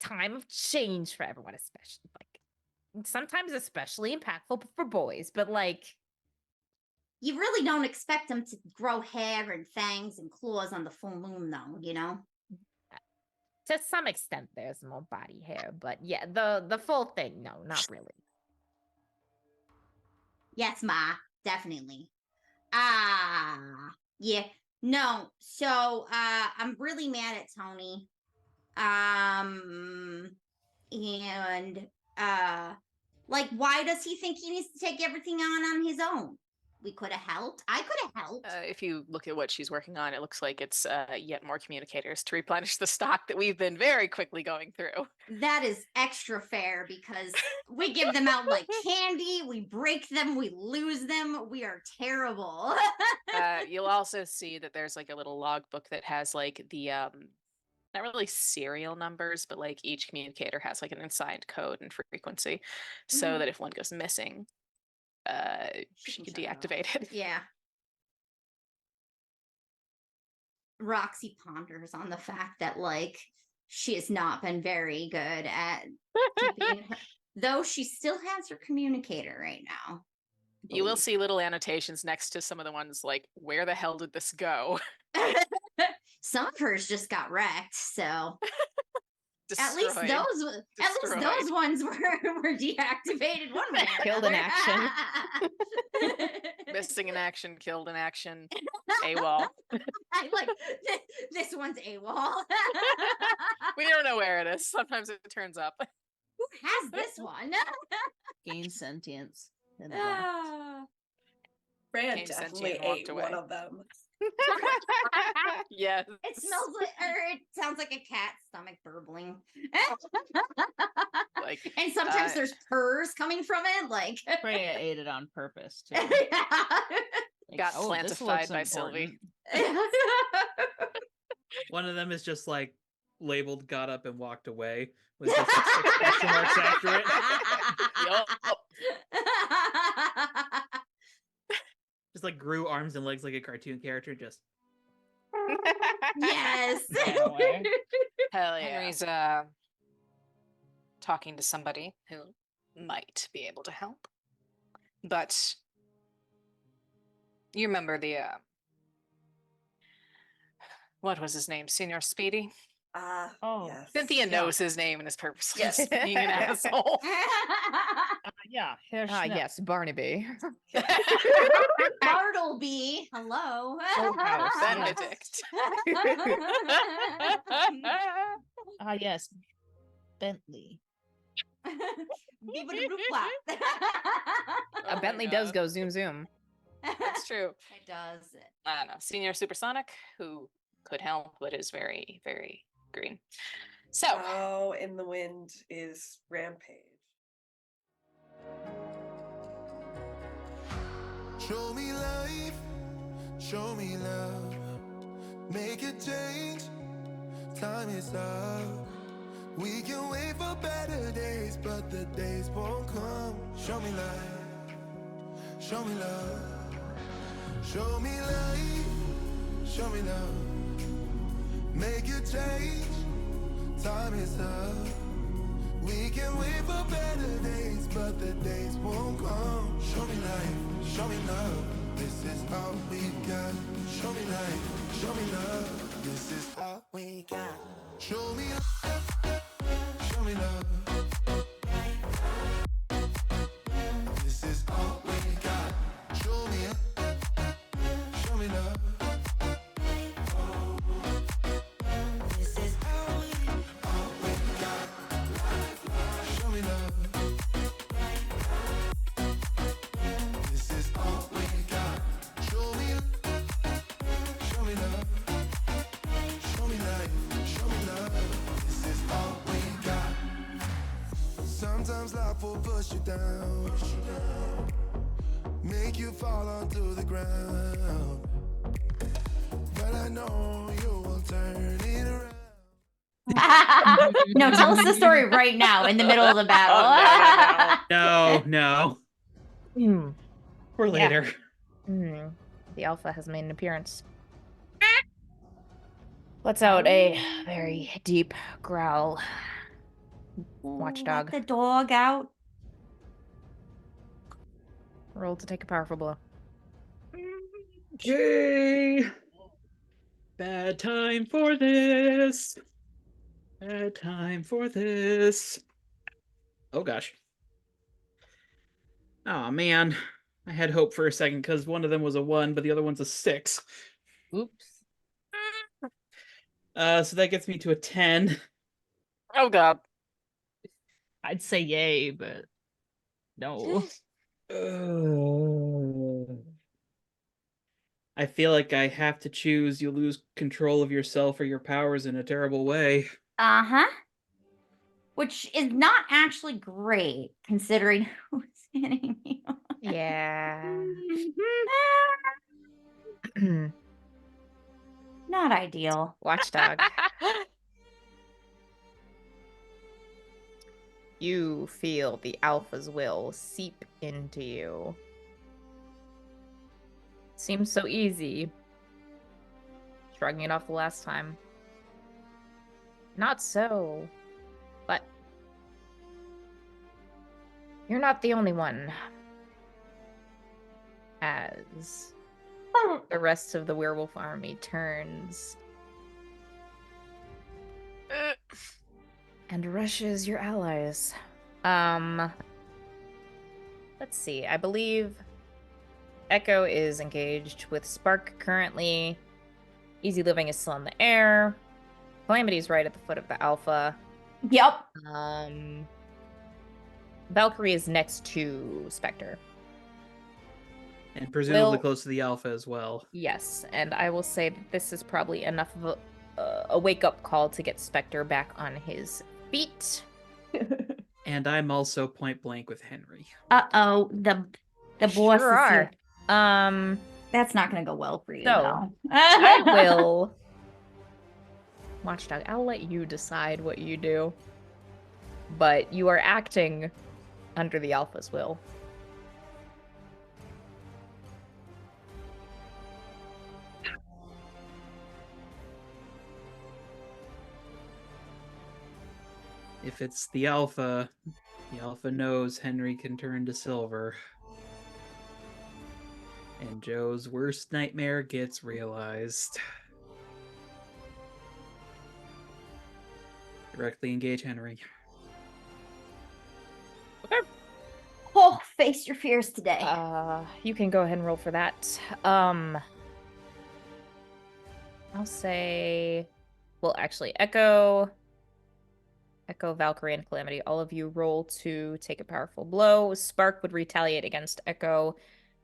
Speaker 1: time of change for everyone, especially like sometimes especially impactful for boys, but like
Speaker 2: You really don't expect them to grow hair and fangs and claws on the full moon, though, you know?
Speaker 1: to some extent there's more body hair, but yeah, the full thing, no, not really.
Speaker 2: Yes, Ma, definitely. Ah, yeah. No, so I'm really mad at Tony. And like, why does he think he needs to take everything on his own? We could have helped. I could have helped.
Speaker 3: If you look at what she's working on, it looks like it's yet more communicators to replenish the stock that we've been very quickly going through.
Speaker 2: That is extra fair because we give them out like candy, we break them, we lose them, we are terrible.
Speaker 3: You'll also see that there's like a little logbook that has like the not really serial numbers, but like each communicator has like an assigned code and frequency, so that if one goes missing, she can
Speaker 2: shut it off.
Speaker 3: deactivate it.
Speaker 2: Yeah. Roxy ponders on the fact that like she has not been very good at keeping her, though she still has her communicator right now. I
Speaker 3: You will
Speaker 2: believe.
Speaker 3: see little annotations next to some of the ones like, where the hell did this go?
Speaker 2: Some of hers just got wrecked, so at least
Speaker 3: Destroyed.
Speaker 2: those ones were deactivated one way or
Speaker 1: Killed in
Speaker 2: another.
Speaker 1: action.
Speaker 3: Missing in action, killed in action, AWOL.
Speaker 2: I like this one's AWOL.
Speaker 3: We don't know where it is. Sometimes it turns up.
Speaker 2: Who has this one?
Speaker 5: Gain sentience. And
Speaker 6: Fran
Speaker 3: Came sentient
Speaker 6: definitely
Speaker 3: and walked
Speaker 6: ate
Speaker 3: away.
Speaker 6: one of them.
Speaker 3: Yes.
Speaker 2: It smells like, or it sounds like a cat's stomach burbling.
Speaker 3: Like,
Speaker 2: And sometimes there's purrs coming from it, like.
Speaker 5: Freya ate it on purpose too. Like,
Speaker 3: Got
Speaker 5: this
Speaker 3: plantified
Speaker 5: looks
Speaker 3: by Sylvie.
Speaker 5: important.
Speaker 4: One of them is just like labeled, got up and walked away with just like 6 question marks after it.
Speaker 3: Yup.
Speaker 4: Just like grew arms and legs like a cartoon character. Just
Speaker 2: Yes.
Speaker 5: Ran away.
Speaker 3: Hell yeah.
Speaker 8: Henry's talking to somebody who might be able to help. But you remember the what was his name? Senior Speedy?
Speaker 5: Oh.
Speaker 6: Yes.
Speaker 3: Cynthia
Speaker 5: Yeah.
Speaker 3: knows his name and is purposely
Speaker 6: Yes.
Speaker 3: just being an asshole.
Speaker 5: Yeah. Herr
Speaker 1: Ah,
Speaker 5: Schnepp.
Speaker 1: yes, Barnaby.
Speaker 2: Bartleby. Hello.
Speaker 5: Oh, house, yes.
Speaker 3: Benedict.
Speaker 5: Ah, yes. Bentley.
Speaker 2: Beep-a-doop-flap.
Speaker 3: Oh my
Speaker 1: Bentley does
Speaker 3: God.
Speaker 1: go zoom zoom.
Speaker 3: That's true.
Speaker 2: It does.
Speaker 3: I don't know. Senior Supersonic, who could help, but is very, very green. So,
Speaker 6: Oh, in the wind is Rampage.
Speaker 7: Show me life, show me love. Make a change, time is up. We can wait for better days, but the days won't come. Show me life, show me love. Show me life, show me love. Make a change, time is up. We can wait for better days, but the days won't come. Show me life, show me love. This is all we got. Show me life, show me love. This is all we got. Show me love, show me love. This is all we got. Show me love. This is all we got. Show me love. This is all we got. Show me love. Show me life. Show me love. This is all we got. Sometimes life will push you down. Make you fall onto the ground. But I know you will turn it around.
Speaker 2: No, tell us the story right now in the middle of the battle.
Speaker 3: Oh,
Speaker 4: no.
Speaker 1: Hmm.
Speaker 4: For
Speaker 1: Yeah.
Speaker 4: later.
Speaker 1: Hmm. The alpha has made an appearance. Lets out a very deep growl. Watchdog.
Speaker 2: Let the dog out.
Speaker 1: Roll to take a powerful blow.
Speaker 4: Okay. Bad time for this. Bad time for this. Oh gosh. Oh man. I had hope for a second because one of them was a 1, but the other one's a 6.
Speaker 5: Oops.
Speaker 4: So that gets me to a 10.
Speaker 3: oh God.
Speaker 5: I'd say yay, but no.
Speaker 4: I feel like I have to choose. You lose control of yourself or your powers in a terrible way.
Speaker 2: Uh-huh. Which is not actually great, considering who's hitting you.
Speaker 1: Yeah.
Speaker 2: Not ideal.
Speaker 1: Watchdog. You feel the alpha's will seep into you. Seems so easy. shrugging it off the last time. Not so. But you're not the only one. As the rest of the werewolf army turns and rushes your allies. Let's see. I believe Echo is engaged with Spark currently. Easy Living is still in the air. Calamity's right at the foot of the Alpha.
Speaker 2: Yep.
Speaker 1: Valkyrie is next to Spectre.
Speaker 4: And presumably
Speaker 1: Will-
Speaker 4: close to the Alpha as well.
Speaker 1: Yes, and I will say that this is probably enough of a wake-up call to get Spectre back on his feet.
Speaker 4: And I'm also point blank with Henry.
Speaker 2: Uh-oh, the boss
Speaker 1: Sure
Speaker 2: is
Speaker 1: are.
Speaker 2: here.
Speaker 1: Um,
Speaker 2: That's not gonna go well for you,
Speaker 1: So,
Speaker 2: though.
Speaker 1: I will. Watchdog, I'll let you decide what you do. But you are acting under the Alpha's will.
Speaker 4: If it's the Alpha knows Henry can turn to silver. And Joe's worst nightmare gets realized. Directly engage Henry.
Speaker 2: Oh, face your fears today.
Speaker 1: You can go ahead and roll for that. I'll say, well, actually, Echo, Valkyrie, and Calamity, all of you roll to take a powerful blow. Spark would retaliate against Echo.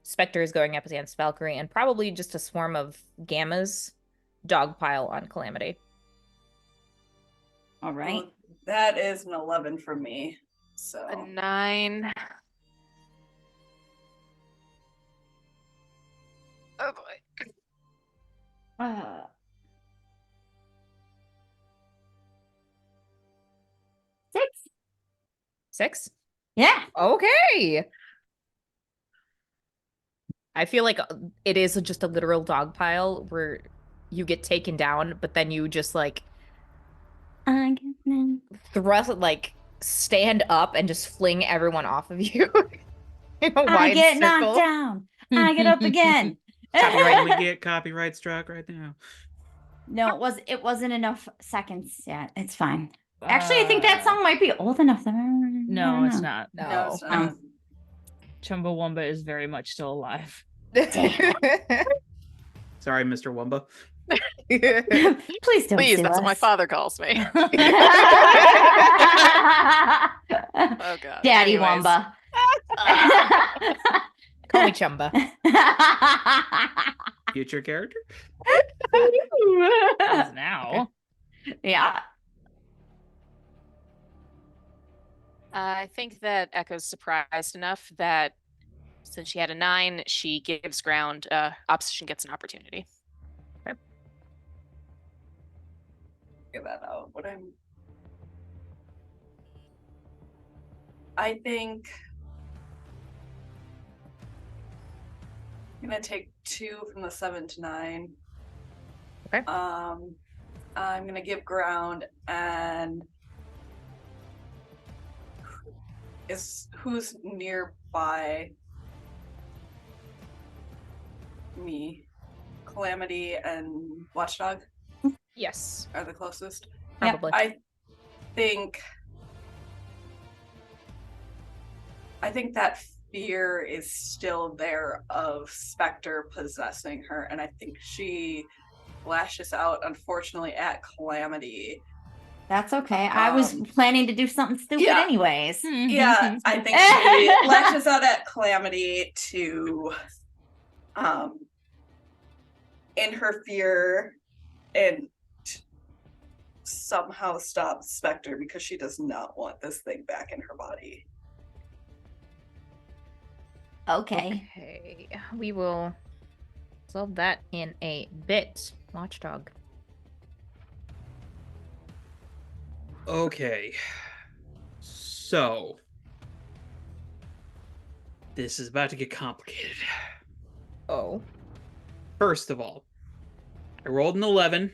Speaker 1: Spectre is going up against Valkyrie, and probably just a swarm of gammas dogpile on Calamity.
Speaker 2: All right.
Speaker 6: Well, that is an 11 from me. So
Speaker 3: A 9. Oh boy.
Speaker 2: Uh, 6.
Speaker 1: 6?
Speaker 2: Yeah.
Speaker 1: Okay. I feel like it is just a literal dog pile where you get taken down, but then you just like thrust, like stand up and just fling everyone off of you in a
Speaker 2: I
Speaker 1: wide
Speaker 2: get
Speaker 1: circle.
Speaker 2: knocked down. I get up again.
Speaker 4: Copyright, we get copyright struck right now.
Speaker 2: No, it wasn't enough seconds yet. It's fine. Actually, I think that song might be old enough.
Speaker 5: No, it's not.
Speaker 6: no, it's not.
Speaker 5: Chumbawamba is very much still alive.
Speaker 4: Sorry, Mr. Wumba.
Speaker 2: Please don't
Speaker 3: Please,
Speaker 2: sue
Speaker 3: that's what my
Speaker 2: us.
Speaker 3: father calls me. Oh god.
Speaker 2: Daddy
Speaker 3: Anyways.
Speaker 2: Wamba.
Speaker 1: Call me Chumba.
Speaker 4: Future character?
Speaker 5: Is now.
Speaker 2: Yeah.
Speaker 3: I think that Echo's surprised enough that since she had a 9, she gives ground. Opposition gets an opportunity.
Speaker 6: Figure that out. I think I'm gonna take 2 from the 7 to 9.
Speaker 1: Okay.
Speaker 6: I'm gonna give ground, and who's nearby me? Calamity and Watchdog
Speaker 1: Yes,
Speaker 6: are the closest.
Speaker 1: probably.
Speaker 6: I think that fear is still there of Spectre possessing her, and I think she lashes out, unfortunately, at Calamity.
Speaker 2: That's okay. I was planning to do something stupid
Speaker 6: yeah.
Speaker 2: anyways.
Speaker 6: Yeah, I think she lashes out at Calamity to in her fear and somehow stop Spectre, because she does not want this thing back in her body.
Speaker 2: Okay.
Speaker 1: Okay, we will solve that in a bit. Watchdog.
Speaker 4: Okay. So, this is about to get complicated.
Speaker 1: Oh.
Speaker 4: First of all, I rolled an 11.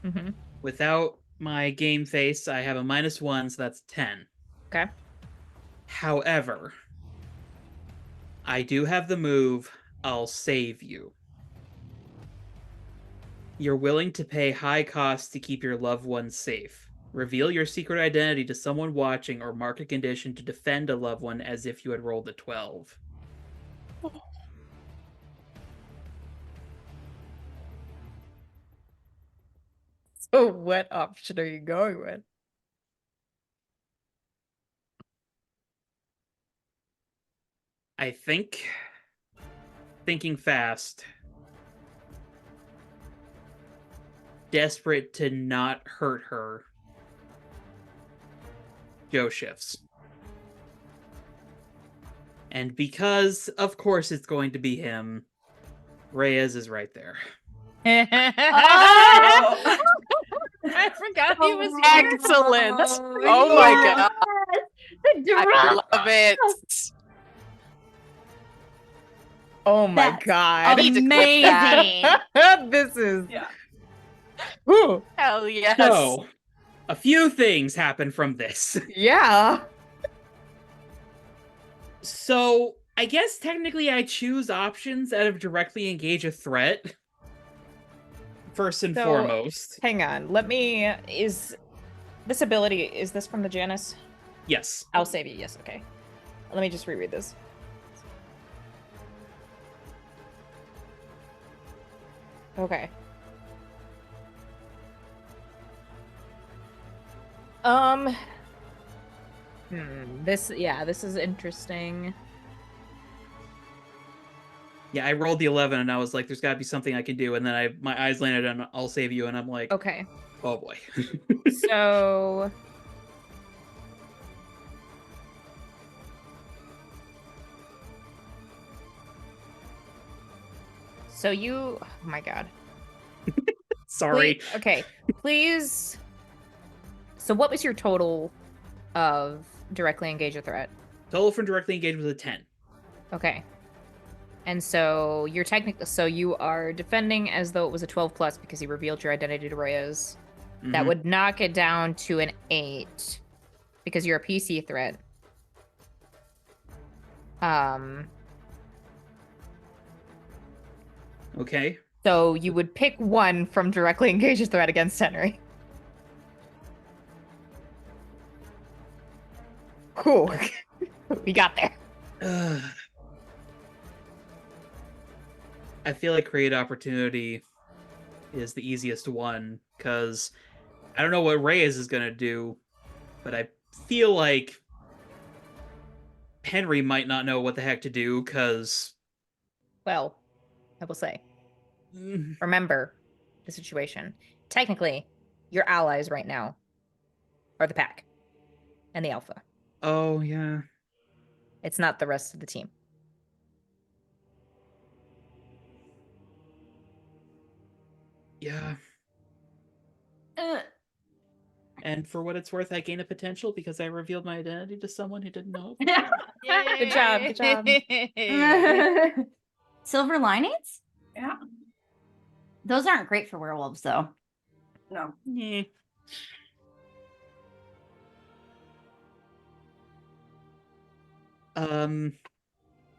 Speaker 1: Mm-hmm.
Speaker 4: Without my game face, I have a -1, so that's 10.
Speaker 1: Okay.
Speaker 4: However, I do have the move, I'll save you. You're willing to pay high costs to keep your loved ones safe. Reveal your secret identity to someone watching or mark a condition to defend a loved one as if you had rolled a 12.
Speaker 1: So what option are you going with?
Speaker 4: I think, thinking fast, desperate to not hurt her, Joe shifts. And because, of course, it's going to be him, Reyes is right there.
Speaker 1: Oh! I forgot he was here.
Speaker 3: Excellent. Oh my god.
Speaker 2: The
Speaker 3: I
Speaker 2: drop.
Speaker 3: love it.
Speaker 1: Oh my
Speaker 2: That's
Speaker 1: god.
Speaker 3: need to clip that.
Speaker 2: amazing.
Speaker 1: This is
Speaker 6: Yeah.
Speaker 1: Whew.
Speaker 3: Hell yes.
Speaker 4: So, a few things happen from this.
Speaker 1: Yeah.
Speaker 4: So, I guess technically I choose options out of directly engage a threat. First and
Speaker 1: So-
Speaker 4: foremost.
Speaker 1: Hang on. Is this ability, is this from the Janus?
Speaker 4: Yes.
Speaker 1: I'll save you. Yes, okay. Let me just reread this. Okay. This is interesting.
Speaker 4: Yeah, I rolled the 11 and I was like, there's got to be something I can do. And then my eyes landed on I'll save you. And I'm like,
Speaker 1: Okay.
Speaker 4: oh boy.
Speaker 1: So you, oh my god.
Speaker 4: Sorry.
Speaker 1: Okay, please. So what was your total of directly engage a threat?
Speaker 4: Total from directly engaged was a 10.
Speaker 1: Okay. And so you're so you are defending as though it was a 12 plus because you revealed your identity to Reyes. That
Speaker 4: Mhm.
Speaker 1: would knock it down to an 8 because you're a PC threat.
Speaker 4: Okay.
Speaker 1: So you would pick one from directly engage a threat against Henry. Cool. We got there.
Speaker 4: I feel like create opportunity is the easiest one because I don't know what Reyes is going to do, but I feel like Henry might not know what the heck to do because
Speaker 1: Well, I will say, remember the situation. Technically, your allies right now are the pack and the alpha.
Speaker 4: oh yeah.
Speaker 1: It's not the rest of the team.
Speaker 4: Yeah.
Speaker 2: Uh,
Speaker 4: And for what it's worth, I gain a potential because I revealed my identity to someone who didn't know.
Speaker 1: Good job, good job.
Speaker 2: Silver linings?
Speaker 6: Yeah.
Speaker 2: Those aren't great for werewolves, though.
Speaker 6: No.
Speaker 4: Yeah.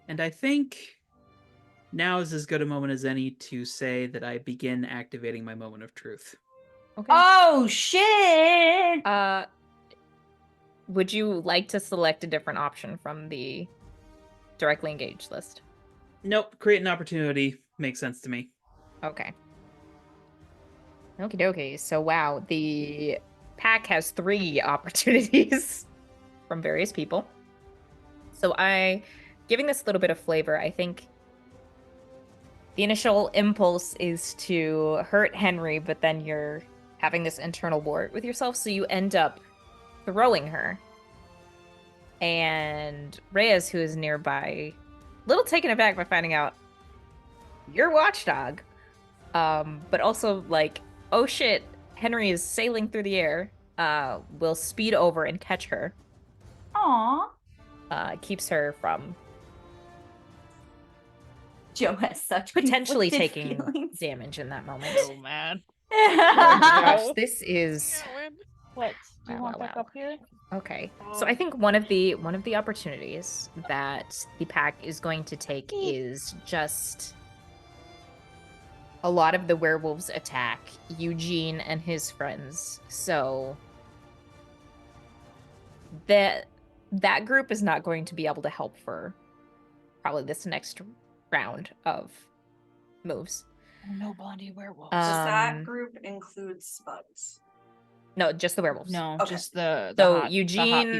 Speaker 4: And I think now is as good a moment as any to say that I begin activating my moment of truth.
Speaker 1: Okay.
Speaker 2: Oh, shit!
Speaker 1: Would you like to select a different option from the directly engaged list?
Speaker 4: Nope, create an opportunity makes sense to me.
Speaker 1: Okay. Okie dokie. So, wow, the pack has 3 opportunities from various people. So, giving this a little bit of flavor, I think the initial impulse is to hurt Henry, but then you're having this internal war with yourself, so you end up throwing her. And Reyes, who is nearby, a little taken aback by finding out you're Watchdog. But also like, oh shit, Henry is sailing through the air. Will speed over and catch her.
Speaker 2: Aw.
Speaker 1: Keeps her from
Speaker 2: Joe has such
Speaker 1: potentially
Speaker 2: conflicted
Speaker 1: taking
Speaker 2: feelings.
Speaker 1: damage in that moment.
Speaker 5: So mad.
Speaker 1: Gosh,
Speaker 5: No.
Speaker 1: this is
Speaker 5: What? Do you
Speaker 1: Wow,
Speaker 5: want
Speaker 1: wow,
Speaker 5: back
Speaker 1: wow.
Speaker 5: up here?
Speaker 1: okay. So I think one of the opportunities that the pack is going to take is just a lot of the werewolves attack Eugene and his friends. So that group is not going to be able to help for probably this next round of moves.
Speaker 5: Oh, no Blondie werewolves.
Speaker 6: Does that
Speaker 1: Um,
Speaker 6: group include Spuds?
Speaker 1: No, just the werewolves.
Speaker 5: No,
Speaker 6: Okay.
Speaker 5: just the
Speaker 1: So
Speaker 5: hot, the hot
Speaker 1: Eugene,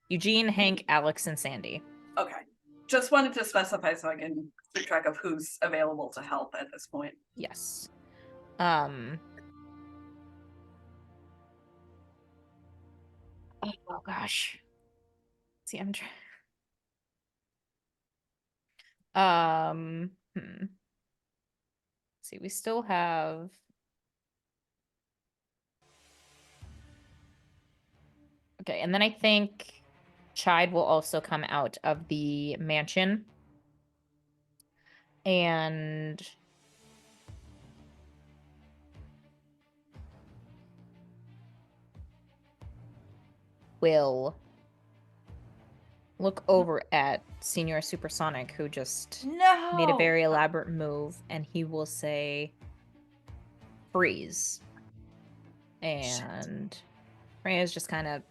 Speaker 5: people.
Speaker 1: Hank, Alex, and Sandy.
Speaker 6: Okay. Just wanted to specify so I can keep track of who's available to help at this point.
Speaker 1: Yes. Oh gosh. See, I'm trying. See, we still have. Okay, and then I think Chide will also come out of the mansion. And will look over at Senior Supersonic, who just made a very elaborate move, and he will say, freeze. And Freya's just kind of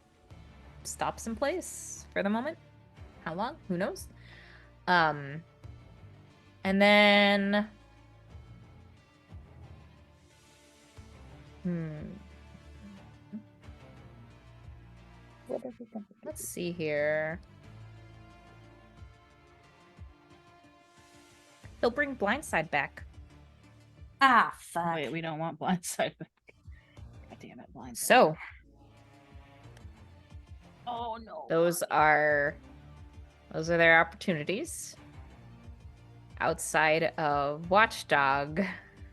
Speaker 1: stops in place for the moment. How long? Who knows? And then let's see here. He'll bring Blindside back.
Speaker 2: Ah, fuck.
Speaker 5: Wait, we don't want Blindside back. God damn it, Blindside.
Speaker 1: So
Speaker 5: oh no.
Speaker 1: those are their opportunities. Outside of Watchdog,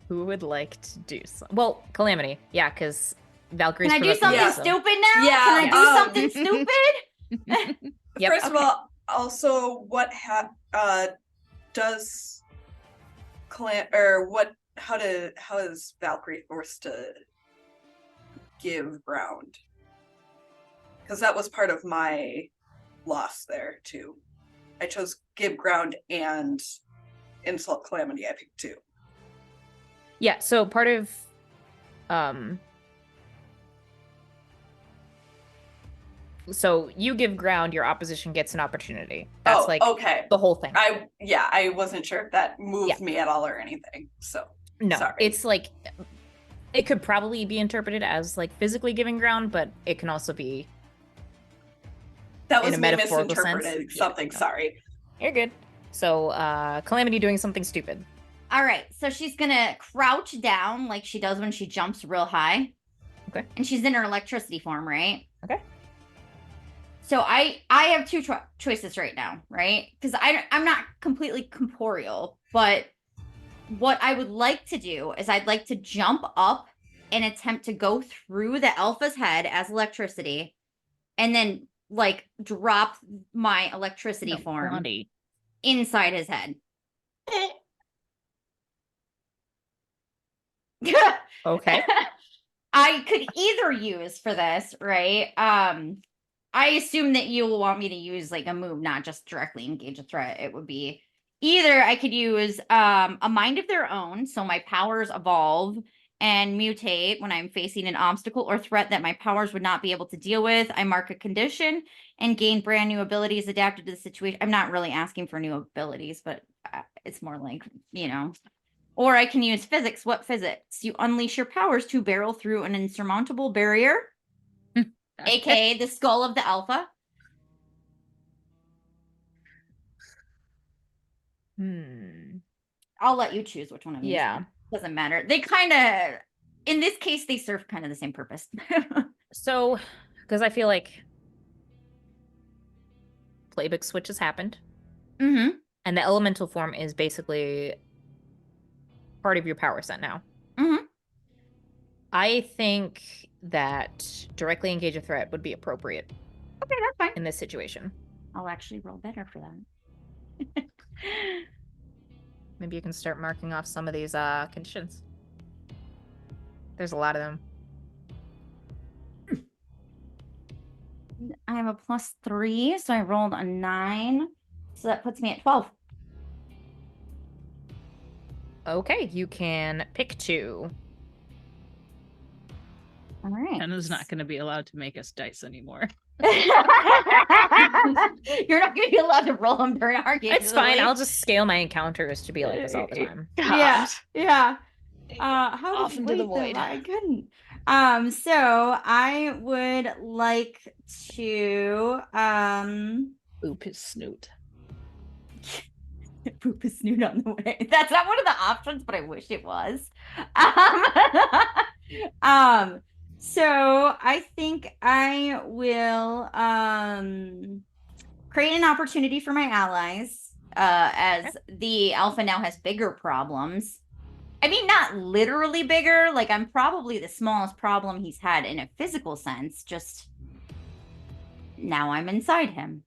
Speaker 1: who would like to do something? Well, Calamity, yeah, because Valkyrie's.
Speaker 2: Can I do something
Speaker 6: Yeah.
Speaker 2: stupid now?
Speaker 6: Yeah,
Speaker 2: Can I do something stupid?
Speaker 1: Yep.
Speaker 6: First of all, also what does how is Valkyrie forced to give ground? Because that was part of my loss there too. I chose give ground and insult Calamity, I think, too.
Speaker 1: Yeah, so part of so you give ground, your opposition gets an opportunity. That's
Speaker 6: okay.
Speaker 1: the whole thing.
Speaker 6: I wasn't sure if that moved me at all or anything. So
Speaker 1: no,
Speaker 6: sorry.
Speaker 1: It's like it could probably be interpreted as like physically giving ground, but it can also be
Speaker 6: that was
Speaker 1: in a
Speaker 6: me
Speaker 1: metaphorical
Speaker 6: misinterpreting
Speaker 1: sense.
Speaker 6: something.
Speaker 1: Yeah.
Speaker 6: Sorry.
Speaker 1: You're good. So Calamity doing something stupid.
Speaker 2: All right, so she's gonna crouch down like she does when she jumps real high.
Speaker 1: Okay.
Speaker 2: And she's in her electricity form, right?
Speaker 1: Okay.
Speaker 2: So I have two choices right now, right? Because I'm not completely corporeal, but what I would like to do is I'd like to jump up and attempt to go through the alpha's head as electricity, and then like drop my electricity form
Speaker 5: Blondie.
Speaker 2: inside his head.
Speaker 1: Okay.
Speaker 2: I could either use for this, right? I assume that you will want me to use like a move, not just directly engage a threat. It would be either I could use a mind of their own, so my powers evolve and mutate when I'm facing an obstacle or threat that my powers would not be able to deal with. I mark a condition and gain brand new abilities adapted to the situation. I'm not really asking for new abilities, but it's more like, you know. Or I can use physics. What physics? You unleash your powers to barrel through an insurmountable barrier, aka the skull of the alpha. I'll let you choose which one I'm using. Doesn't matter. They kind of, in this case, they serve kind of the same purpose.
Speaker 1: So, because I feel like playbook switch has happened.
Speaker 2: Mm-hmm.
Speaker 1: And the elemental form is basically part of your power set now.
Speaker 2: Mm-hmm.
Speaker 1: I think that directly engage a threat would be appropriate.
Speaker 2: Okay, that's fine.
Speaker 1: In this situation.
Speaker 2: I'll actually roll better for that.
Speaker 1: Maybe you can start marking off some of these conditions. There's a lot of them.
Speaker 2: I have a +3, so I rolled a 9. So that puts me at 12.
Speaker 1: Okay, you can pick 2.
Speaker 2: All right.
Speaker 5: Hannah's not going to be allowed to make us dice anymore.
Speaker 2: You're not going to be allowed to roll them during our game.
Speaker 1: It's fine. I'll just scale my encounters to be like this all the time.
Speaker 2: Yeah. Yeah. How
Speaker 8: Off into the void.
Speaker 2: I couldn't. So I would like to
Speaker 5: Oop his snoot.
Speaker 2: poop his snoot on the way. That's not one of the options, but I wish it was. So I think I will create an opportunity for my allies, as the alpha now has bigger problems. I mean, not literally bigger, like I'm probably the smallest problem he's had in a physical sense, just now I'm inside him.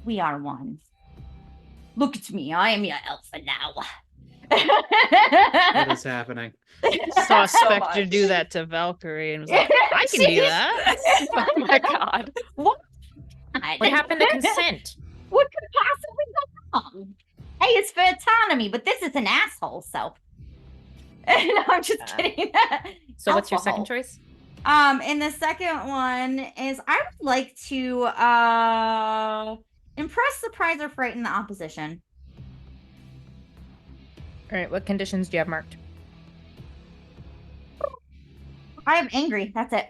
Speaker 2: We are one. Look at me, I am your alpha now.
Speaker 4: What is happening?
Speaker 5: Saw
Speaker 6: So
Speaker 5: Spectre
Speaker 6: much.
Speaker 5: do that to Valkyrie and was like, I can do that.
Speaker 3: Oh my god.
Speaker 2: What
Speaker 1: happened to consent?
Speaker 2: What could possibly go wrong? Hey, it's for autonomy, but this is an asshole, so. No, I'm just kidding.
Speaker 1: So what's your second
Speaker 2: Alcohol.
Speaker 1: choice?
Speaker 2: And the second one is I would like to impress, surprise, or frighten the opposition.
Speaker 1: All right, what conditions do you have marked?
Speaker 2: I am angry. That's it.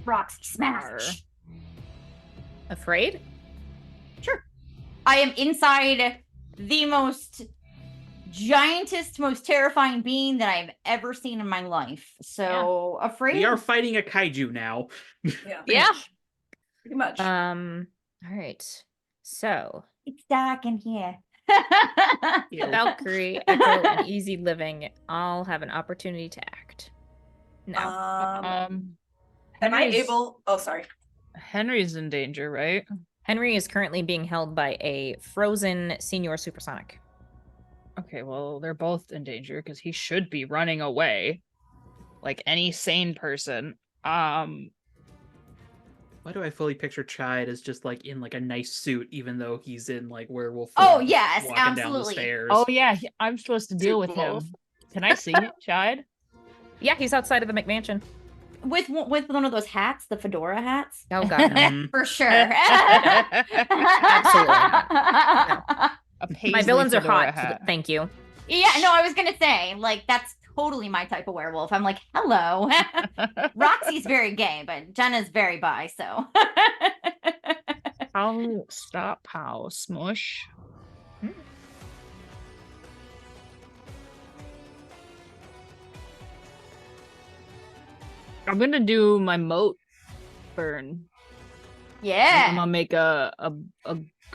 Speaker 2: Roxy smash.
Speaker 1: Afraid?
Speaker 2: Sure. I am inside the most giantest, most terrifying being that I've ever seen in my life. So afraid.
Speaker 4: We are fighting a kaiju now.
Speaker 6: Yeah.
Speaker 3: Yeah.
Speaker 6: Pretty much.
Speaker 1: All right. So
Speaker 2: It's dark in here.
Speaker 1: Valkyrie, Echo, and Easy Living all have an opportunity to act. Now,
Speaker 6: am I
Speaker 5: Henry's-
Speaker 6: able? Oh, sorry.
Speaker 5: Henry's in danger, right?
Speaker 1: Henry is currently being held by a frozen senior supersonic.
Speaker 5: Okay, well, they're both in danger because he should be running away like any sane person.
Speaker 4: Why do I fully picture Chide as just like in like a nice suit, even though he's in like werewolf
Speaker 2: Oh,
Speaker 4: form,
Speaker 2: yes,
Speaker 4: walking down the
Speaker 2: absolutely.
Speaker 4: stairs?
Speaker 5: Oh yeah, I'm supposed to deal with him.
Speaker 3: Wolf.
Speaker 5: Can I see it, Chide?
Speaker 1: Yeah, he's outside of the McMansion.
Speaker 2: With one of those hats, the fedora hats.
Speaker 1: Oh god, no.
Speaker 2: For sure.
Speaker 5: A
Speaker 1: My
Speaker 5: paisley
Speaker 1: villains are
Speaker 5: fedora
Speaker 1: hot.
Speaker 5: hat.
Speaker 1: Thank you.
Speaker 2: Yeah, no, I was gonna say, like, that's totally my type of werewolf. I'm like, hello. Roxy's very gay, but Jenna's very bi, so.
Speaker 5: How stop how smush. I'm gonna do my moat burn. I'm
Speaker 2: Yeah.
Speaker 5: gonna make a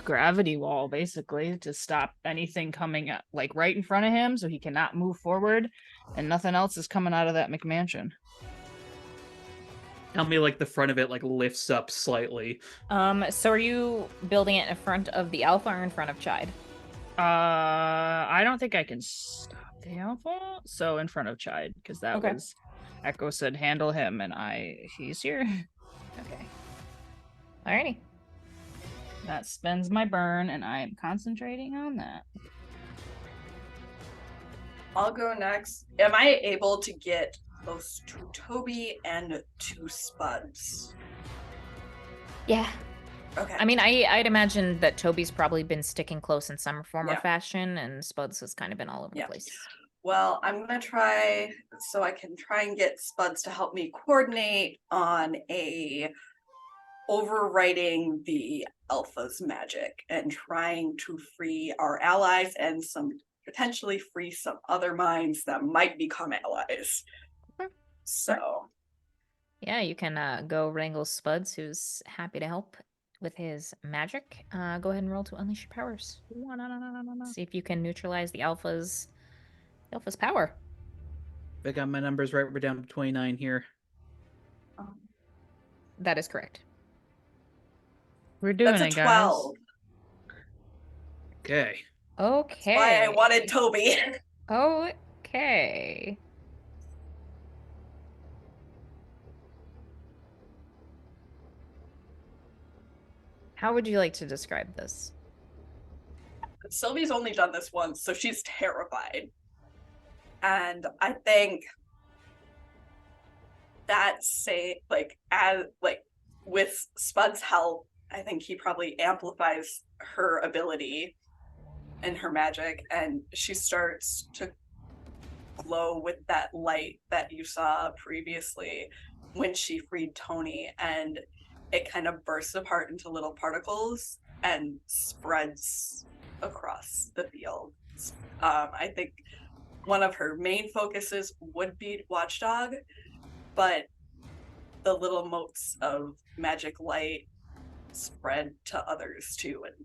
Speaker 5: gravity wall basically to stop anything coming at, like right in front of him, so he cannot move forward, and nothing else is coming out of that McMansion.
Speaker 4: Tell me like the front of it like lifts up slightly.
Speaker 1: So are you building it in front of the Alpha or in front of Chide?
Speaker 5: I don't think I can stop the Alpha, so in front of Chide, because that
Speaker 1: Okay.
Speaker 5: was Echo said handle him, and he's here.
Speaker 1: Okay. Alrighty.
Speaker 5: That spends my burn, and I'm concentrating on that.
Speaker 6: I'll go next. Am I able to get close to Toby and to Spuds?
Speaker 2: Yeah.
Speaker 6: Okay.
Speaker 1: I mean, I'd imagine that Toby's probably been sticking close in some form or
Speaker 6: Yeah.
Speaker 1: fashion, and Spuds has kind of been all over
Speaker 6: Yeah.
Speaker 1: the place.
Speaker 6: Well, I'm gonna try so I can try and get Spuds to help me coordinate on overwriting the Alpha's magic and trying to free our allies and potentially free some other minds that might become allies.
Speaker 1: Okay.
Speaker 6: So
Speaker 1: Yeah, you can go wrangle Spuds, who's happy to help with his magic. Go ahead and roll to unleash your powers. See if you can neutralize the Alpha's power.
Speaker 4: If I got my numbers right, we're down to 29 here.
Speaker 1: That is correct.
Speaker 5: We're doing
Speaker 6: That's a
Speaker 5: it, guys.
Speaker 6: 12.
Speaker 4: Okay.
Speaker 1: Okay.
Speaker 6: Why I wanted Toby.
Speaker 1: Okay. How would you like to describe this?
Speaker 6: Sylvie's only done this once, so she's terrified. And I think with Spud's help, I think he probably amplifies her ability and her magic, and she starts to glow with that light that you saw previously when she freed Tony, and it kind of bursts apart into little particles and spreads across the field. I think one of her main focuses would be Watchdog, but the little motes of magic light spread to others too, and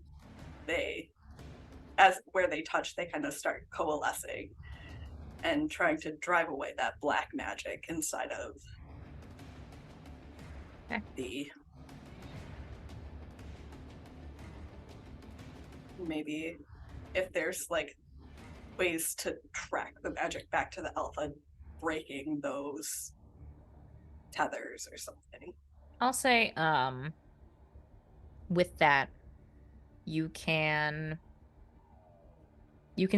Speaker 6: where they touch, they kind of start coalescing and trying to drive away that black magic inside of the maybe if there's like ways to track the magic back to the alpha, breaking those tethers or something.
Speaker 1: I'll say, with that, you can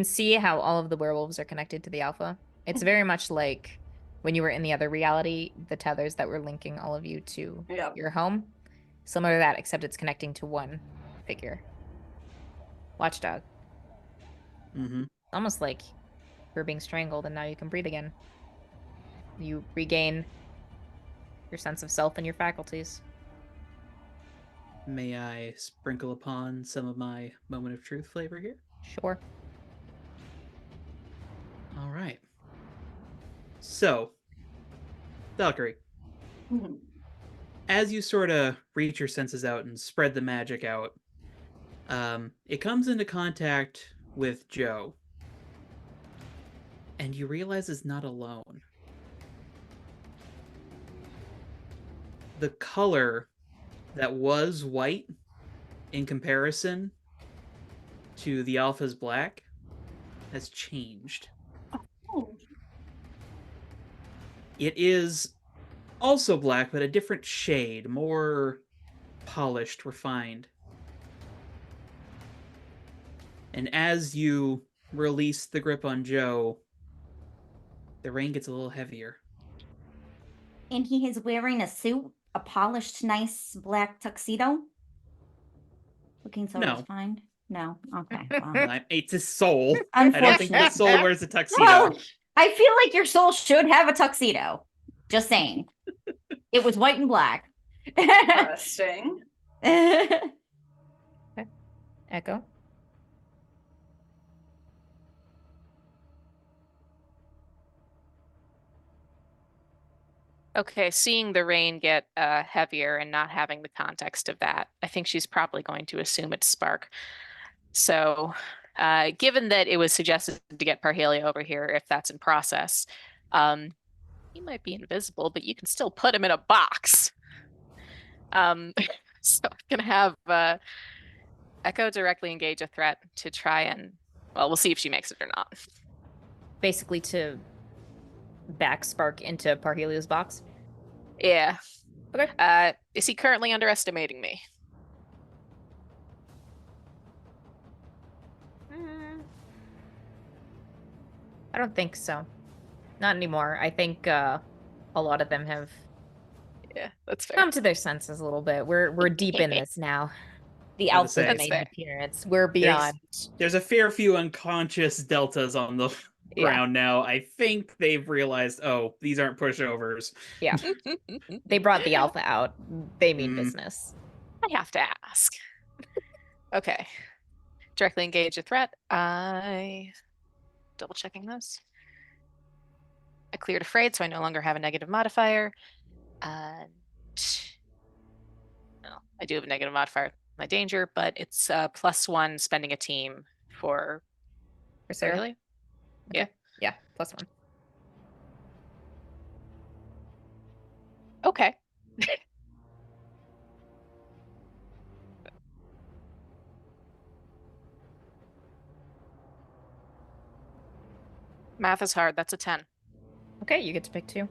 Speaker 1: see how all of the werewolves are connected to the alpha. It's very much like when you were in the other reality, the tethers that were linking all of you to your home. Similar to that, except it's connecting to one figure. Watchdog.
Speaker 4: Mm-hmm.
Speaker 1: Almost like you're being strangled and now you can breathe again. You regain your sense of self and your faculties.
Speaker 4: May I sprinkle upon some of my moment of truth flavor here?
Speaker 1: Sure.
Speaker 4: All right. So, Valkyrie, as you sort of reach your senses out and spread the magic out, it comes into contact with Joe, and you realize it's not alone. The color that was white in comparison to the alpha's black has changed.
Speaker 6: Oh.
Speaker 4: It is also black, but a different shade, more polished, refined. And as you release the grip on Joe, the rain gets a little heavier.
Speaker 2: And he is wearing a suit, a polished, nice black tuxedo. Looking so
Speaker 4: No.
Speaker 2: refined. No. Okay. Well.
Speaker 4: It's his soul. I don't think the soul wears a tuxedo.
Speaker 2: Well, I feel like your soul should have a tuxedo. Just saying. It was white and black.
Speaker 6: Interesting.
Speaker 1: Echo?
Speaker 3: Okay, seeing the rain get heavier and not having the context of that, I think she's probably going to assume it's Spark. So, given that it was suggested to get Parhelia over here, if that's in process, he might be invisible, but you can still put him in a box. So I'm gonna have Echo directly engage a threat to try and, well, we'll see if she makes it or not.
Speaker 1: Basically to back Spark into Parhelia's box?
Speaker 3: Yeah.
Speaker 1: Okay.
Speaker 3: Is he currently underestimating me?
Speaker 1: I don't think so. Not anymore. I think a lot of them have
Speaker 3: that's fair.
Speaker 1: come to their senses a little bit. We're deep in this now. The
Speaker 4: I would
Speaker 1: alpha
Speaker 4: say-
Speaker 3: That's
Speaker 1: made
Speaker 3: fair.
Speaker 1: appearance. We're beyond.
Speaker 4: There's a fair few unconscious deltas on the ground now. I think they've realized, oh, these aren't pushovers.
Speaker 1: Yeah. They brought the alpha out. They mean
Speaker 4: Mm.
Speaker 1: business.
Speaker 3: I have to ask. Okay. Directly engage a threat. I double checking this. I cleared afraid, so I no longer have a negative modifier. And no, I do have a negative modifier with my danger, but it's +1 spending a team for
Speaker 1: For Sarah?
Speaker 3: Parhelia. Yeah.
Speaker 1: Yeah, +1.
Speaker 3: Okay. Math is hard. That's a 10.
Speaker 1: Okay, you get to pick 2.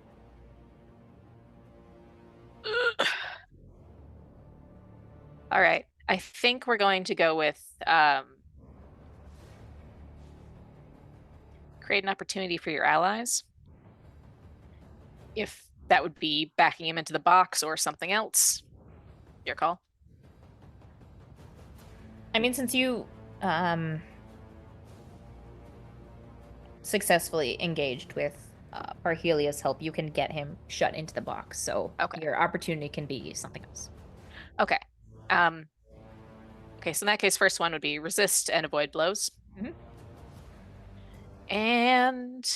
Speaker 3: All right. I think we're going to go with create an opportunity for your allies. If that would be backing him into the box or something else. Your call.
Speaker 1: I mean, since you successfully engaged with Parhelia's help, you can get him shut into the box. So
Speaker 3: Okay.
Speaker 1: your opportunity can be something else.
Speaker 3: Okay. Okay, so in that case, first one would be resist and avoid blows.
Speaker 1: Mhm.
Speaker 3: And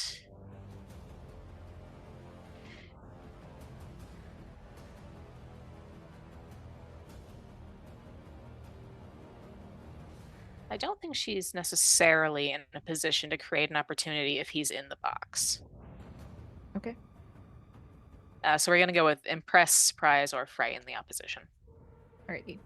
Speaker 3: I don't think she's necessarily in a position to create an opportunity if he's in the box.
Speaker 1: Okay.
Speaker 3: So we're going to go with impress, surprise, or frighten the opposition.
Speaker 1: Alrighty.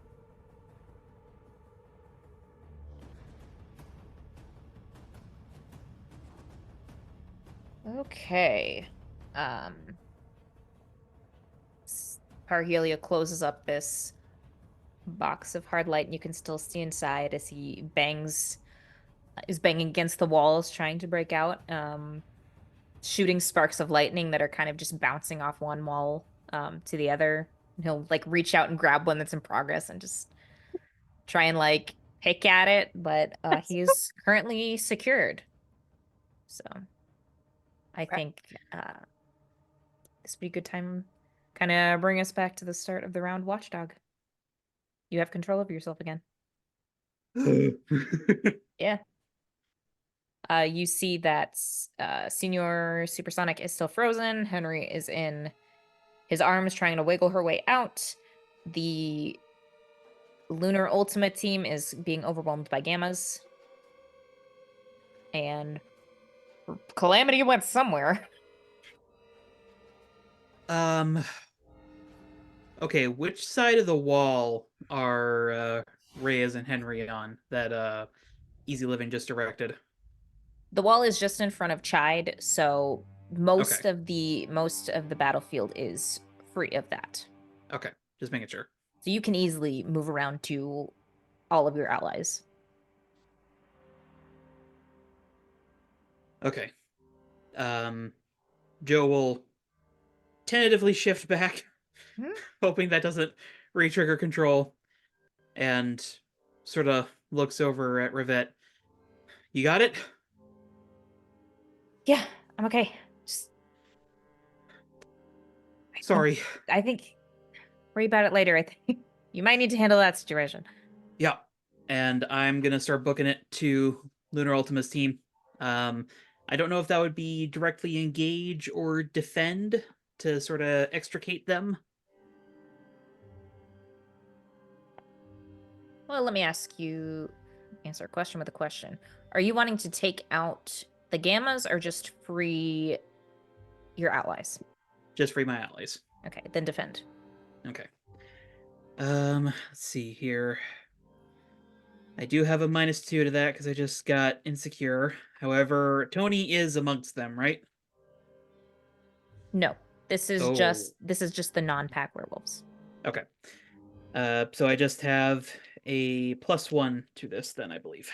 Speaker 1: Okay. Parhelia closes up this box of hard light, and you can still see inside as he is banging against the walls, trying to break out, shooting sparks of lightning that are kind of just bouncing off one wall to the other. And he'll like reach out and grab one that's in progress and just try and like pick at it, but he is currently secured. So I think this would be a good time, kind of bring us back to the start of the round, Watchdog. You have control of yourself again. Yeah. You see that Senior Supersonic is still frozen. Henry is in his arms trying to wiggle her way out. The Lunar Ultimate team is being overwhelmed by gammas. And Calamity went somewhere.
Speaker 4: Okay, which side of the wall are Reyes and Henry on that Easy Living just directed?
Speaker 1: The wall is just in front of Chide, so most
Speaker 4: Okay.
Speaker 1: of the battlefield is free of that.
Speaker 4: Okay, just making sure.
Speaker 1: So you can easily move around to all of your allies.
Speaker 4: Okay. Joe will tentatively shift back, hoping that doesn't re-trigger control, and sort of looks over at Rivette. You got it?
Speaker 1: Yeah, I'm okay. Just
Speaker 4: Sorry.
Speaker 1: I think worry about it later. I think you might need to handle that situation.
Speaker 4: Yeah. And I'm gonna start booking it to Lunar Ultima's team. I don't know if that would be directly engage or defend to sort of extricate them.
Speaker 1: Well, let me answer a question with a question. Are you wanting to take out the gammas or just free your allies?
Speaker 4: Just free my allies.
Speaker 1: Okay, then defend.
Speaker 4: Okay. Let's see here. I do have a -2 to that because I just got insecure. However, Tony is amongst them, right?
Speaker 1: No, this is
Speaker 4: Oh.
Speaker 1: just the non-pack werewolves.
Speaker 4: Okay. So I just have a +1 to this then, I believe.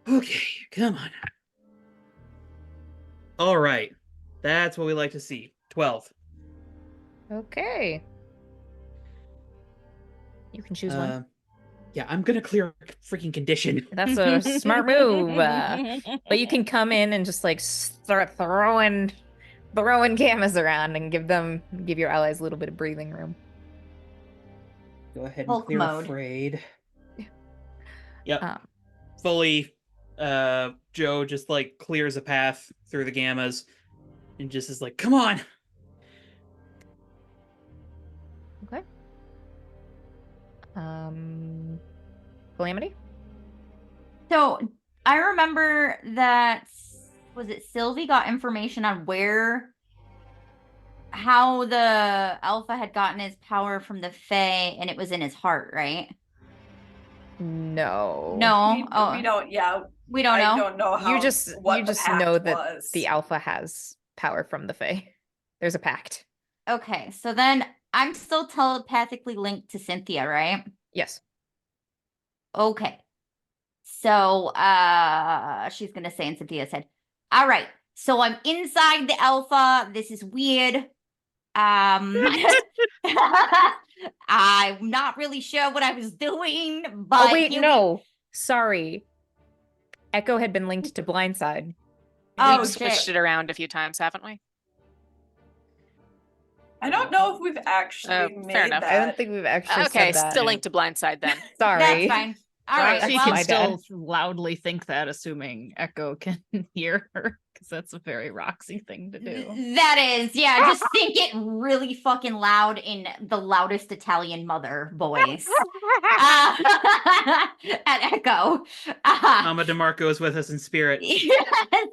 Speaker 4: Okay, come on. All right. That's what we like to see. 12.
Speaker 1: Okay. You can choose one.
Speaker 4: Yeah, I'm gonna clear a freaking condition.
Speaker 1: That's a smart move. But you can come in and just like start throwing gammas around and give your allies a little bit of breathing room.
Speaker 4: Go ahead and
Speaker 2: Hulk
Speaker 4: clear
Speaker 2: mode.
Speaker 4: afraid. Yep.
Speaker 1: Um,
Speaker 4: Fully, Joe just like clears a path through the gammas and just is like, come on.
Speaker 1: Okay. Calamity?
Speaker 2: So I remember that was it Sylvie got information on how the Alpha had gotten his power from the Fae, and it was in his heart, right?
Speaker 1: No.
Speaker 2: No.
Speaker 6: We don't. Yeah,
Speaker 2: We don't
Speaker 6: I
Speaker 2: know.
Speaker 6: don't know how
Speaker 1: You just
Speaker 6: what the pact
Speaker 1: know that
Speaker 6: was.
Speaker 1: the alpha has power from the Fae. There's a pact.
Speaker 2: Okay, so then I'm still telepathically linked to Cynthia, right?
Speaker 1: Yes.
Speaker 2: Okay. So she's gonna say in Cynthia's head, all right, so I'm inside the alpha. This is weird. I'm not really sure what I was doing, but
Speaker 1: Oh wait,
Speaker 2: here
Speaker 1: no. Sorry. Echo had been linked to Blindside.
Speaker 2: Oh,
Speaker 3: We've switched
Speaker 2: shit.
Speaker 3: it around a few times, haven't we?
Speaker 6: I don't know if we've actually
Speaker 3: fair
Speaker 6: made
Speaker 3: enough.
Speaker 6: that.
Speaker 1: I don't think we've actually
Speaker 3: Okay,
Speaker 1: said that.
Speaker 3: still linked to Blindside then.
Speaker 1: Sorry.
Speaker 2: That's fine. All right.
Speaker 5: She
Speaker 1: well,
Speaker 5: can
Speaker 1: my
Speaker 5: still
Speaker 1: bad.
Speaker 5: loudly think that, assuming Echo can hear her, because that's a very Roxy thing to do.
Speaker 2: That is, yeah. Just think it really fucking loud in the loudest Italian mother voice. At Echo.
Speaker 4: Mama DeMarco is with us in spirit.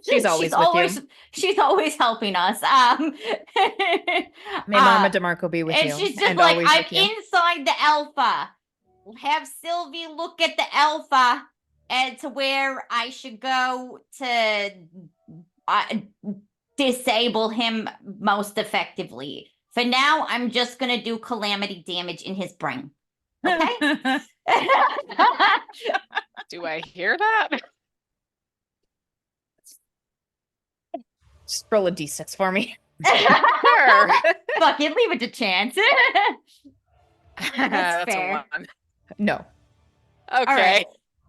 Speaker 1: She's always with you.
Speaker 2: She's always helping us.
Speaker 1: May Mama DeMarco be with
Speaker 2: and
Speaker 1: you.
Speaker 2: she's just
Speaker 1: and
Speaker 2: like,
Speaker 1: always
Speaker 2: I'm
Speaker 1: with you.
Speaker 2: inside the alpha. Have Sylvie look at the alpha and to where I should go to disable him most effectively. For now, I'm just gonna do calamity damage in his brain. Okay.
Speaker 3: Do I hear that?
Speaker 1: Just roll a d6 for me.
Speaker 3: Sure.
Speaker 2: Fuck it, leave it to chance.
Speaker 3: That's
Speaker 2: fair.
Speaker 3: a 1.
Speaker 1: No.
Speaker 3: Okay.
Speaker 2: All right.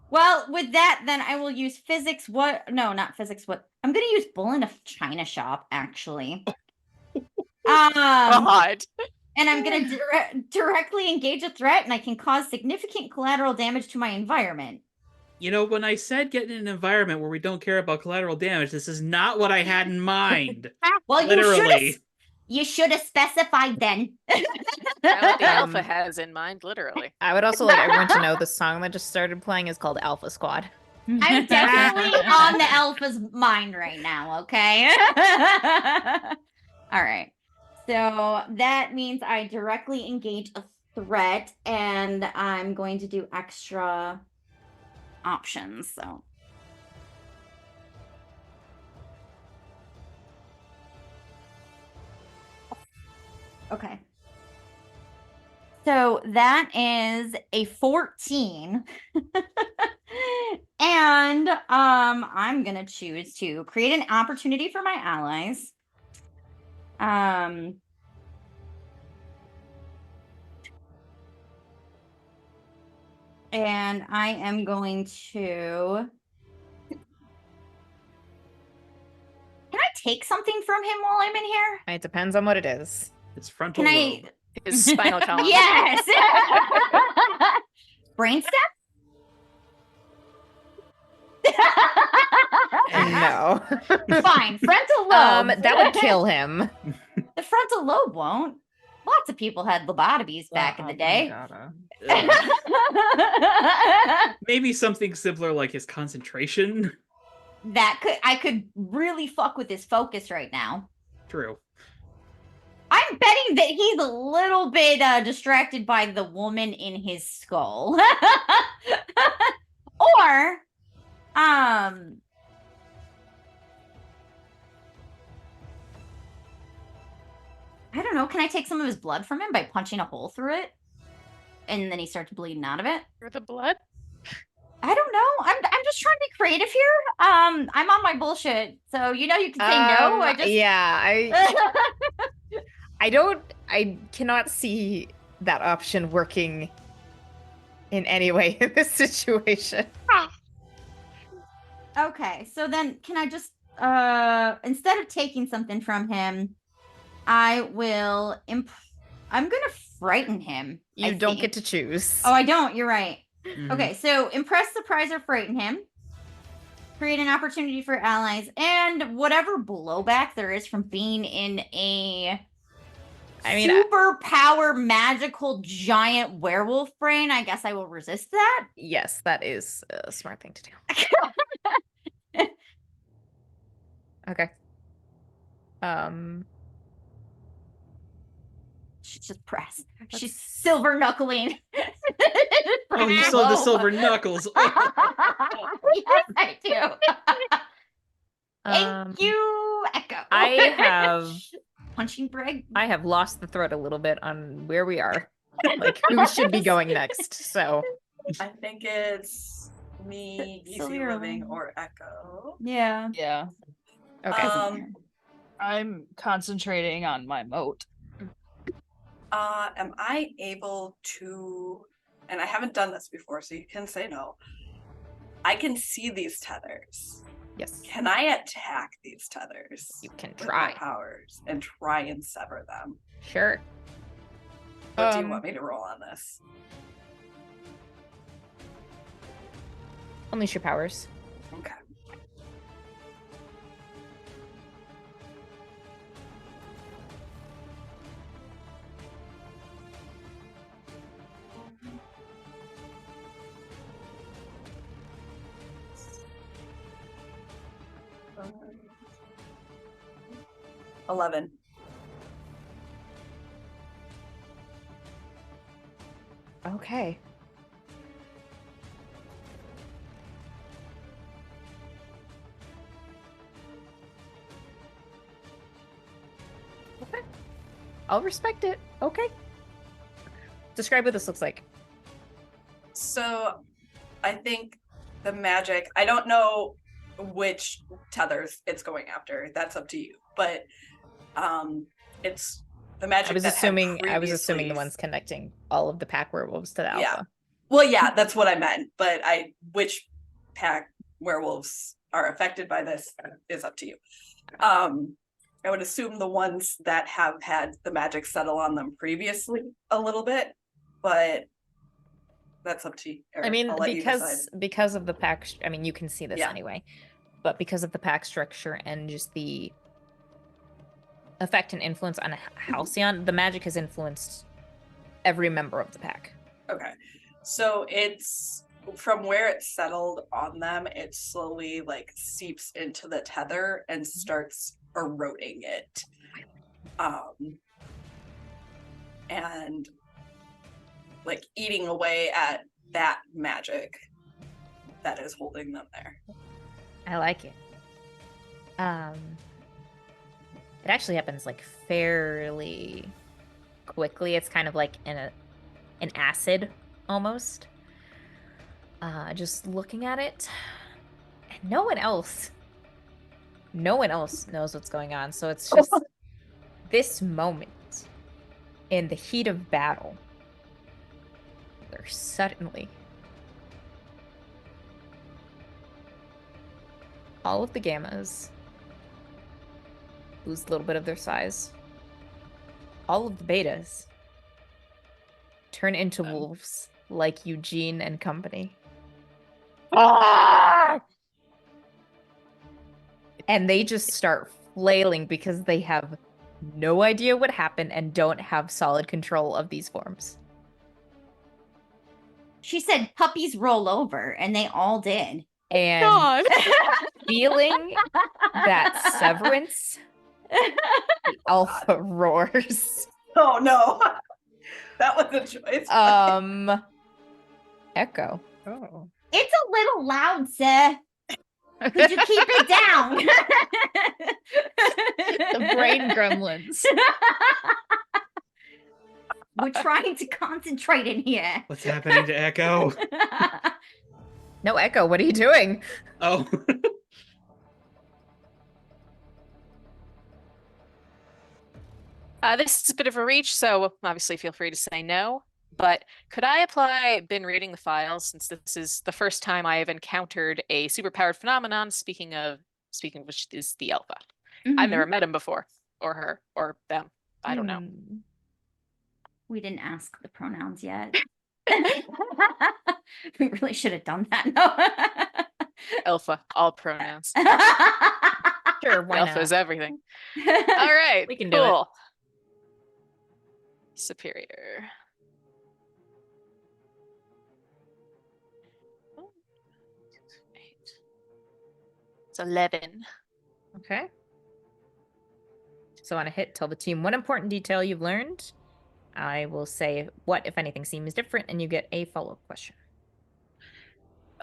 Speaker 2: Well, with that, then I will use physics. What? No, not physics. What? I'm gonna use bull in a china shop, actually.
Speaker 3: God.
Speaker 2: And I'm gonna directly engage a threat, and I can cause significant collateral damage to my environment.
Speaker 4: You know, when I said get in an environment where we don't care about collateral damage, this is not what I had in mind.
Speaker 2: Well,
Speaker 4: Literally.
Speaker 2: you should have specified then.
Speaker 3: Not what the alpha has in mind, literally.
Speaker 1: I would also like everyone to know the song that just started playing is called Alpha Squad.
Speaker 2: I'm definitely on the alpha's mind right now, okay? All right. So that means I directly engage a threat, and I'm going to do extra options. So okay. So that is a 14. And I'm gonna choose to create an opportunity for my allies. And I am going to. Can I take something from him while I'm in here?
Speaker 1: It depends on what it is.
Speaker 4: It's frontal
Speaker 2: Can
Speaker 4: lobe.
Speaker 2: I?
Speaker 3: His spinal column.
Speaker 2: Yes. Brainstem?
Speaker 1: No.
Speaker 2: Fine. Frontal lobe.
Speaker 1: That would kill him.
Speaker 2: The frontal lobe won't. Lots of people had lobotomies back in the day.
Speaker 4: Maybe something simpler like his concentration.
Speaker 2: I could really fuck with his focus right now.
Speaker 4: True.
Speaker 2: I'm betting that he's a little bit distracted by the woman in his skull. Or I don't know, can I take some of his blood from him by punching a hole through it? And then he starts bleeding out of it?
Speaker 3: For the blood?
Speaker 2: I don't know. I'm just trying to be creative here. I'm on my bullshit. So you can say no.
Speaker 1: I cannot see that option working in any way in this situation.
Speaker 2: Okay, so then can I just instead of taking something from him, I will I'm gonna frighten him.
Speaker 1: You don't get to choose.
Speaker 2: Oh, I don't, you're right.
Speaker 4: Mhm.
Speaker 2: Okay, so impress, surprise, or frighten him. Create an opportunity for allies, and whatever blowback there is from being in a superpower magical giant werewolf brain, I guess I will resist that.
Speaker 1: Yes, that is a smart thing to do. Okay. She's
Speaker 2: just press. She's silver knuckling.
Speaker 4: Oh, you still have the silver knuckles. Oh.
Speaker 2: Yes, I do. Thank you, Echo.
Speaker 1: I
Speaker 2: punching Brig.
Speaker 1: have lost the thread a little bit on where we are. Like who should be going next. So
Speaker 6: I think it's me, Easy
Speaker 2: Sylvia or
Speaker 6: Living,
Speaker 2: Lane?
Speaker 6: or Echo.
Speaker 2: Yeah.
Speaker 5: Yeah.
Speaker 1: okay.
Speaker 5: I'm concentrating on my moat.
Speaker 6: Am I able to, and I haven't done this before, so you can say no. I can see these tethers.
Speaker 1: Yes.
Speaker 6: Can I attack these tethers?
Speaker 1: You can
Speaker 6: with my
Speaker 1: try.
Speaker 6: powers and try and sever them.
Speaker 1: Sure.
Speaker 6: What do you want me to roll on this?
Speaker 1: Unleash your powers.
Speaker 6: Okay. Um, 11.
Speaker 1: Okay. Okay. I'll respect it. Okay. Describe what this looks like.
Speaker 6: So I think the magic, I don't know which tethers it's going after. That's up to you. But it's the magic
Speaker 1: I was
Speaker 6: that had
Speaker 1: assuming the
Speaker 6: previously-
Speaker 1: ones connecting all of the pack werewolves to the alpha.
Speaker 6: Yeah. Well, yeah, that's what I meant. But which pack werewolves are affected by this is up to you. I would assume the ones that have had the magic settle on them previously a little bit, but that's up to you.
Speaker 1: I mean,
Speaker 6: I'll let you decide.
Speaker 1: because of the pack. I mean, you can see this
Speaker 6: Yeah.
Speaker 1: anyway, but because of the pack structure and just the effect and influence on Halcyon, the magic has influenced every member of the pack.
Speaker 6: Okay. So it's from where it settled on them, it slowly like seeps into the tether and starts eroding it. And like eating away at that magic that is holding them there.
Speaker 1: I like it. It actually happens like fairly quickly. It's kind of like an acid almost. Just looking at it, and no one else knows what's going on. So it's just this moment in the heat of battle, where suddenly all of the gammas lose a little bit of their size. All of the betas turn into wolves like Eugene and company. And they just start flailing because they have no idea what happened and don't have solid control of these forms.
Speaker 2: She said puppies roll over, and they all did.
Speaker 1: And
Speaker 3: God.
Speaker 1: feeling that severance, the alpha roars.
Speaker 6: Oh no. That was a choice.
Speaker 1: Echo.
Speaker 5: Oh.
Speaker 2: It's a little loud, sir. Could you keep it down?
Speaker 5: The brain gremlins.
Speaker 2: We're trying to concentrate in here.
Speaker 4: What's happening to Echo?
Speaker 1: No, Echo, what are you doing?
Speaker 4: Oh.
Speaker 3: This is a bit of a reach, so obviously feel free to say no. But could I apply been reading the files, since this is the first time I have encountered a superpowered phenomenon, speaking of which is the alpha. I've never met him before, or her, or them. I don't know.
Speaker 2: We didn't ask the pronouns yet. We really should have done that. No.
Speaker 3: Alpha, all pronouns.
Speaker 1: Sure, why
Speaker 3: Alpha
Speaker 1: not?
Speaker 3: is everything. All right,
Speaker 1: We can do it.
Speaker 3: cool. Superior. Oh, 8. It's 11.
Speaker 1: Okay. So on a hit, tell the team one important detail you've learned. I will say what, if anything, seems different, and you get a follow-up question.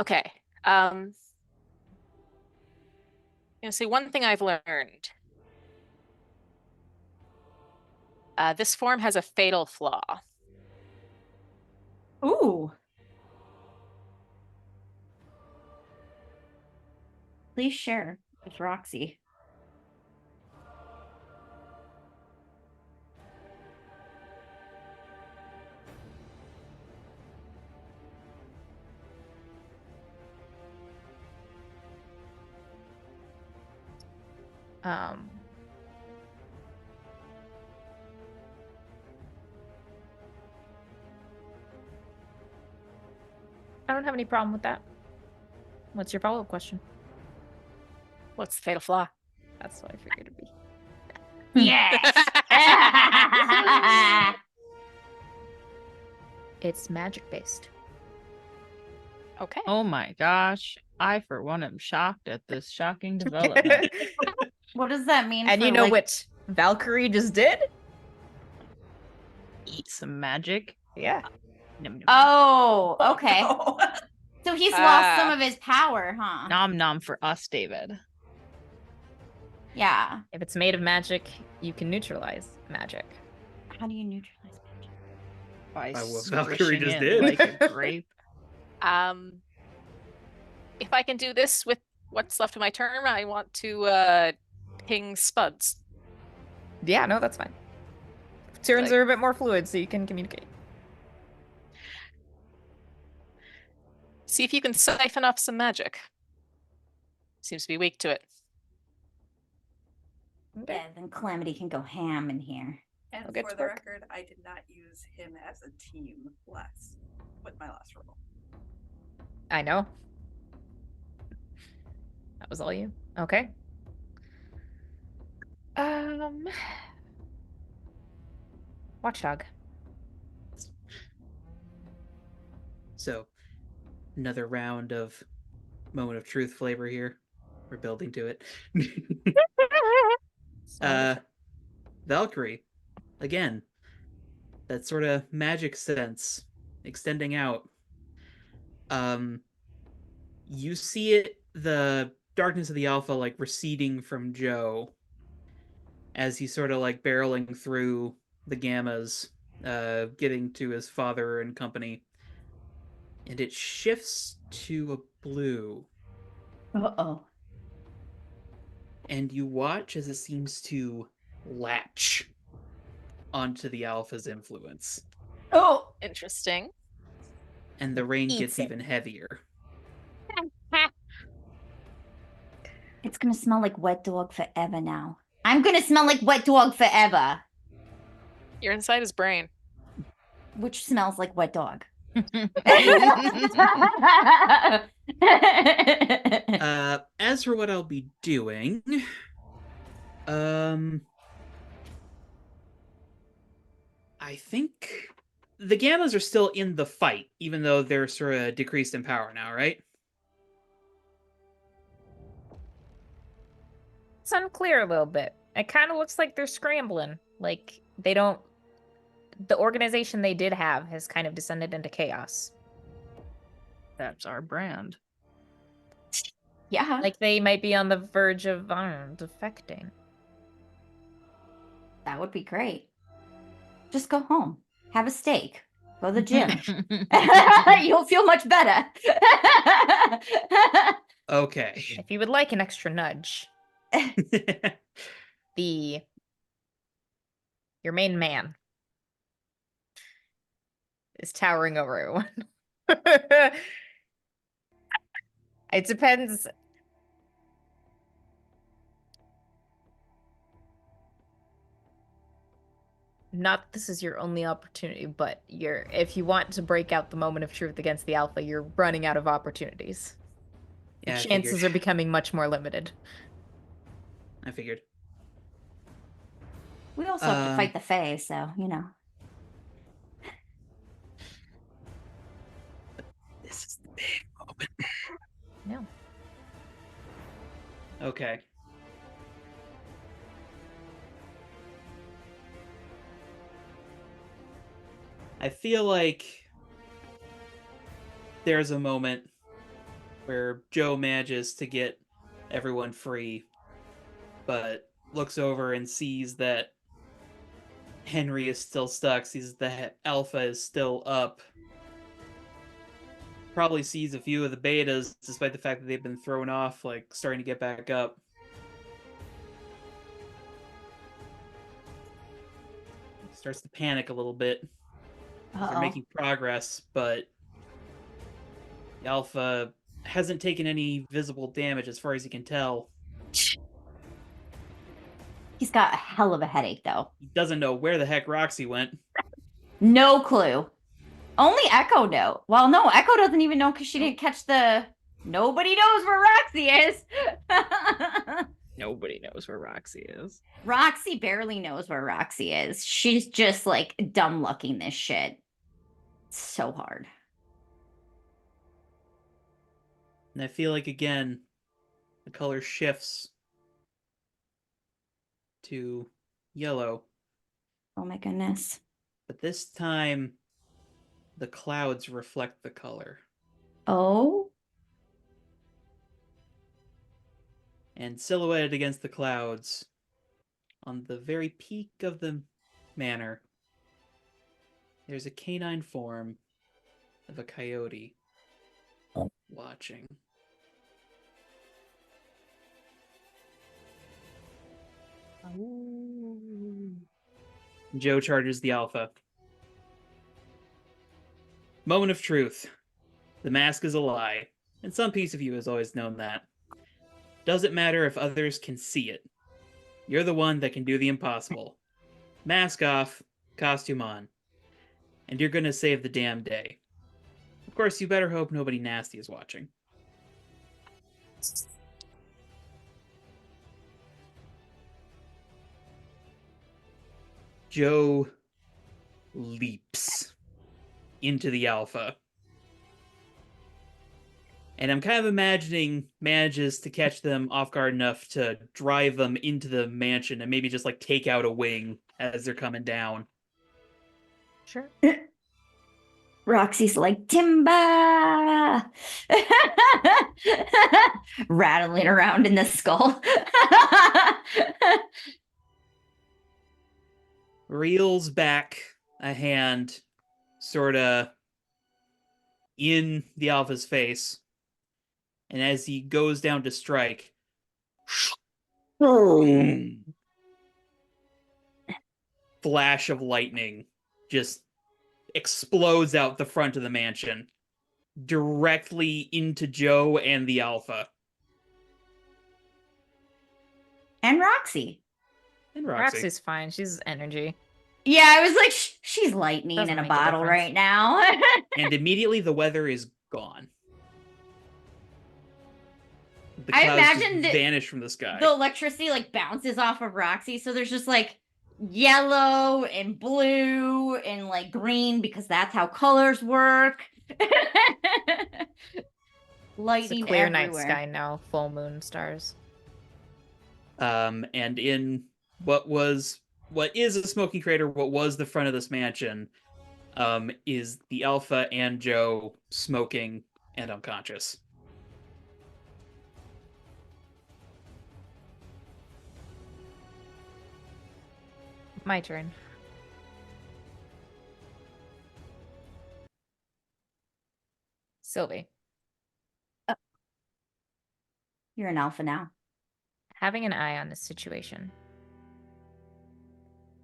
Speaker 3: Okay. See, one thing I've learned. This form has a fatal flaw.
Speaker 2: Ooh. Please share with Roxy.
Speaker 1: I don't have any problem with that. What's your follow-up question?
Speaker 3: What's the fatal flaw?
Speaker 1: That's what I figured it'd be.
Speaker 2: Yes.
Speaker 1: It's magic-based.
Speaker 3: Okay.
Speaker 5: Oh my gosh. I, for one, am shocked at this shocking development.
Speaker 2: What does that mean?
Speaker 1: And
Speaker 2: for,
Speaker 1: you know
Speaker 2: like...
Speaker 1: what Valkyrie just did?
Speaker 5: Eat some magic.
Speaker 1: Yeah.
Speaker 5: Nom, nom.
Speaker 2: Oh, okay.
Speaker 6: No.
Speaker 2: So he's lost some of his power, huh?
Speaker 5: Nom nom for us, David.
Speaker 2: Yeah.
Speaker 1: If it's made of magic, you can neutralize magic.
Speaker 2: How do you neutralize magic?
Speaker 5: By
Speaker 4: By what
Speaker 5: squishing
Speaker 4: Valkyrie just
Speaker 5: it
Speaker 4: did.
Speaker 5: like a grape.
Speaker 3: If I can do this with what's left of my turn, I want to ping Spuds.
Speaker 1: Yeah, no, that's fine. Turns are a bit more fluid, so you can communicate.
Speaker 3: See if you can siphon off some magic. Seems to be weak to it.
Speaker 1: Okay.
Speaker 2: Yeah, then Calamity can go ham in here.
Speaker 6: And
Speaker 1: I'll get
Speaker 6: for
Speaker 1: to
Speaker 6: the
Speaker 1: work.
Speaker 6: record, I did not use him as a team with my last roll.
Speaker 1: I know. That was all you. Okay. Watchdog.
Speaker 4: So, another round of moment of truth flavor here. We're building to it. Valkyrie, again, that sort of magic sense extending out. You see it, the darkness of the alpha, like receding from Joe as he's sort of like barreling through the gammas, getting to his father and company. And it shifts to a blue.
Speaker 2: Uh-oh.
Speaker 4: And you watch as it seems to latch onto the alpha's influence.
Speaker 2: Oh,
Speaker 3: Interesting.
Speaker 4: And the rain
Speaker 1: Eats
Speaker 4: gets
Speaker 1: it.
Speaker 4: even heavier.
Speaker 2: it's gonna smell like wet dog forever now. I'm gonna smell like wet dog forever.
Speaker 3: You're inside his brain.
Speaker 2: Which smells like wet dog.
Speaker 4: As for what I'll be doing, I think the gammas are still in the fight, even though they're sort of decreased in power now, right?
Speaker 1: It's unclear a little bit. It kind of looks like they're scrambling. Like, they don't... The organization they did have has kind of descended into chaos.
Speaker 5: That's our brand.
Speaker 2: Yeah.
Speaker 1: Like, they might be on the verge of, I don't know, defecting.
Speaker 2: That would be great. Just go home. Have a steak. Go to the gym. You'll feel much better.
Speaker 4: Okay.
Speaker 1: If you would like an extra nudge, your main man is towering over everyone. It depends. Not this is your only opportunity, but if you want to break out the moment of truth against the alpha, you're running out of opportunities.
Speaker 4: Yeah,
Speaker 1: The chances are becoming much more limited.
Speaker 4: I figured.
Speaker 2: We also have to fight the Fae, so, you know.
Speaker 4: This is the big moment.
Speaker 1: No.
Speaker 4: Okay. I feel like there's a moment where Joe manages to get everyone free, but looks over and sees that Henry is still stuck, sees the Alpha is still up. Probably sees a few of the betas, despite the fact that they've been thrown off, like starting to get back up. Starts to panic a little bit. They're making progress, but the Alpha hasn't taken any visible damage as far as you can tell.
Speaker 2: He's got a hell of a headache, though.
Speaker 4: He doesn't know where the heck Roxy went.
Speaker 2: No clue. Only Echo know. Well, no, Echo doesn't even know because she didn't catch the. Nobody knows where Roxy is.
Speaker 5: Nobody knows where Roxy is.
Speaker 2: Roxy barely knows where Roxy is. She's just like dumb lucking this shit. It's so hard.
Speaker 4: And I feel like, again, the color shifts to yellow.
Speaker 2: Oh my goodness.
Speaker 4: But this time, the clouds reflect the color.
Speaker 2: Oh?
Speaker 4: And silhouetted against the clouds, on the very peak of the manor, there's a canine form of a coyote watching. Joe charges the Alpha. Moment of truth. The mask is a lie, and some piece of you has always known that. Doesn't matter if others can see it. You're the one that can do the impossible. Mask off, costume on. And you're gonna save the damn day. Of course, you better hope nobody nasty is watching. Joe leaps into the Alpha. And I'm kind of imagining manages to catch them off guard enough to drive them into the mansion and maybe just like take out a wing as they're coming down.
Speaker 1: Sure.
Speaker 2: Roxy's like, Timba! Rattling around in the skull.
Speaker 4: Reels back a hand, sort of in the Alpha's face. And as he goes down to strike, flash of lightning just explodes out the front of the mansion, directly into Joe and the Alpha.
Speaker 2: And Roxy.
Speaker 4: And Roxy.
Speaker 1: Roxy's fine. She's energy.
Speaker 2: Yeah, I was like, she's lightning
Speaker 1: Doesn't
Speaker 2: in a
Speaker 1: make a
Speaker 2: bottle
Speaker 1: difference.
Speaker 2: right now.
Speaker 4: And immediately the weather is gone. The
Speaker 2: I
Speaker 4: clouds
Speaker 2: imagine
Speaker 4: just
Speaker 2: that
Speaker 4: vanish from the sky.
Speaker 2: the electricity like bounces off of Roxy, so there's just like yellow and blue and like green because that's how colors work.
Speaker 1: It's
Speaker 2: Lightning
Speaker 1: a clear
Speaker 2: everywhere.
Speaker 1: night sky now. Full moon stars.
Speaker 4: And in what is a smoking crater, what was the front of this mansion, is the Alpha and Joe smoking and unconscious.
Speaker 1: My turn. Sylvie.
Speaker 2: You're an alpha now.
Speaker 1: Having an eye on this situation,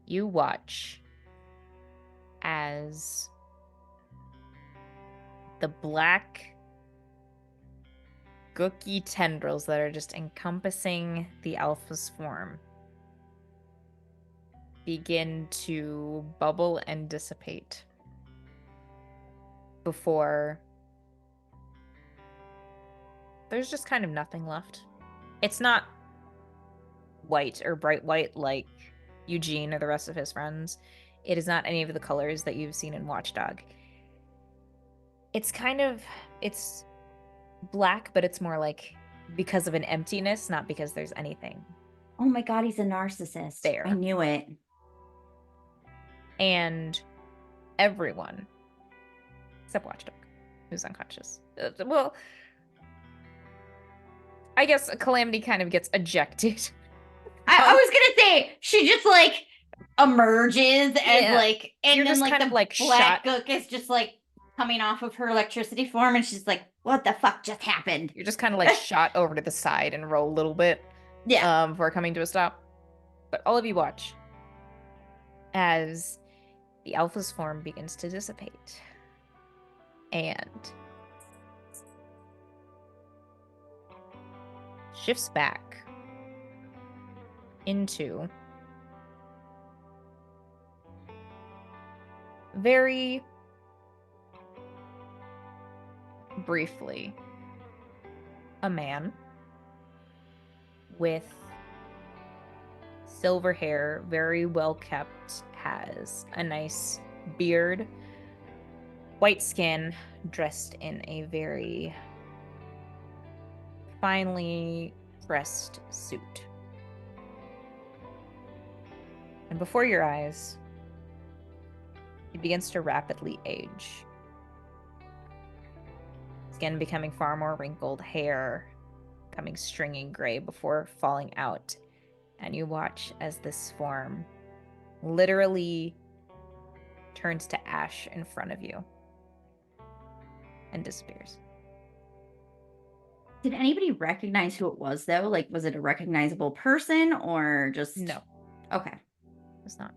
Speaker 1: you watch as the black gooky tendrils that are just encompassing the Alpha's form begin to bubble and dissipate before there's just kind of nothing left. It's not white or bright white like Eugene or the rest of his friends. It is not any of the colors that you've seen in Watchdog. It's black, but it's more like because of an emptiness, not because there's anything.
Speaker 2: Oh my god, he's a narcissist.
Speaker 1: There.
Speaker 2: I knew it.
Speaker 1: And everyone, except Watchdog, who's unconscious. Well, I guess Calamity kind of gets ejected.
Speaker 2: I was gonna say she just like emerges as
Speaker 1: Yeah.
Speaker 2: like, and
Speaker 1: You're
Speaker 2: then
Speaker 1: just
Speaker 2: like
Speaker 1: kind
Speaker 2: the
Speaker 1: of, like,
Speaker 2: black
Speaker 1: shot.
Speaker 2: gook is just like coming off of her electricity form, and she's like, "What the fuck just happened?"
Speaker 1: You're just kind of like shot over to the side and roll a little bit.
Speaker 2: Yeah.
Speaker 1: Before coming to a stop. But all of you watch as the alpha's form begins to dissipate. And shifts back into very briefly a man with silver hair, very well kept, has a nice beard, white skin, dressed in a very finely pressed suit. And before your eyes, he begins to rapidly age. Skin becoming far more wrinkled, hair becoming stringy gray before falling out. And you watch as this form literally turns to ash in front of you and disappears.
Speaker 2: Did anybody recognize who it was though? Like, was it a recognizable person or just
Speaker 1: No,
Speaker 2: Okay.
Speaker 1: it's not.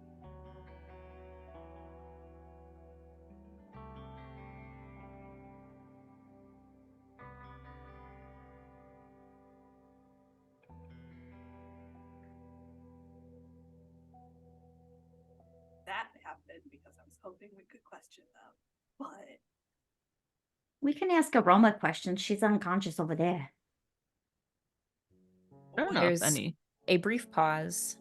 Speaker 6: That happened because I was hoping we could question them. But
Speaker 2: We can ask Aroma questions. She's unconscious over there.
Speaker 5: I don't know if
Speaker 1: There's
Speaker 5: any.
Speaker 1: a brief pause.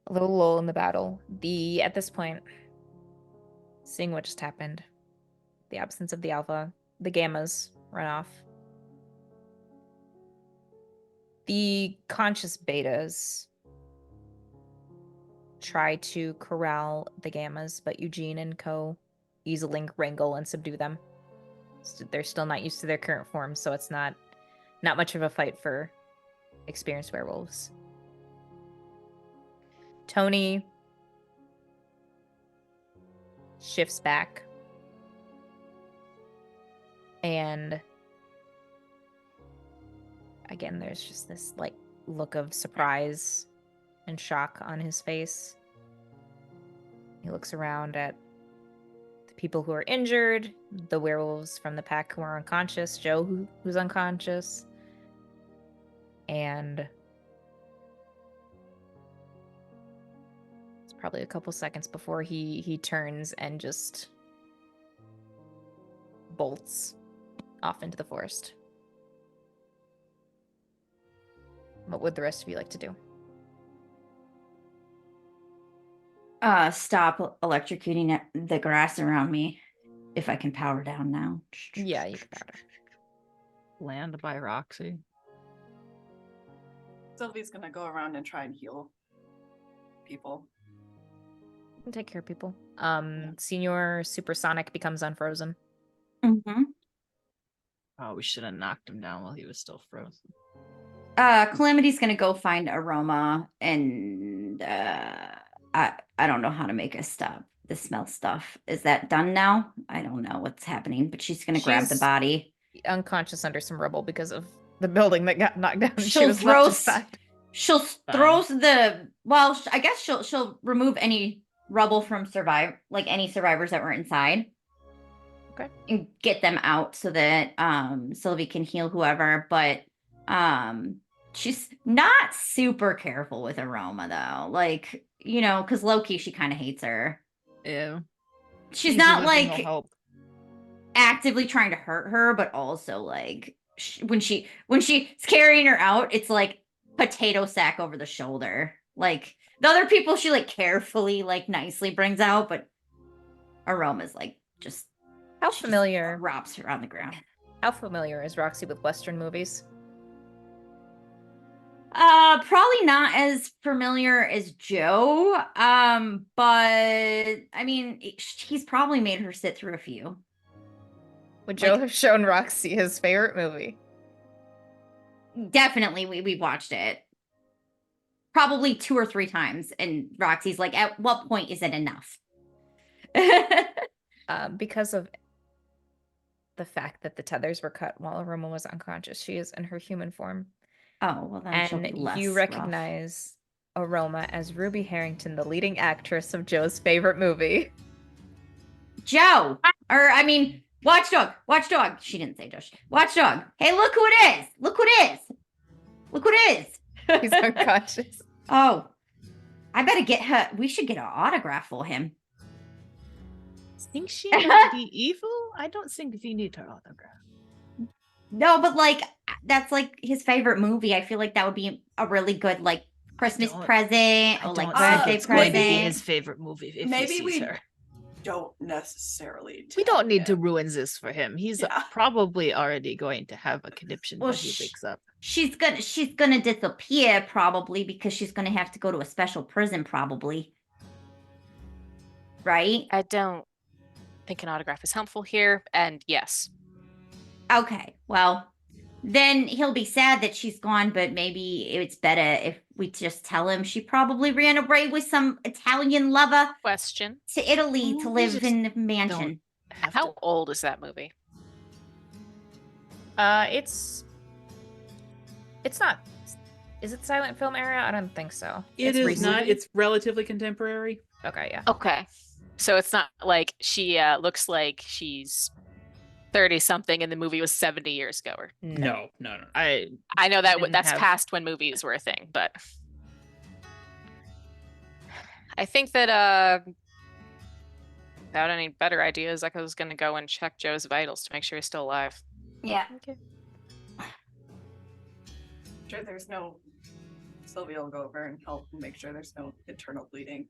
Speaker 1: A little lull in the battle. At this point, seeing what just happened, the absence of the alpha, the gammas run off. The conscious betas try to corral the gammas, but Eugene and co easily wrangle and subdue them. They're still not used to their current form, so it's not much of a fight for experienced werewolves. Tony shifts back, and again, there's just this like look of surprise and shock on his face. He looks around at the people who are injured, the werewolves from the pack who are unconscious, Joe who's unconscious, and it's probably a couple seconds before he turns and just bolts off into the forest. What would the rest of you like to do?
Speaker 2: Stop electrocuting the grass around me if I can power down now.
Speaker 1: Yeah, you can powder.
Speaker 5: Land by Roxy.
Speaker 6: Sylvie's gonna go around and try and heal people.
Speaker 1: You can take care of people. Senior Supersonic becomes unfrozen.
Speaker 2: Mm-hmm.
Speaker 5: Oh, we should have knocked him down while he was still frozen.
Speaker 2: Calamity's gonna go find Aroma, and I don't know how to make us stop the smell stuff. Is that done now? I don't know what's happening, but she's gonna grab the
Speaker 1: She's
Speaker 2: body.
Speaker 1: Unconscious under some rubble because of the building that got knocked down. She
Speaker 2: She'll
Speaker 1: was
Speaker 2: throw
Speaker 1: left aside.
Speaker 2: She'll throw the I guess she'll remove any rubble from any survivors that were inside.
Speaker 1: Okay.
Speaker 2: And get them out so that Sylvie can heal whoever, but she's not super careful with Aroma though. Like, because Loki, she kind of hates her.
Speaker 5: Ew.
Speaker 2: She's
Speaker 5: Easy
Speaker 2: not
Speaker 5: living will
Speaker 2: like
Speaker 5: help.
Speaker 2: actively trying to hurt her, but also like when she's carrying her out, it's like potato sack over the shoulder. Like the other people she like carefully, like nicely brings out, but Aroma's like just
Speaker 1: How
Speaker 2: she
Speaker 1: familiar?
Speaker 2: just drops her on the ground.
Speaker 1: How familiar is Roxy with Western movies?
Speaker 2: Probably not as familiar as Joe. But I mean, he's probably made her sit through a few.
Speaker 1: Would Joe have shown Roxy his favorite movie?
Speaker 2: Definitely, we watched it probably 2 or 3 times, and Roxy's like, "At what point is it enough?"
Speaker 1: Because of the fact that the tethers were cut while Aroma was unconscious, she is in her human form.
Speaker 2: Oh, well, then she'll be
Speaker 1: And
Speaker 2: less
Speaker 1: you
Speaker 2: rough.
Speaker 1: recognize Aroma as Ruby Harrington, the leading actress of Joe's favorite movie.
Speaker 2: Joe, or I mean, Watchdog. She didn't say Josh. Watchdog. Hey, look who it is. Look who it is. Look who it is.
Speaker 1: He's unconscious.
Speaker 2: Oh, I better get her. We should get an autograph for him.
Speaker 5: Think she might be evil? I don't think we need her autograph.
Speaker 2: No, but like that's like his favorite movie. I feel like that would be a really good like Christmas present or like birthday
Speaker 5: it's going to be
Speaker 2: present.
Speaker 5: his favorite movie if
Speaker 6: Maybe
Speaker 5: he sees
Speaker 6: we
Speaker 5: her.
Speaker 6: don't necessarily.
Speaker 5: We don't need to
Speaker 6: him.
Speaker 5: ruin this for him. He's
Speaker 6: Yeah.
Speaker 5: probably already going to have a conniption
Speaker 2: Well,
Speaker 5: when he wakes up.
Speaker 2: She's gonna disappear probably because she's gonna have to go to a special prison probably. Right?
Speaker 3: I don't think an autograph is helpful here, and yes.
Speaker 2: Okay, well, then he'll be sad that she's gone, but maybe it's better if we just tell him she probably ran away with some Italian lover
Speaker 3: Question.
Speaker 2: to Italy to
Speaker 5: We
Speaker 2: live
Speaker 5: just
Speaker 2: in a mansion.
Speaker 3: How old is that movie?
Speaker 1: It's not. Is it silent film era? I don't think so.
Speaker 4: It
Speaker 1: It's
Speaker 4: is
Speaker 1: recent.
Speaker 4: not. It's relatively contemporary.
Speaker 1: Okay, yeah.
Speaker 3: Okay. So it's not like she looks like she's 30 something and the movie was 70 years ago. Or
Speaker 4: No.
Speaker 3: I know that
Speaker 5: Didn't
Speaker 3: that's
Speaker 5: have-
Speaker 3: past when movies were a thing, but I think that without any better ideas, I was gonna go and check Joe's vitals to make sure he's still alive.
Speaker 2: Yeah.
Speaker 3: Okay.
Speaker 6: Sure, there's no. Sylvia will go over and help make sure there's no internal bleeding.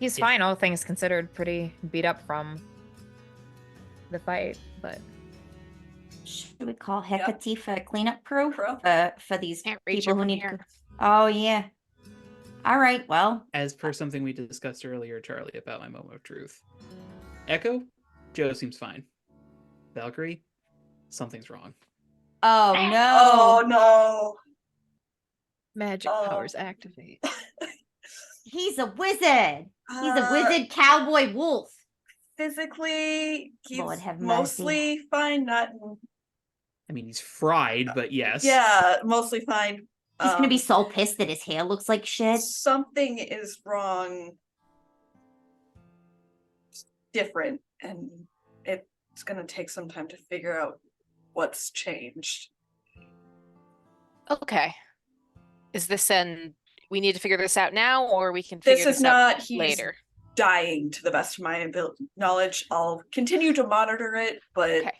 Speaker 1: He's
Speaker 4: Yeah.
Speaker 1: fine, all things considered. Pretty beat up from the fight, but
Speaker 2: Should we call Hecate for a cleanup crew
Speaker 6: Crew?
Speaker 2: for these
Speaker 3: Can't reach
Speaker 2: people
Speaker 3: it
Speaker 2: who
Speaker 3: from
Speaker 2: need
Speaker 3: here.
Speaker 2: to? Oh yeah. All right. Well,
Speaker 4: As per something we discussed earlier, Charlie, about my moment of truth. Echo, Joe seems fine. Valkyrie, something's wrong.
Speaker 2: oh
Speaker 6: Oh
Speaker 2: no,
Speaker 6: no!
Speaker 5: Magic
Speaker 6: Oh.
Speaker 5: powers activate.
Speaker 2: he's a wizard. He's a wizard cowboy wolf.
Speaker 6: Physically, he's
Speaker 2: Lord have mercy.
Speaker 6: mostly fine. Not.
Speaker 4: I mean, he's fried, but yes.
Speaker 6: Yeah, mostly fine.
Speaker 2: He's gonna be so pissed that his hair looks like shit.
Speaker 6: Something is wrong. Different, and it's gonna take some time to figure out what's changed.
Speaker 3: Okay. Is this we need to figure this out now, or we can
Speaker 6: This
Speaker 3: figure
Speaker 6: is
Speaker 3: this out
Speaker 6: not. He's
Speaker 3: later?
Speaker 6: dying, to the best of my knowledge. I'll continue to monitor it, but
Speaker 3: Okay.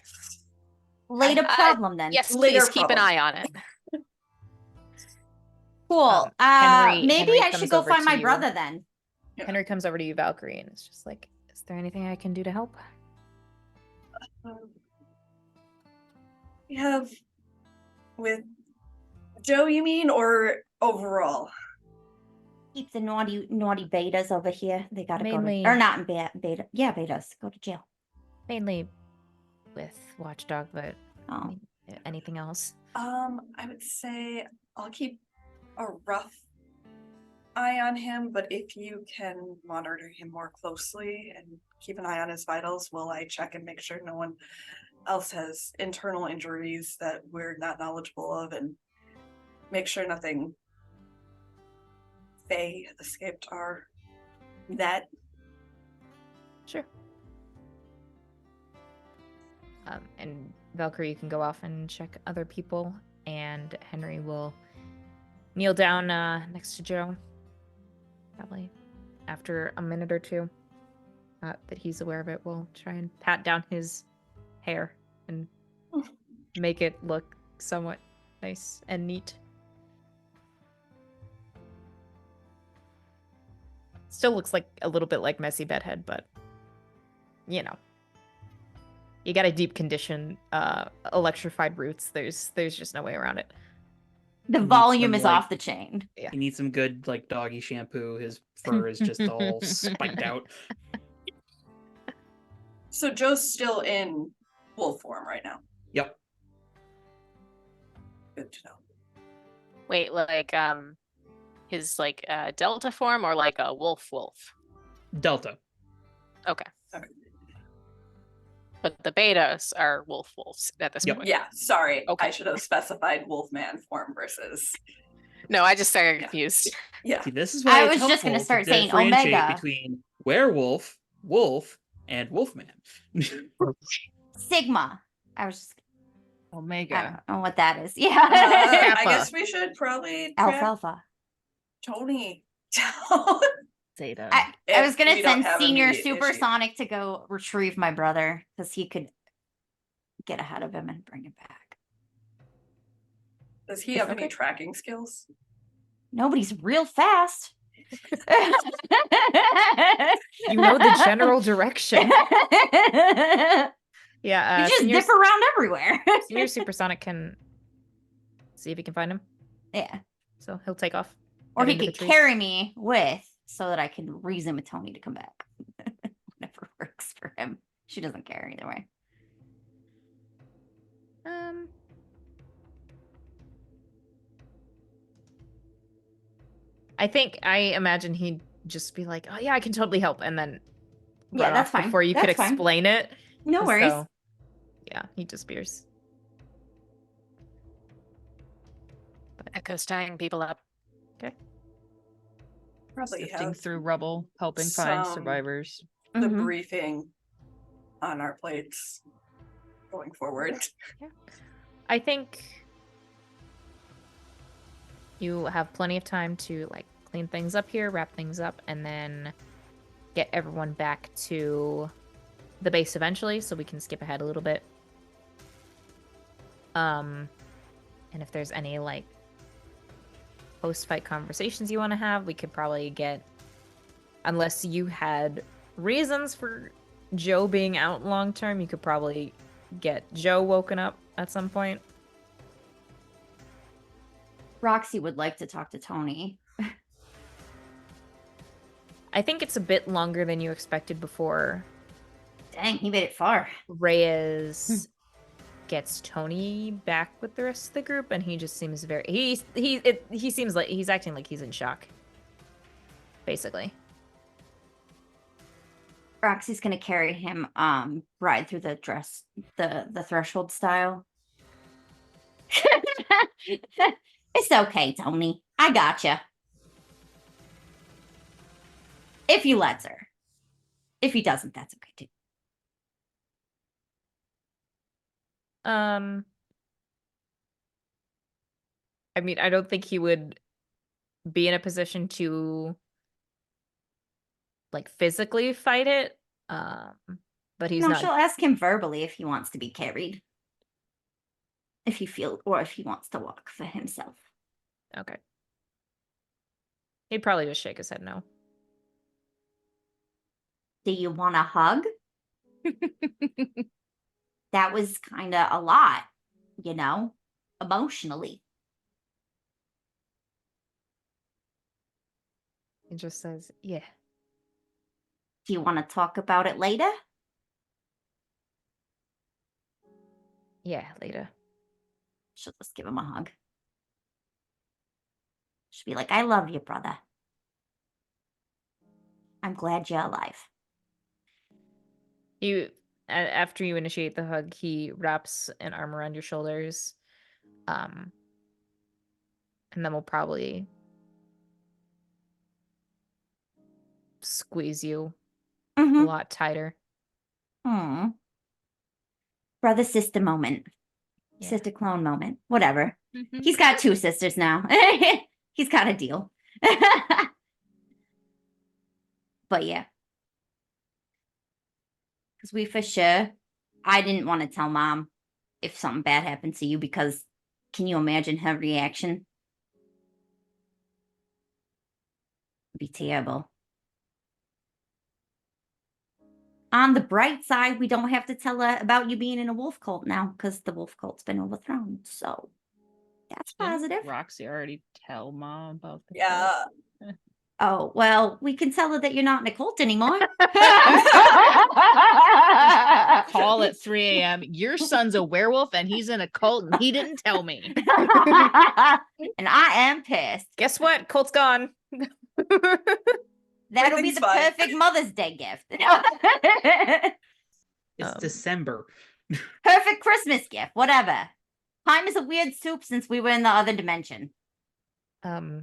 Speaker 2: Later
Speaker 3: I-
Speaker 2: problem then.
Speaker 3: Yes,
Speaker 6: Later
Speaker 3: please keep an
Speaker 6: problem.
Speaker 3: eye on it.
Speaker 2: Cool.
Speaker 1: Henry
Speaker 2: Maybe I
Speaker 1: comes
Speaker 2: should go
Speaker 1: over
Speaker 2: find
Speaker 1: to
Speaker 2: my
Speaker 1: you.
Speaker 2: brother then.
Speaker 1: Henry comes over to you, Valkyrie, and it's just like, is there anything I can do to help?
Speaker 6: we have with Joe, you mean, or overall?
Speaker 2: Keep the naughty betas over here. They gotta
Speaker 1: Mainly-
Speaker 2: go to, or not in beta. Yeah, betas go to jail.
Speaker 1: Mainly with Watchdog, but I
Speaker 2: Oh,
Speaker 1: mean, anything else?
Speaker 6: I would say I'll keep a rough eye on him, but if you can monitor him more closely and keep an eye on his vitals while I check and make sure no one else has internal injuries that we're not knowledgeable of, and make sure nothing Faye escaped our net.
Speaker 1: Sure. And Valkyrie, you can go off and check other people, and Henry will kneel down next to Joe. Probably after a minute or two. That he's aware of it, we'll try and pat down his hair and make it look somewhat nice and neat. Still looks like a little bit like messy bedhead, but you know. You got a deep condition, electrified roots. There's just no way around it.
Speaker 2: the
Speaker 4: Needs
Speaker 2: volume
Speaker 4: some,
Speaker 2: is
Speaker 4: like-
Speaker 2: off the chain.
Speaker 1: Yeah.
Speaker 4: He needs some good like doggy shampoo. His fur is just all spiked out.
Speaker 6: So Joe's still in wolf form right now.
Speaker 4: Yep.
Speaker 6: Good to know.
Speaker 3: Wait, like his like Delta form or like a wolf?
Speaker 4: Delta.
Speaker 3: Okay.
Speaker 6: Okay.
Speaker 3: But the betas are wolves at this
Speaker 4: Yep.
Speaker 3: point.
Speaker 6: Yeah, sorry.
Speaker 3: Okay.
Speaker 6: I should have specified Wolfman form versus.
Speaker 3: No, I just started
Speaker 6: Yeah.
Speaker 3: confused.
Speaker 6: Yeah.
Speaker 4: See, this is why
Speaker 2: I
Speaker 4: it's
Speaker 2: was just gonna
Speaker 4: helpful to
Speaker 2: start saying
Speaker 4: differentiate
Speaker 2: Omega.
Speaker 4: between werewolf, wolf, and wolfman.
Speaker 2: Sigma. I was just, I
Speaker 5: Omega.
Speaker 2: don't know what that is. Yeah.
Speaker 6: I
Speaker 1: Kappa.
Speaker 6: guess we should probably track
Speaker 2: Alfalfa.
Speaker 6: Tony down.
Speaker 5: Zeta.
Speaker 2: I
Speaker 6: If
Speaker 2: was gonna
Speaker 6: we don't
Speaker 2: send
Speaker 6: have
Speaker 2: Senior
Speaker 6: immediate issue.
Speaker 2: Supersonic to go retrieve my brother because he could get ahead of him and bring him back.
Speaker 6: Does he have any
Speaker 1: Okay.
Speaker 6: tracking skills?
Speaker 2: Nobody's real fast.
Speaker 1: You know the general direction. Yeah,
Speaker 2: you just
Speaker 1: Senior,
Speaker 2: dip around everywhere.
Speaker 1: Senior Supersonic can see if he can find him.
Speaker 2: Yeah.
Speaker 1: So he'll take off.
Speaker 2: Or
Speaker 1: head
Speaker 2: he
Speaker 1: into the
Speaker 2: could
Speaker 1: trees.
Speaker 2: carry me with so that I can reason with Tony to come back. Whatever works for him. She doesn't care either way.
Speaker 1: I imagine he'd just be like, "Oh yeah, I can totally help," and then
Speaker 2: Yeah,
Speaker 1: run
Speaker 2: that's
Speaker 1: off
Speaker 2: fine.
Speaker 1: before you could
Speaker 2: That's fine.
Speaker 1: explain it.
Speaker 2: No worries.
Speaker 1: So, yeah, he disappears.
Speaker 3: Echo's tying people up.
Speaker 6: Probably
Speaker 5: Sifting
Speaker 6: have
Speaker 5: through rubble, helping find
Speaker 6: some-
Speaker 5: survivors.
Speaker 6: the
Speaker 2: Mhm.
Speaker 6: briefing on our plates going forward.
Speaker 1: I think you have plenty of time to like clean things up here, wrap things up, and then get everyone back to the base eventually, so we can skip ahead a little bit. And if there's any like post-fight conversations you want to have, we could probably get, unless you had reasons for Joe being out long term, you could probably get Joe woken up at some point.
Speaker 2: Roxy would like to talk to Tony.
Speaker 1: I think it's a bit longer than you expected before
Speaker 2: Dang, he made it far.
Speaker 1: Reyes gets Tony back with the rest of the group, and he just seems very he seems like he's acting like he's in shock, basically.
Speaker 2: Roxy's gonna carry him ride through the threshold style. It's okay, Tony. I gotcha. If he lets her. If he doesn't, that's okay too.
Speaker 1: I mean, I don't think he would be in a position to like physically fight it. But he's
Speaker 2: No,
Speaker 1: not.
Speaker 2: she'll ask him verbally if he wants to be carried. If he wants to walk for himself.
Speaker 1: Okay. He'd probably just shake his head no.
Speaker 2: Do you want a hug? That was kind of a lot, emotionally.
Speaker 1: He just says, "Yeah."
Speaker 2: Do you want to talk about it later?
Speaker 1: Yeah, later.
Speaker 2: She'll just give him a hug. She'll be like, I love you, brother. I'm glad you're alive.
Speaker 1: After you initiate the hug, he wraps an arm around your shoulders. And then we'll probably squeeze you a lot tighter.
Speaker 2: Brother sister moment.
Speaker 1: Yeah.
Speaker 2: Sister clone moment. Whatever. He's got 2 sisters now. He's got a deal. But yeah. Because we for sure, I didn't want to tell Mom if something bad happened to you because can you imagine her reaction? It'd be terrible. On the bright side, we don't have to tell her about you being in a wolf cult now because the wolf cult's been overthrown. So that's
Speaker 5: Didn't
Speaker 2: positive.
Speaker 5: Roxy already tell Mom about the
Speaker 6: Yeah.
Speaker 2: Oh, well, we can tell her that you're not in a cult anymore.
Speaker 5: Call at 3 a.m. Your son's a werewolf and he's in a cult and he didn't tell me.
Speaker 2: And I am pissed.
Speaker 1: Guess what? Colt's gone.
Speaker 2: That'll be
Speaker 6: Everything's
Speaker 2: the
Speaker 6: fine.
Speaker 2: perfect Mother's Day gift.
Speaker 4: It's December.
Speaker 2: Perfect Christmas gift, whatever. Time is a weird soup since we were in the other dimension.
Speaker 1: I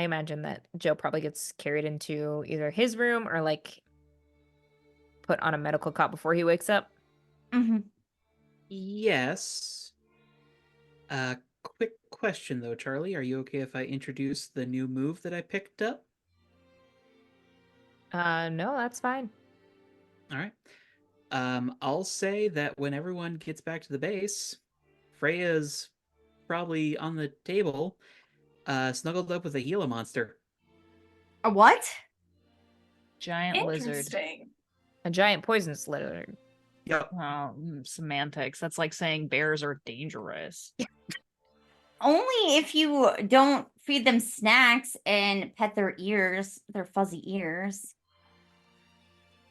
Speaker 1: imagine that Joe probably gets carried into either his room or like put on a medical cot before he wakes up.
Speaker 2: Mm-hmm.
Speaker 4: Yes. Quick question though, Charlie. Are you okay if I introduce the new move that I picked up?
Speaker 1: No, that's fine.
Speaker 4: All right. I'll say that when everyone gets back to the base, Freya's probably on the table, snuggled up with a Gila monster.
Speaker 2: A what?
Speaker 5: Giant lizard.
Speaker 6: Interesting.
Speaker 1: A giant poisonous lizard.
Speaker 4: Yep.
Speaker 5: Oh, semantics. That's like saying bears are dangerous.
Speaker 2: Only if you don't feed them snacks and pet their ears, their fuzzy ears.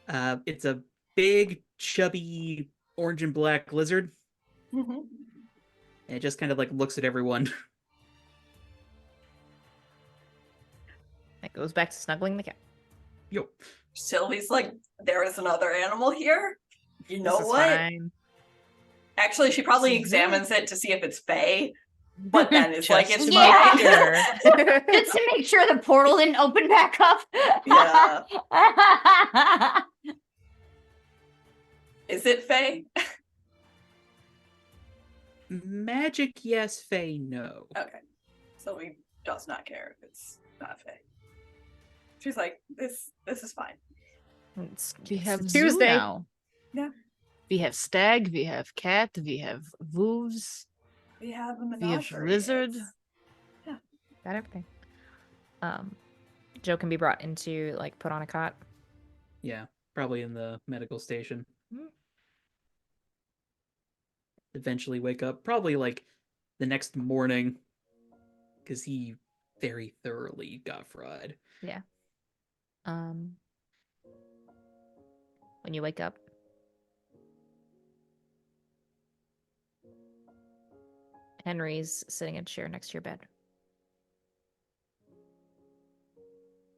Speaker 4: It's a big, chubby, orange and black lizard.
Speaker 6: Mhm.
Speaker 4: And it just kind of like looks at everyone.
Speaker 1: That goes back to snuggling the cat.
Speaker 4: Yo.
Speaker 6: Sylvie's like, there is another animal here. You know
Speaker 1: This is
Speaker 6: what?
Speaker 1: fine.
Speaker 6: Actually, she probably
Speaker 1: This is it.
Speaker 6: examines it to see if it's Fae, but then it's like
Speaker 1: Just
Speaker 6: it's
Speaker 1: to
Speaker 2: Yeah.
Speaker 1: make sure.
Speaker 2: Just to make sure the portal didn't open back up.
Speaker 6: Yeah. Is it Fae?
Speaker 4: Magic, yes. Fae, no.
Speaker 6: Okay. Sylvie does not care if it's not Fae. She's like, this is fine.
Speaker 1: It's,
Speaker 5: We
Speaker 1: it's
Speaker 5: have zoo
Speaker 1: Tuesday.
Speaker 5: now.
Speaker 6: Yeah.
Speaker 5: We have stag, we have cat, we have wolves,
Speaker 6: We have a
Speaker 5: we have
Speaker 6: menagerie.
Speaker 5: lizard.
Speaker 6: It's-
Speaker 1: Got everything. Joe can be brought into like put on a cot.
Speaker 4: Yeah, probably in the medical station.
Speaker 1: Mhm.
Speaker 4: Eventually wake up, probably like the next morning, because he very thoroughly got fried.
Speaker 1: Yeah. When you wake up, Henry's sitting in a chair next to your bed,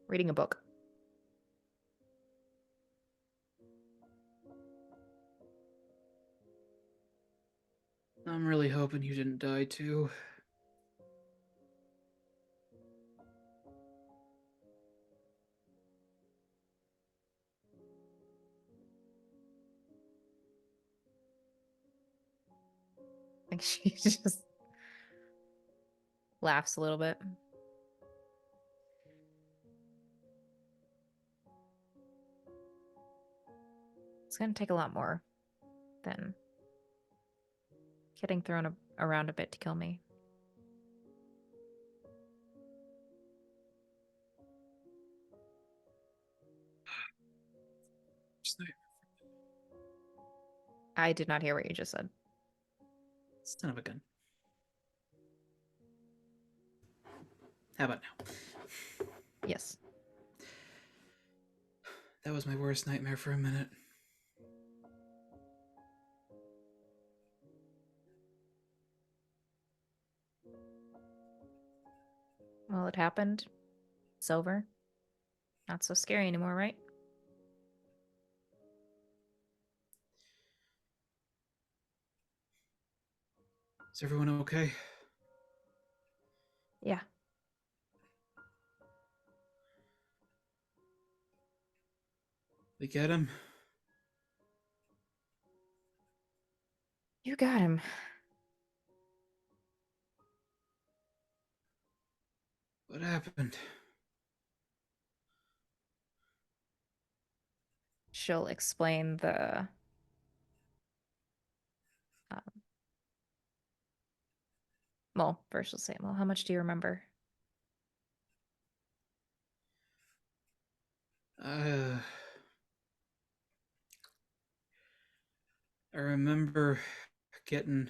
Speaker 1: reading a book.
Speaker 4: I'm really hoping you didn't die too.
Speaker 1: Like she just laughs a little bit. It's gonna take a lot more than getting thrown around a bit to kill me. I did not hear what you just said.
Speaker 4: Son of a gun. How about now?
Speaker 1: Yes.
Speaker 4: That was my worst nightmare for a minute.
Speaker 1: Well, it happened. It's over. Not so scary anymore, right?
Speaker 4: Is everyone okay?
Speaker 1: Yeah.
Speaker 4: We get him?
Speaker 1: You got him.
Speaker 4: What happened?
Speaker 1: She'll explain the well, first she'll say, well, how much do you remember?
Speaker 4: I remember getting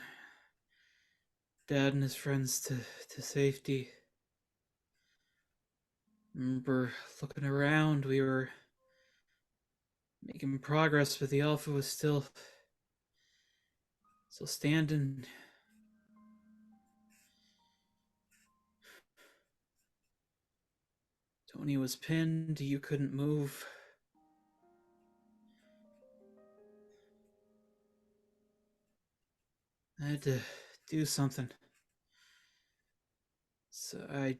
Speaker 4: Dad and his friends to safety. Remember looking around, we were making progress, but the Alpha was still standing. Tony was pinned, you couldn't move. I had to do something. So I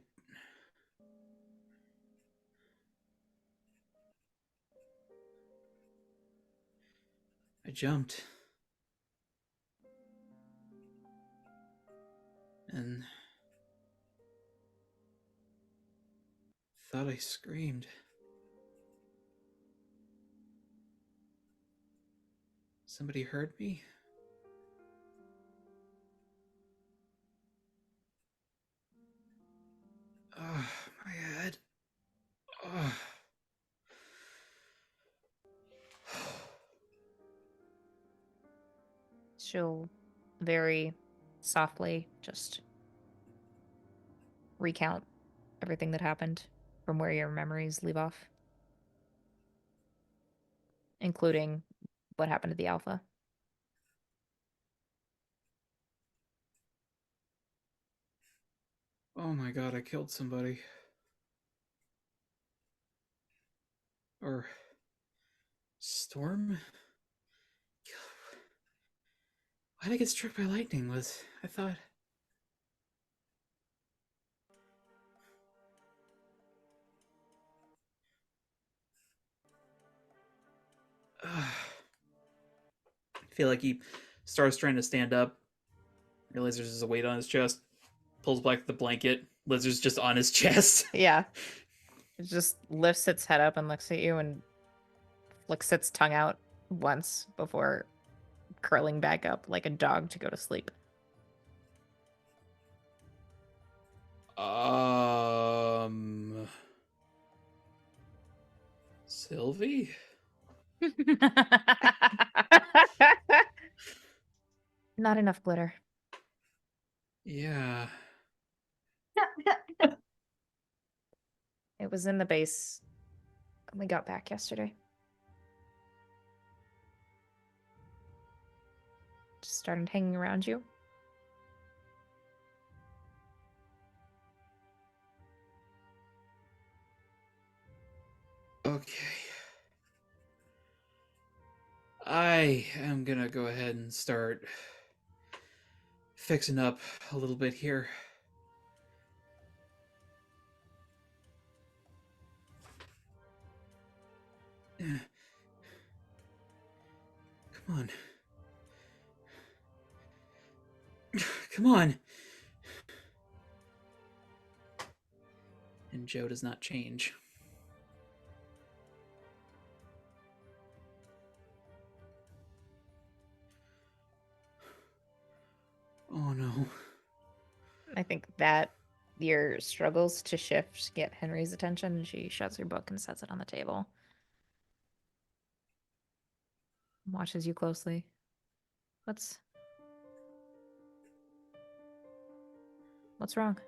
Speaker 4: jumped. And thought I screamed. Somebody heard me? Oh, my head. Oh.
Speaker 1: She'll very softly just recount everything that happened from where your memories leave off, including what happened to the Alpha.
Speaker 4: Oh my god, I killed somebody. Or Storm? Why'd I get struck by lightning? I thought... I feel like he starts trying to stand up, realizes there's a weight on his chest, pulls back the blanket, Lizard's just on his chest.
Speaker 1: Yeah. It just lifts its head up and looks at you and flicks its tongue out once before curling back up like a dog to go to sleep.
Speaker 4: Sylvie?
Speaker 1: Not enough glitter.
Speaker 4: Yeah.
Speaker 1: It was in the base when we got back yesterday. Just started hanging around you.
Speaker 4: Okay. I am gonna go ahead and start fixing up a little bit here. Come on. Come on. And Joe does not change. Oh no.
Speaker 1: I think that your struggles to shift get Henry's attention, and she shuts her book and sets it on the table. Watches you closely. What's wrong?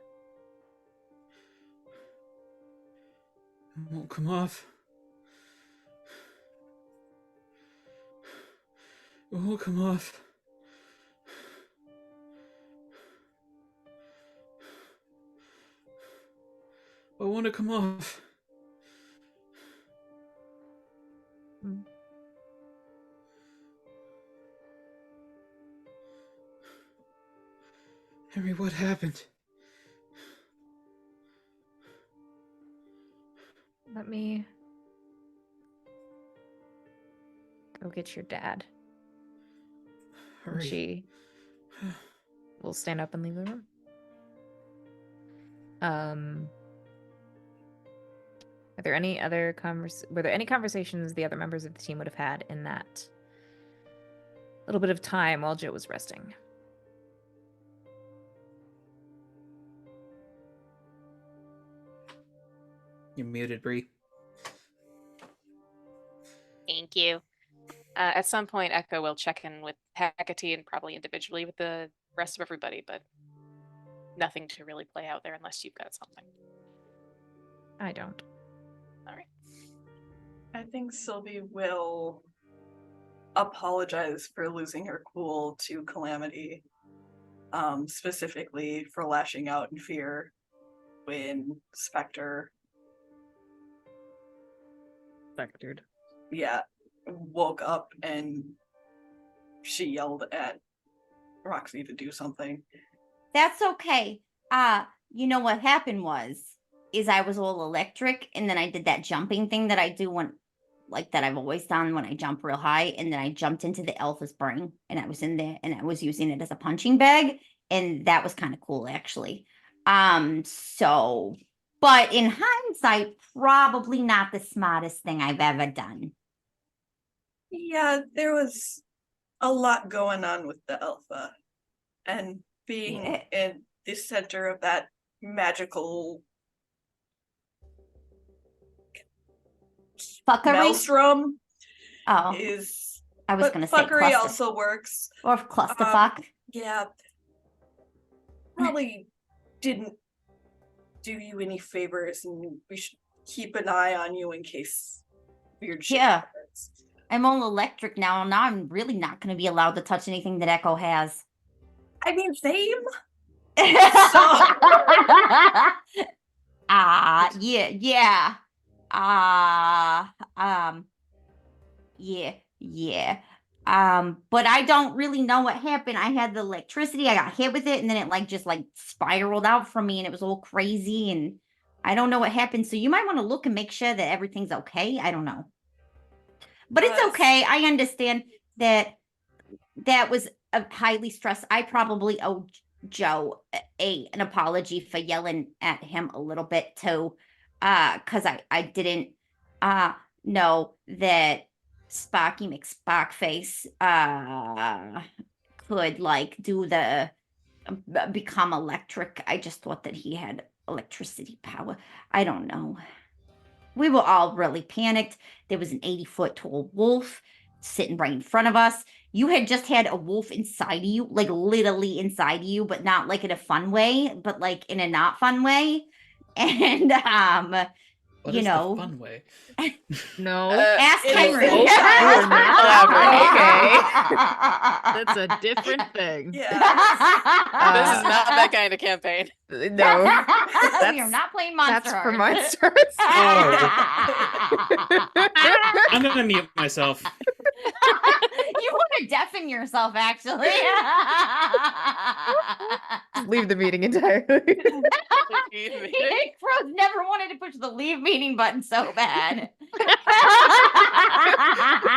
Speaker 4: It won't come off. It won't come off. I want to come off. Henry, what happened?
Speaker 1: Let me go get your dad. And
Speaker 4: Hurry.
Speaker 1: she will stand up and leave the room. Are there any other were there any conversations the other members of the team would have had in that little bit of time while Joe was resting?
Speaker 4: You're muted, Bree.
Speaker 3: Thank you. At some point, Echo will check in with Hecate and probably individually with the rest of everybody, but nothing to really play out there unless you've got something.
Speaker 1: I don't.
Speaker 3: All right.
Speaker 6: I think Sylvie will apologize for losing her cool to Calamity, specifically for lashing out in fear when Spectre, woke up and she yelled at Roxy to do something.
Speaker 2: That's okay. You know what happened is I was all electric, and then I did that jumping thing that I do when, like, that I've always done when I jump real high, and then I jumped into the Alpha's brain, and I was in there, and I was using it as a punching bag, and that was kind of cool, actually. So, but in hindsight, probably not the smartest thing I've ever done.
Speaker 6: Yeah, there was a lot going on with the Alpha, and being in the center of that magical
Speaker 2: Fuckery?
Speaker 6: maelstrom
Speaker 2: Oh,
Speaker 6: is.
Speaker 2: I was
Speaker 6: But
Speaker 2: going to say
Speaker 6: fuckery
Speaker 2: cluster.
Speaker 6: also works.
Speaker 2: Or clusterfuck.
Speaker 6: Yeah, probably didn't do you any favors, and we should keep an eye on you in case weird shit
Speaker 2: Yeah.
Speaker 6: happens.
Speaker 2: I'm all electric now. Now I'm really not going to be allowed to touch anything that Echo has.
Speaker 6: I mean, same.
Speaker 2: Yeah. Yeah. But I don't really know what happened. I had the electricity, I got hit with it, and then it just spiraled out from me, and it was all crazy, and I don't know what happened. So you might want to look and make sure that everything's okay. I don't know. But it's okay. I understand that was a highly stressed. I probably owe Joe an apology for yelling at him a little bit too, because I didn't know that Sparky McSparkface could do the become electric. I just thought that he had electricity power. I don't know. We were all really panicked. There was an 80-foot tall wolf sitting right in front of us. You had just had a wolf inside of you, literally inside of you, but not in a fun way, but in a not fun way. And
Speaker 4: What is the fun way?
Speaker 5: No.
Speaker 2: Ask Henry.
Speaker 5: You are not
Speaker 3: elaborate.
Speaker 5: That's a different thing.
Speaker 6: Yeah.
Speaker 3: This is not that kind of campaign.
Speaker 1: No,
Speaker 2: We are not playing Monster
Speaker 1: that's for
Speaker 2: Heart.
Speaker 1: monsters.
Speaker 4: I'm gonna mute myself.
Speaker 2: You want to deafen yourself, actually.
Speaker 1: Leave the meeting entirely.
Speaker 2: Crow's never wanted to push the leave meeting button so bad.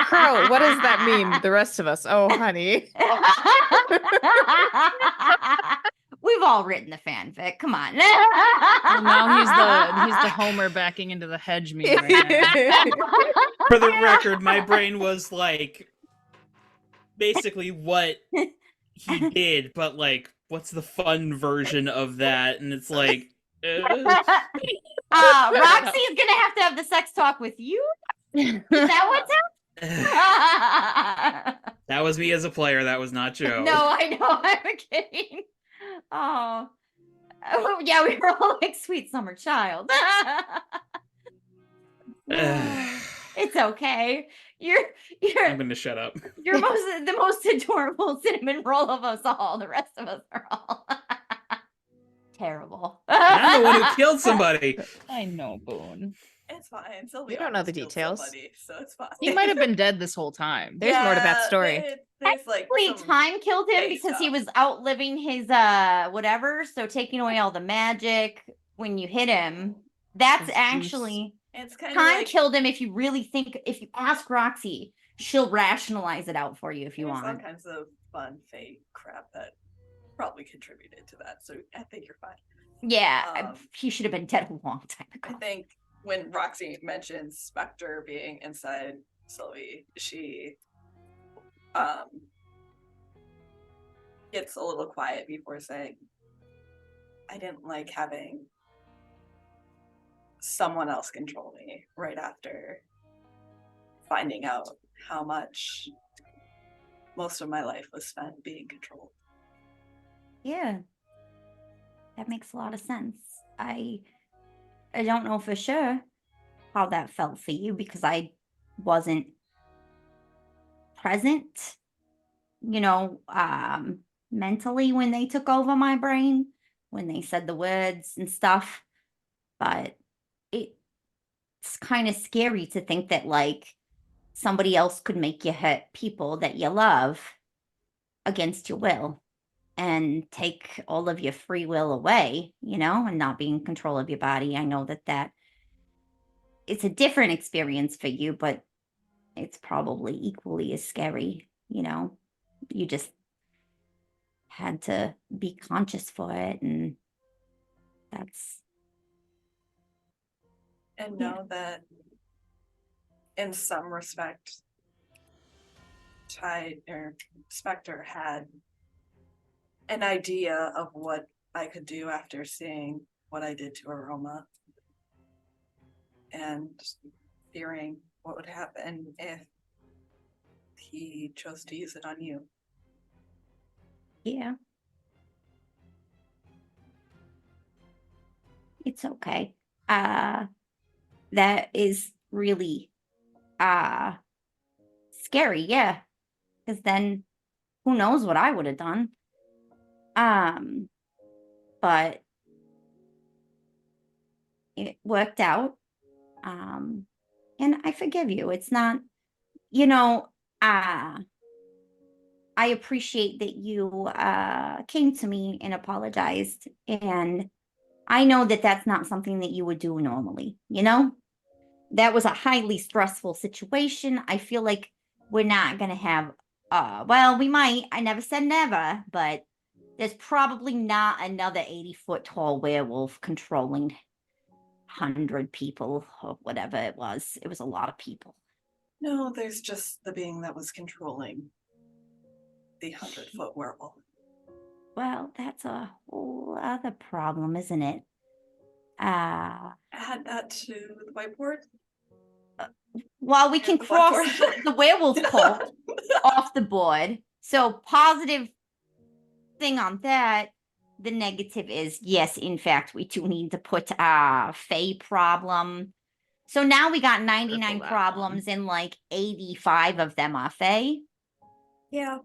Speaker 1: Crow, what does that mean? The rest of us. Oh, honey.
Speaker 2: We've all written the fanfic. Come on.
Speaker 5: Well, now he's the Homer backing into the hedge meme right now.
Speaker 4: For the record, my brain was basically what he did, but what's the fun version of that? And it's
Speaker 2: Roxy is gonna have the sex talk with you. Is that what's happening?
Speaker 4: that was me as a player. That was not Joe.
Speaker 2: No, I know. I'm kidding. Oh, yeah, we were all sweet summer child. It's okay.
Speaker 4: I'm gonna shut up.
Speaker 2: You're the most adorable cinnamon roll of us all. The rest of us are all terrible.
Speaker 4: I'm the one who killed somebody.
Speaker 5: I know, Boone.
Speaker 6: It's fine.
Speaker 1: We don't know the details.
Speaker 6: Somebody, so it's fine.
Speaker 5: He might have been dead this whole time.
Speaker 1: There's more to that story.
Speaker 6: There's
Speaker 2: Actually,
Speaker 6: some
Speaker 2: time killed him
Speaker 6: gay
Speaker 2: because he
Speaker 6: stuff.
Speaker 2: was outliving his whatever. So taking away all the magic when you hit him, that's
Speaker 5: His
Speaker 2: actually
Speaker 6: It's kind
Speaker 2: time
Speaker 6: of
Speaker 2: killed him. If you really think, if you ask Roxy, she'll rationalize it out for you if you
Speaker 6: there's all
Speaker 2: want.
Speaker 6: kinds of fun fake crap that probably contributed to that. So I think you're fine.
Speaker 2: Yeah, he should have been dead a long time
Speaker 6: I
Speaker 2: ago.
Speaker 6: think when Roxy mentions Spectre being inside Sylvie, she gets a little quiet before saying, I didn't like having someone else control me right after finding out how much most of my life was spent being controlled.
Speaker 2: Yeah, that makes a lot of sense. I don't know for sure how that felt for you because I wasn't present, mentally when they took over my brain, when they said the words and stuff. But it's kind of scary to think that like somebody else could make you hurt people that you love against your will and take all of your free will away, and not be in control of your body. I know that it's a different experience for you, but it's probably equally as scary. You just had to be conscious for it, and that's
Speaker 6: And
Speaker 2: Yeah.
Speaker 6: know that in some respect, Spectre had an idea of what I could do after seeing what I did to Aroma, and fearing what would happen if he chose to use it on you.
Speaker 2: yeah. It's okay. That is really scary, yeah. Because then who knows what I would have done. But it worked out. And I forgive you. It's not, I appreciate that you came to me and apologized. And I know that that's not something that you would do normally, That was a highly stressful situation. I feel like we're not going to have, well, we might. I never said never, but there's probably not another 80-foot tall werewolf controlling 100 people or whatever it was. It was a lot of people.
Speaker 6: No, there's just the being that was controlling the 100-foot werewolf.
Speaker 2: Well, that's a whole other problem, isn't it?
Speaker 6: Add that to the whiteboard.
Speaker 2: Well, we
Speaker 6: Yeah,
Speaker 2: can
Speaker 6: the
Speaker 2: cross
Speaker 6: blackboard.
Speaker 2: the werewolf cult off the board. So positive thing on that. The negative is, yes, in fact, we do need to put Fae problem. So now we got 99
Speaker 1: that
Speaker 2: problems and like 85 of them are Fae.
Speaker 6: Yeah.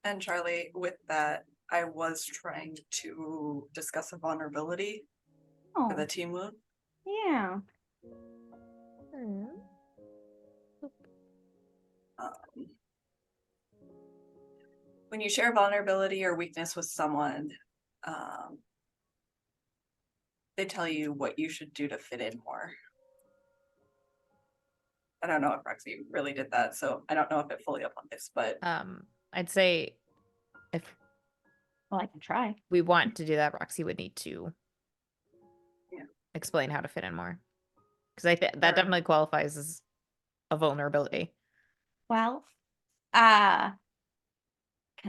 Speaker 6: And Charlie, with that, I was trying to discuss a vulnerability for the team wound.
Speaker 2: Yeah.
Speaker 6: When you share vulnerability or weakness with someone, they tell you what you should do to fit in more. I don't know if Roxy really did that, so I don't know if it fully applies, but
Speaker 1: I'd say if
Speaker 2: I can try.
Speaker 1: we want to do that, Roxy would need to
Speaker 6: Yeah.
Speaker 1: explain how to fit in more. Because I think that definitely qualifies as a vulnerability.
Speaker 2: Well, can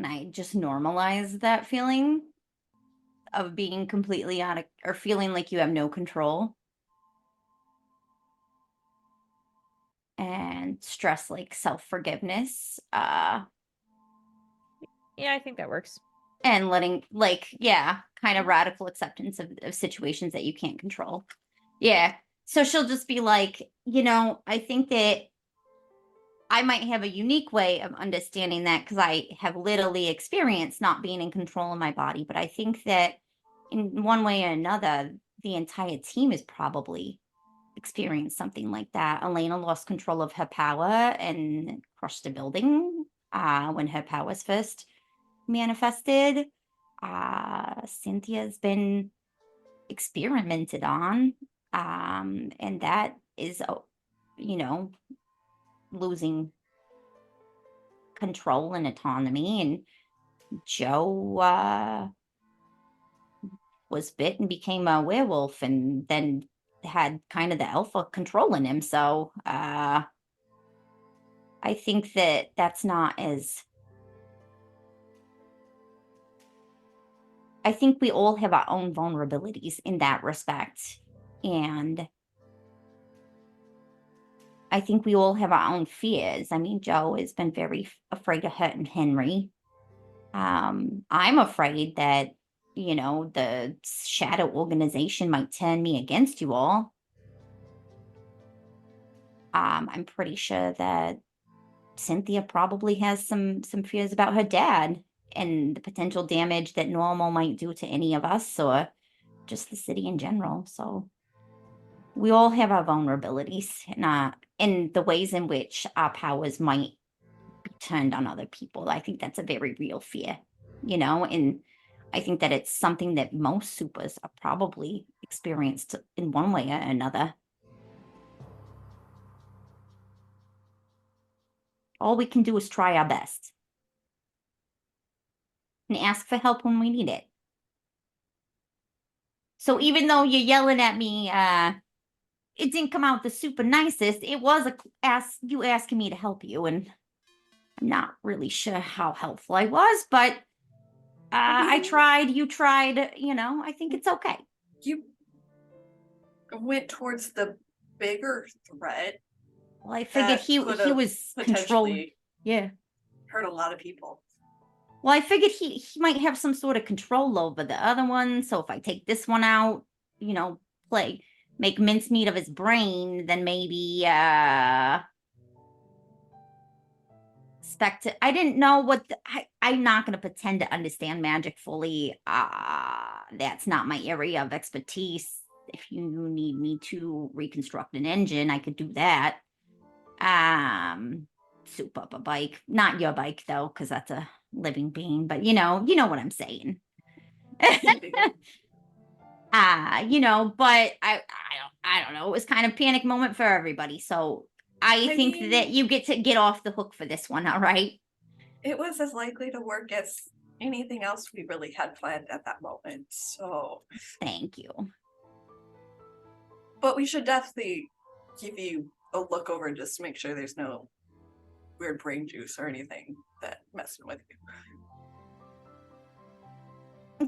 Speaker 2: I just normalize that feeling of being completely out of, or feeling like you have no control? And stress like self-forgiveness,
Speaker 1: Yeah, I think that works.
Speaker 2: and letting kind of radical acceptance of situations that you can't control. Yeah. So she'll just be like, I think that I might have a unique way of understanding that because I have literally experienced not being in control of my body. But I think that in one way or another, the entire team has probably experienced something like that. Elena lost control of her power and crushed a building when her powers first manifested. Cynthia's been experimented on, and that is, losing control and autonomy. And Joe was bit and became a werewolf, and then had kind of the alpha controlling him. So I think that that's not as. I think we all have our own vulnerabilities in that respect. And I think we all have our own fears. I mean, Joe has been very afraid of hurting Henry. I'm afraid that you know, the shadow organization might turn me against you all. I'm pretty sure that Cynthia probably has some fears about her dad and the potential damage that normal might do to any of us or just the city in general. So we all have our vulnerabilities and the ways in which our powers might be turned on other people. I think that's a very real fear, you know, and I think that it's something that most supers are probably experienced in one way or another. All we can do is try our best and ask for help when we need it. So even though you're yelling at me, it didn't come out the super nicest. It was you asking me to help you, and I'm not really sure how helpful I was, but I tried. You tried. You know, I think it's okay.
Speaker 6: You went towards the bigger threat.
Speaker 2: Well, I figured he was controlling. Yeah.
Speaker 6: Hurt a lot of people.
Speaker 2: Well, I figured he might have some sort of control over the other one. So if I take this one out, you know, make mincemeat of his brain, then maybe I didn't know what I'm not going to pretend to understand magic fully. That's not my area of expertise. If you need me to reconstruct an engine, I could do that. Soup up a bike, not your bike though, because that's a living being, but you know what I'm saying. You know, but I don't know. It was kind of panic moment for everybody. So I think that you get to get off the hook for this one, all right?
Speaker 6: It was as likely to work as anything else we really had planned at that moment. So
Speaker 2: thank you.
Speaker 6: But we should definitely give you a look over just to make sure there's no weird brain juice or anything that messing with you.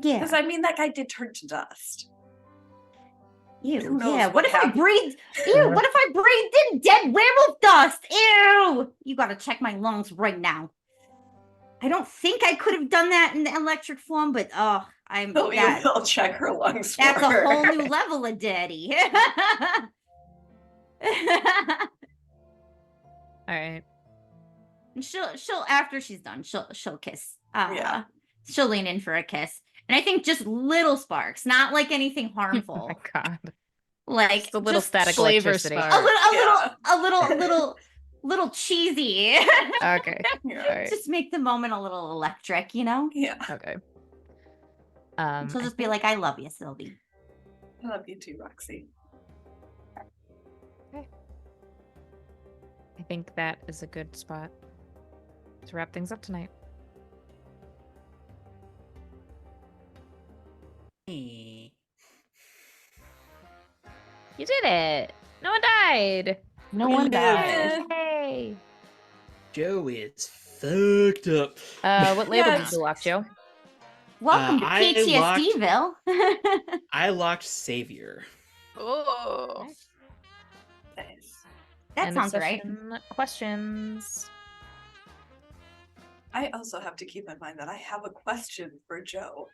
Speaker 2: Yeah.
Speaker 6: Because I mean, that guy did turn to dust.
Speaker 2: Ew, yeah. What if I breathed? Ew, what if I breathed in dead werewolf dust? Ew! You gotta check my lungs right now. I don't think I could have done that in the electric form, but
Speaker 6: He'll check her lungs.
Speaker 2: That's a whole new level of dirty.
Speaker 1: All right.
Speaker 2: She'll after she's done, she'll kiss.
Speaker 6: Yeah.
Speaker 2: She'll lean in for a kiss. And I think just little sparks, not like anything harmful.
Speaker 1: Oh my god.
Speaker 2: Like
Speaker 1: just a little static
Speaker 5: flavor
Speaker 1: electricity.
Speaker 5: spark.
Speaker 2: A little cheesy.
Speaker 1: Okay.
Speaker 6: Yeah.
Speaker 1: All right.
Speaker 2: Just make the moment a little electric, you know?
Speaker 6: Yeah.
Speaker 1: Okay.
Speaker 2: She'll just be like, I love you, Sylvie.
Speaker 6: I love you too, Roxy.
Speaker 1: Okay. I think that is a good spot to wrap things up tonight.
Speaker 4: Hey.
Speaker 1: You did it! No one died!
Speaker 5: No one died.
Speaker 1: Hey!
Speaker 4: Joe is fucked up.
Speaker 1: What label
Speaker 6: Yes.
Speaker 1: did you lock, Joe?
Speaker 2: Welcome to
Speaker 4: I
Speaker 2: PTSDville.
Speaker 4: I locked Savior.
Speaker 3: Oh.
Speaker 6: Nice.
Speaker 2: That
Speaker 1: End of
Speaker 2: sounds right.
Speaker 1: session. Questions?
Speaker 6: I also have to keep in mind that I have a question for Joe.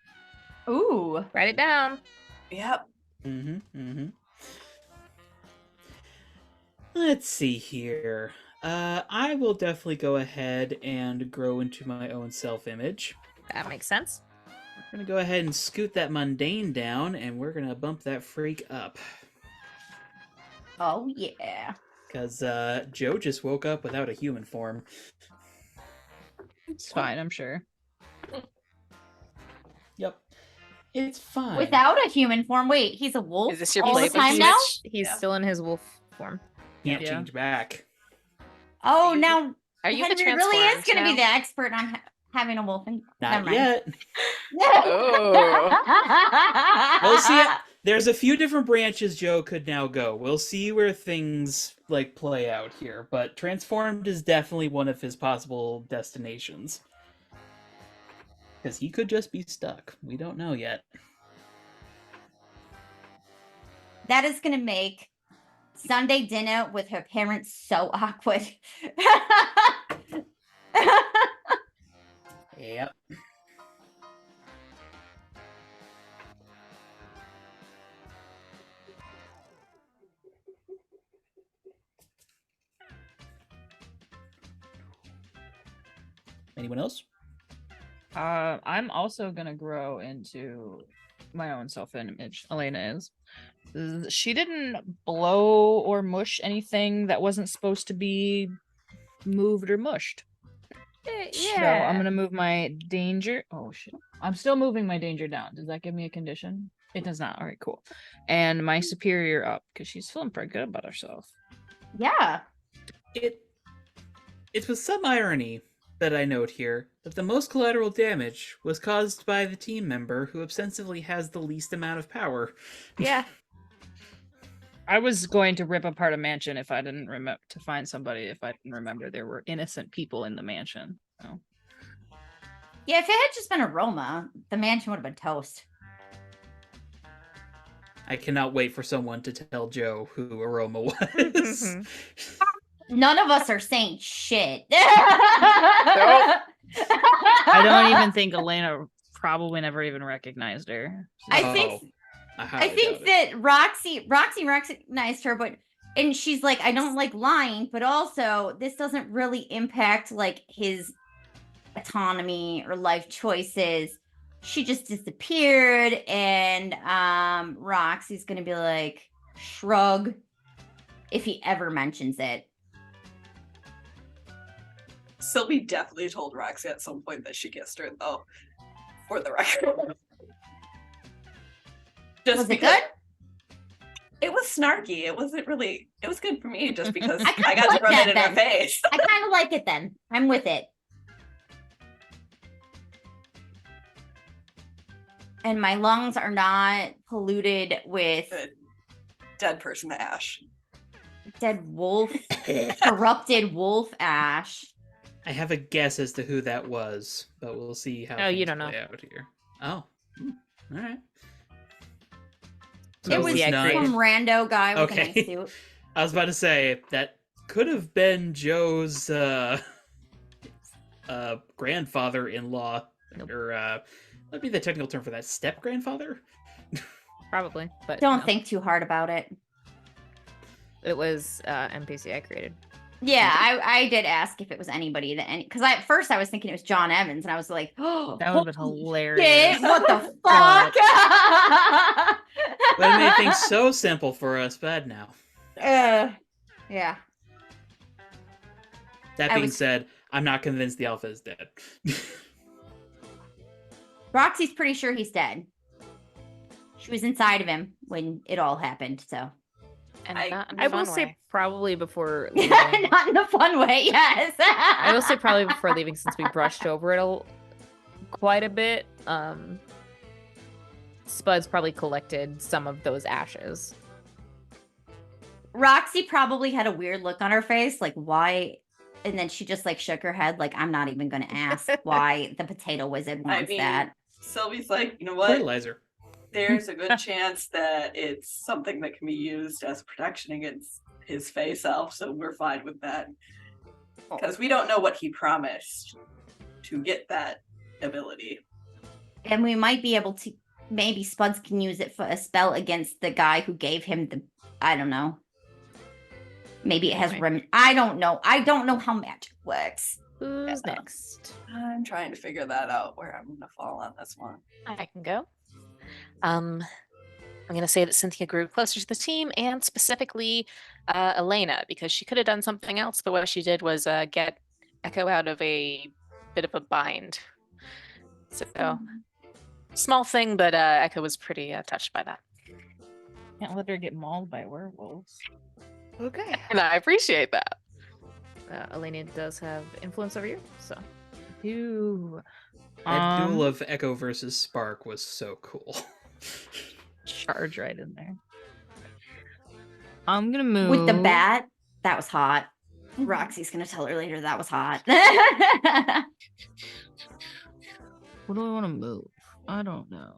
Speaker 2: Ooh.
Speaker 1: Write it down.
Speaker 6: Yep.
Speaker 4: Let's see here. I will definitely go ahead and grow into my own self-image.
Speaker 1: That makes sense.
Speaker 4: We're gonna go ahead and scoot that mundane down, and we're gonna bump that freak up.
Speaker 2: Oh, yeah.
Speaker 4: Because Joe just woke up without a human form.
Speaker 5: It's fine, I'm sure.
Speaker 4: Yep. It's fine.
Speaker 2: Without a human form. Wait, he's a wolf
Speaker 3: Is this your
Speaker 2: all the
Speaker 3: playbook
Speaker 2: time
Speaker 3: switch?
Speaker 2: now?
Speaker 1: He's
Speaker 6: Yeah.
Speaker 1: still in his wolf form.
Speaker 4: Can't
Speaker 5: Yeah.
Speaker 4: change back.
Speaker 2: Oh,
Speaker 3: Are you-
Speaker 2: now
Speaker 3: Are you the
Speaker 2: Henry really is
Speaker 3: transformed
Speaker 2: going to be
Speaker 3: now?
Speaker 2: the expert on having a wolf. Never
Speaker 4: Not
Speaker 2: mind.
Speaker 4: yet.
Speaker 3: Oh.
Speaker 4: We'll see. There's a few different branches Joe could now go. We'll see where things play out here. But transformed is definitely one of his possible destinations. Because he could just be stuck. We don't know yet.
Speaker 2: That is going to make Sunday dinner with her parents so awkward.
Speaker 4: Yep. Anyone else?
Speaker 5: I'm also gonna grow into my own self-image. Elena is. She didn't blow or mush anything that wasn't supposed to be moved or mushed. So I'm gonna move my danger. Oh shit! I'm still moving my danger down. Does that give me a condition? It does not. All right, cool. And my superior up because she's feeling pretty good about herself.
Speaker 2: Yeah.
Speaker 4: It's with some irony that I note here that the most collateral damage was caused by the team member who ostensibly has the least amount of power.
Speaker 1: Yeah.
Speaker 5: I was going to rip apart a mansion if I didn't remember to find somebody. If I didn't remember there were innocent people in the mansion. So.
Speaker 2: Yeah, if it had just been Aroma, the mansion would have been toast.
Speaker 4: I cannot wait for someone to tell Joe who Aroma was.
Speaker 2: None of us are saying shit.
Speaker 5: I don't even think Elena probably never even recognized her.
Speaker 2: I think that Roxy recognized her, and she's like, I don't like lying, but also this doesn't really impact like his autonomy or life choices. She just disappeared, and Roxy's gonna be like, shrug if he ever mentions it.
Speaker 6: Sylvie definitely told Roxy at some point that she kissed her, though, for the record.
Speaker 2: Was it good?
Speaker 6: It was snarky. It wasn't really. It was good for me just because
Speaker 2: I
Speaker 6: I got
Speaker 2: like
Speaker 6: to rub
Speaker 2: that
Speaker 6: it in her
Speaker 2: then.
Speaker 6: face.
Speaker 2: I kind of like it then. I'm with it. And my lungs are not polluted with
Speaker 6: Dead person ash.
Speaker 2: dead wolf, corrupted wolf ash.
Speaker 4: I have a guess as to who that was, but we'll see how
Speaker 1: you
Speaker 4: things
Speaker 1: don't know.
Speaker 4: play out here. Oh, all right.
Speaker 2: It was some rando guy with a nice suit.
Speaker 4: I was about to say that could have been Joe's grandfather-in-law, or that'd be the technical term for that, step-grandfather?
Speaker 1: Probably, but
Speaker 2: Don't think too hard about it.
Speaker 1: It was NPC I created.
Speaker 2: Yeah, I did ask if it was anybody because at first I was thinking it was John Evans, and I was like, oh,
Speaker 5: that would have been hilarious.
Speaker 2: shit, what the fuck?
Speaker 4: But it made things so simple for us, bad now.
Speaker 2: Yeah.
Speaker 4: That being said, I'm not convinced the alpha is dead.
Speaker 2: Roxy's pretty sure he's dead. She was inside of him when it all happened, so.
Speaker 3: And
Speaker 1: I will say probably before leaving.
Speaker 2: Not in a fun way, yes.
Speaker 1: I will say probably before leaving, since we brushed over it quite a bit. Spud's probably collected some of those ashes.
Speaker 2: Roxy probably had a weird look on her face, like why, and then she just like shook her head, like I'm not even going to ask why the potato wizard wants that.
Speaker 6: Sylvie's like, you know what?
Speaker 4: Fertilizer.
Speaker 6: There's a good chance that it's something that can be used as protection against his face elf, so we're fine with that. Because we don't know what he promised to get that ability.
Speaker 2: And we might be able to, maybe Spuds can use it for a spell against the guy who gave him the, I don't know. Maybe it has I don't know. I don't know how magic works.
Speaker 1: Who's next?
Speaker 6: I'm trying to figure that out, where I'm going to fall on this one.
Speaker 3: I can go. I'm going to say that Cynthia grew closer to the team, and specifically Elena, because she could have done something else, but what she did was get Echo out of a bit of a bind. So, small thing, but Echo was pretty touched by that.
Speaker 5: Can't let her get mauled by werewolves.
Speaker 1: Okay.
Speaker 3: And I appreciate that.
Speaker 1: Elena does have influence over you, so.
Speaker 5: Ew.
Speaker 4: That duel of Echo versus Spark was so cool.
Speaker 5: Charge right in there. I'm gonna move
Speaker 2: with the bat. That was hot. Roxy's gonna tell her later that was hot.
Speaker 5: What do I want to move? I don't know.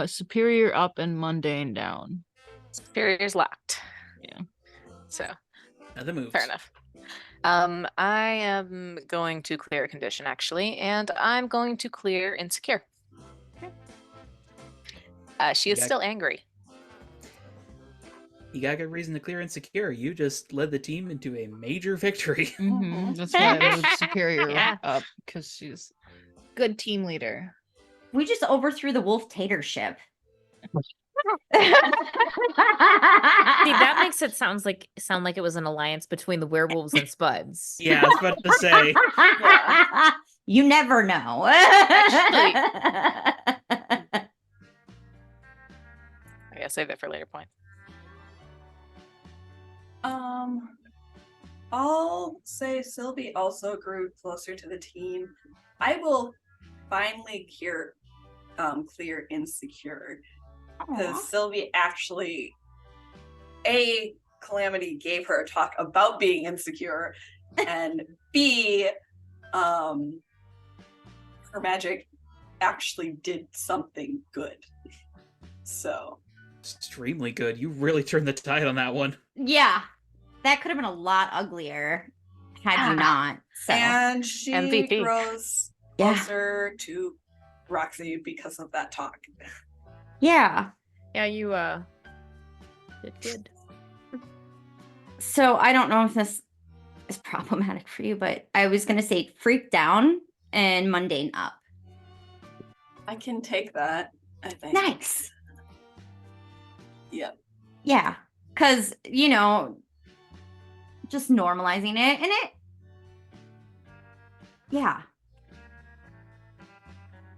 Speaker 5: Superior up and mundane down.
Speaker 3: Superior's locked.
Speaker 5: Yeah.
Speaker 3: So.
Speaker 4: Another move.
Speaker 3: Fair enough. I am going to clear condition actually, and I'm going to clear insecure. She is still angry.
Speaker 4: You got good reason to clear Insecure. You just led the team into a major victory.
Speaker 5: That's why I moved Superior
Speaker 1: Yeah.
Speaker 5: up, because she's good team leader.
Speaker 2: We just overthrew the wolf tater ship.
Speaker 1: See, that makes it sound like it was an alliance between the werewolves and Spuds.
Speaker 4: Yeah, I was about to say.
Speaker 2: You never know.
Speaker 3: Actually- Yeah, save that for a later point.
Speaker 6: I'll say Sylvie also grew closer to the team. I will finally clear Insecure. Because Sylvie actually, A, Calamity gave her a talk about being insecure, and B, her magic actually did something good. So
Speaker 4: Extremely good. You really turned the tide on that one.
Speaker 2: Yeah, that could have been a lot uglier had you not. So
Speaker 6: and she
Speaker 3: MVP.
Speaker 6: grows
Speaker 2: Yeah.
Speaker 6: closer to Roxy because of that talk.
Speaker 2: yeah.
Speaker 1: Yeah, you did good.
Speaker 2: So I don't know if this is problematic for you, but I was gonna say freak down and mundane up.
Speaker 6: I can take that, I think.
Speaker 2: Nice.
Speaker 6: Yep.
Speaker 2: Yeah, because you know, just normalizing it and it. Yeah.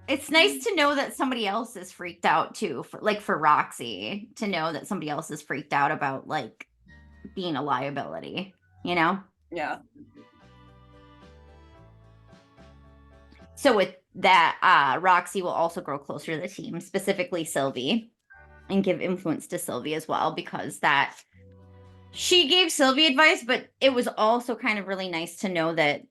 Speaker 2: It's nice to know that somebody else is freaked out too, for Roxy, to know that somebody else is freaked out about like being a liability, you know?
Speaker 6: Yeah.
Speaker 2: So with that, Roxy will also grow closer to the team, specifically Sylvie, and give influence to Sylvie as well, because that she gave Sylvie advice, but it was also kind of really nice to know that,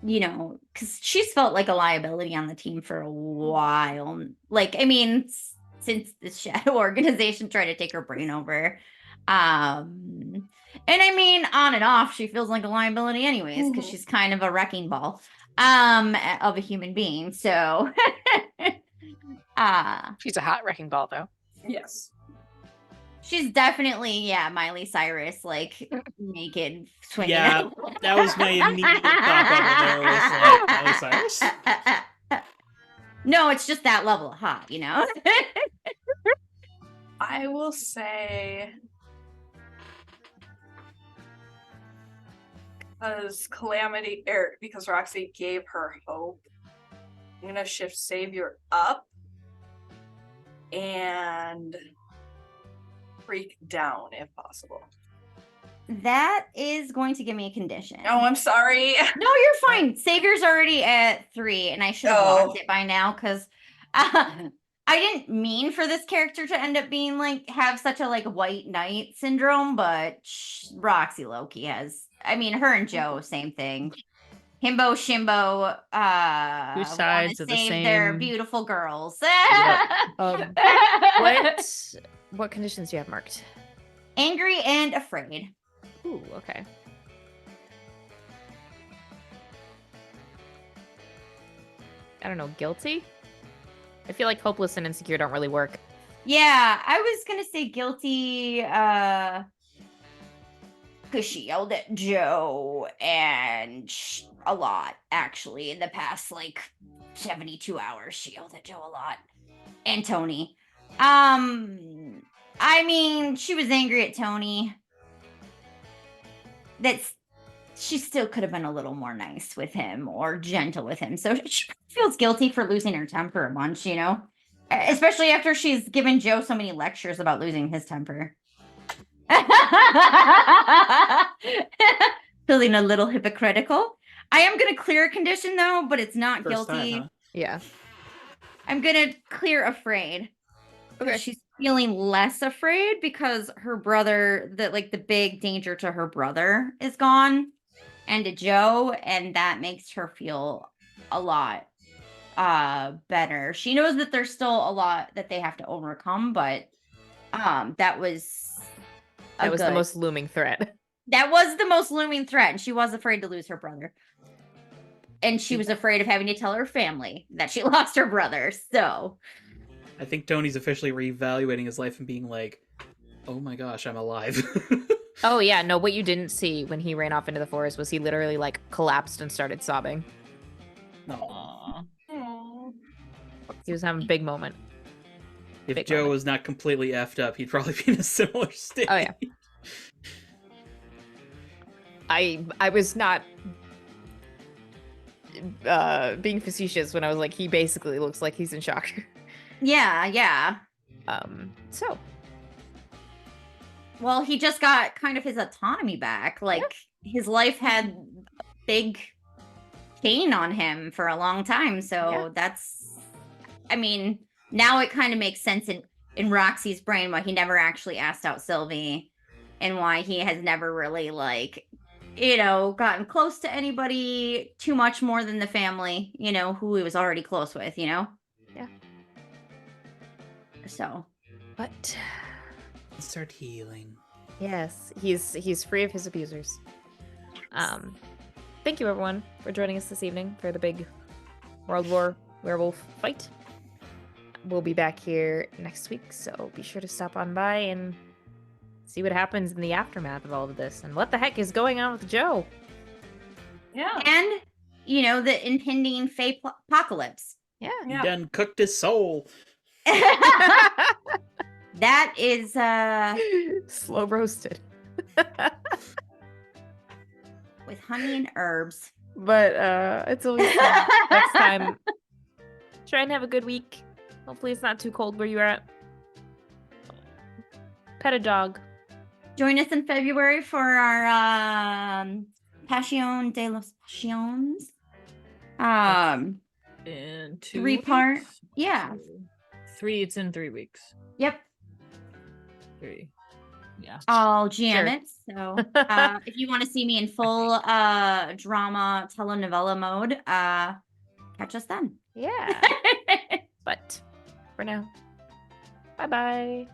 Speaker 2: you know, because she's felt like a liability on the team for a while. Like, I mean, since the Shadow organization tried to take her brain over. And I mean, on and off, she feels like a liability anyways, because she's kind of a wrecking ball of a human being. So
Speaker 3: She's a hot wrecking ball, though.
Speaker 6: Yes.
Speaker 2: she's definitely, yeah, Miley Cyrus, like naked swinging.
Speaker 4: Yeah, that was my immediate thought bubble there was like Miley Cyrus.
Speaker 2: No, it's just that level of hot, you know?
Speaker 6: I will say, because Roxy gave her hope, I'm gonna shift Savior up and freak down if possible.
Speaker 2: That is going to give me a condition.
Speaker 6: Oh, I'm sorry.
Speaker 2: No, you're fine. Savior's already at 3, and I should have logged it by now because I didn't mean for this character to end up being like have such a like white knight syndrome, but Roxy Loki has. I mean, her and Joe, same thing. Himbo Shimbo,
Speaker 5: Two sides
Speaker 2: wanna
Speaker 5: of the
Speaker 2: save their
Speaker 5: same-
Speaker 2: beautiful girls.
Speaker 1: What conditions do you have marked?
Speaker 2: Angry and afraid.
Speaker 1: Ooh, okay. I don't know, guilty? I feel like hopeless and insecure don't really work.
Speaker 2: Yeah, I was gonna say guilty, because she yelled at Joe and a lot, actually, in the past like 72 hours. She yelled at Joe a lot. And Tony. I mean, she was angry at Tony. She still could have been a little more nice with him or gentle with him. So she feels guilty for losing her temper a bunch, you know? Especially after she's given Joe so many lectures about losing his temper. Feeling a little hypocritical. I am going to clear a condition, though, but it's not
Speaker 4: First
Speaker 2: guilty.
Speaker 4: time, huh?
Speaker 1: Yeah.
Speaker 2: I'm going to clear afraid.
Speaker 1: Okay.
Speaker 2: She's feeling less afraid because her brother, the big danger to her brother is gone and to Joe, and that makes her feel a lot better. She knows that there's still a lot that they have to overcome, but that was
Speaker 1: the most looming threat.
Speaker 2: That was the most looming threat, and she was afraid to lose her brother. And she was afraid of having to tell her family that she lost her brother. So
Speaker 4: I think Tony's officially reevaluating his life and being like, Oh my gosh, I'm alive.
Speaker 1: Oh yeah, no, what you didn't see when he ran off into the forest was he literally like collapsed and started sobbing.
Speaker 5: Aw.
Speaker 1: He was having a big moment.
Speaker 4: If
Speaker 1: Big
Speaker 4: Joe
Speaker 1: moment.
Speaker 4: was not completely effed up, he'd probably be in a similar state.
Speaker 1: Oh yeah. I was not being facetious when I was like, he basically looks like he's in shock.
Speaker 2: Yeah.
Speaker 1: So
Speaker 2: Well, he just got kind of his autonomy back. Like his life had a big chain on him for a long time. So that's, I mean, now it kind of makes sense in Roxy's brain why he never actually asked out Sylvie and why he has never really like, gotten close to anybody too much more than the family, who he was already close with,
Speaker 1: Yeah.
Speaker 2: So.
Speaker 1: But
Speaker 4: Start healing.
Speaker 1: yes, he's free of his abusers. Thank you everyone for joining us this evening for the big World War Werewolf fight. We'll be back here next week, so be sure to stop on by and see what happens in the aftermath of all of this and what the heck is going on with Joe.
Speaker 6: Yeah.
Speaker 2: And, the impending Fae apocalypse.
Speaker 1: Yeah.
Speaker 4: He done cooked his soul.
Speaker 2: That is
Speaker 1: slow roasted.
Speaker 2: with honey and herbs.
Speaker 1: But it's always fun. Next time, try and have a good week. Hopefully it's not too cold where you're at. Pet a dog.
Speaker 2: Join us in February for our Passion de los Passions.
Speaker 5: In 2
Speaker 2: 3-part.
Speaker 5: weeks?
Speaker 2: Yeah.
Speaker 5: It's in 3 weeks.
Speaker 2: Yep.
Speaker 5: 3. Yeah.
Speaker 2: I'll GM
Speaker 1: Sure.
Speaker 2: it. So if you want to see me in full drama telenovela mode, catch us then.
Speaker 1: Yeah. But for now, bye-bye.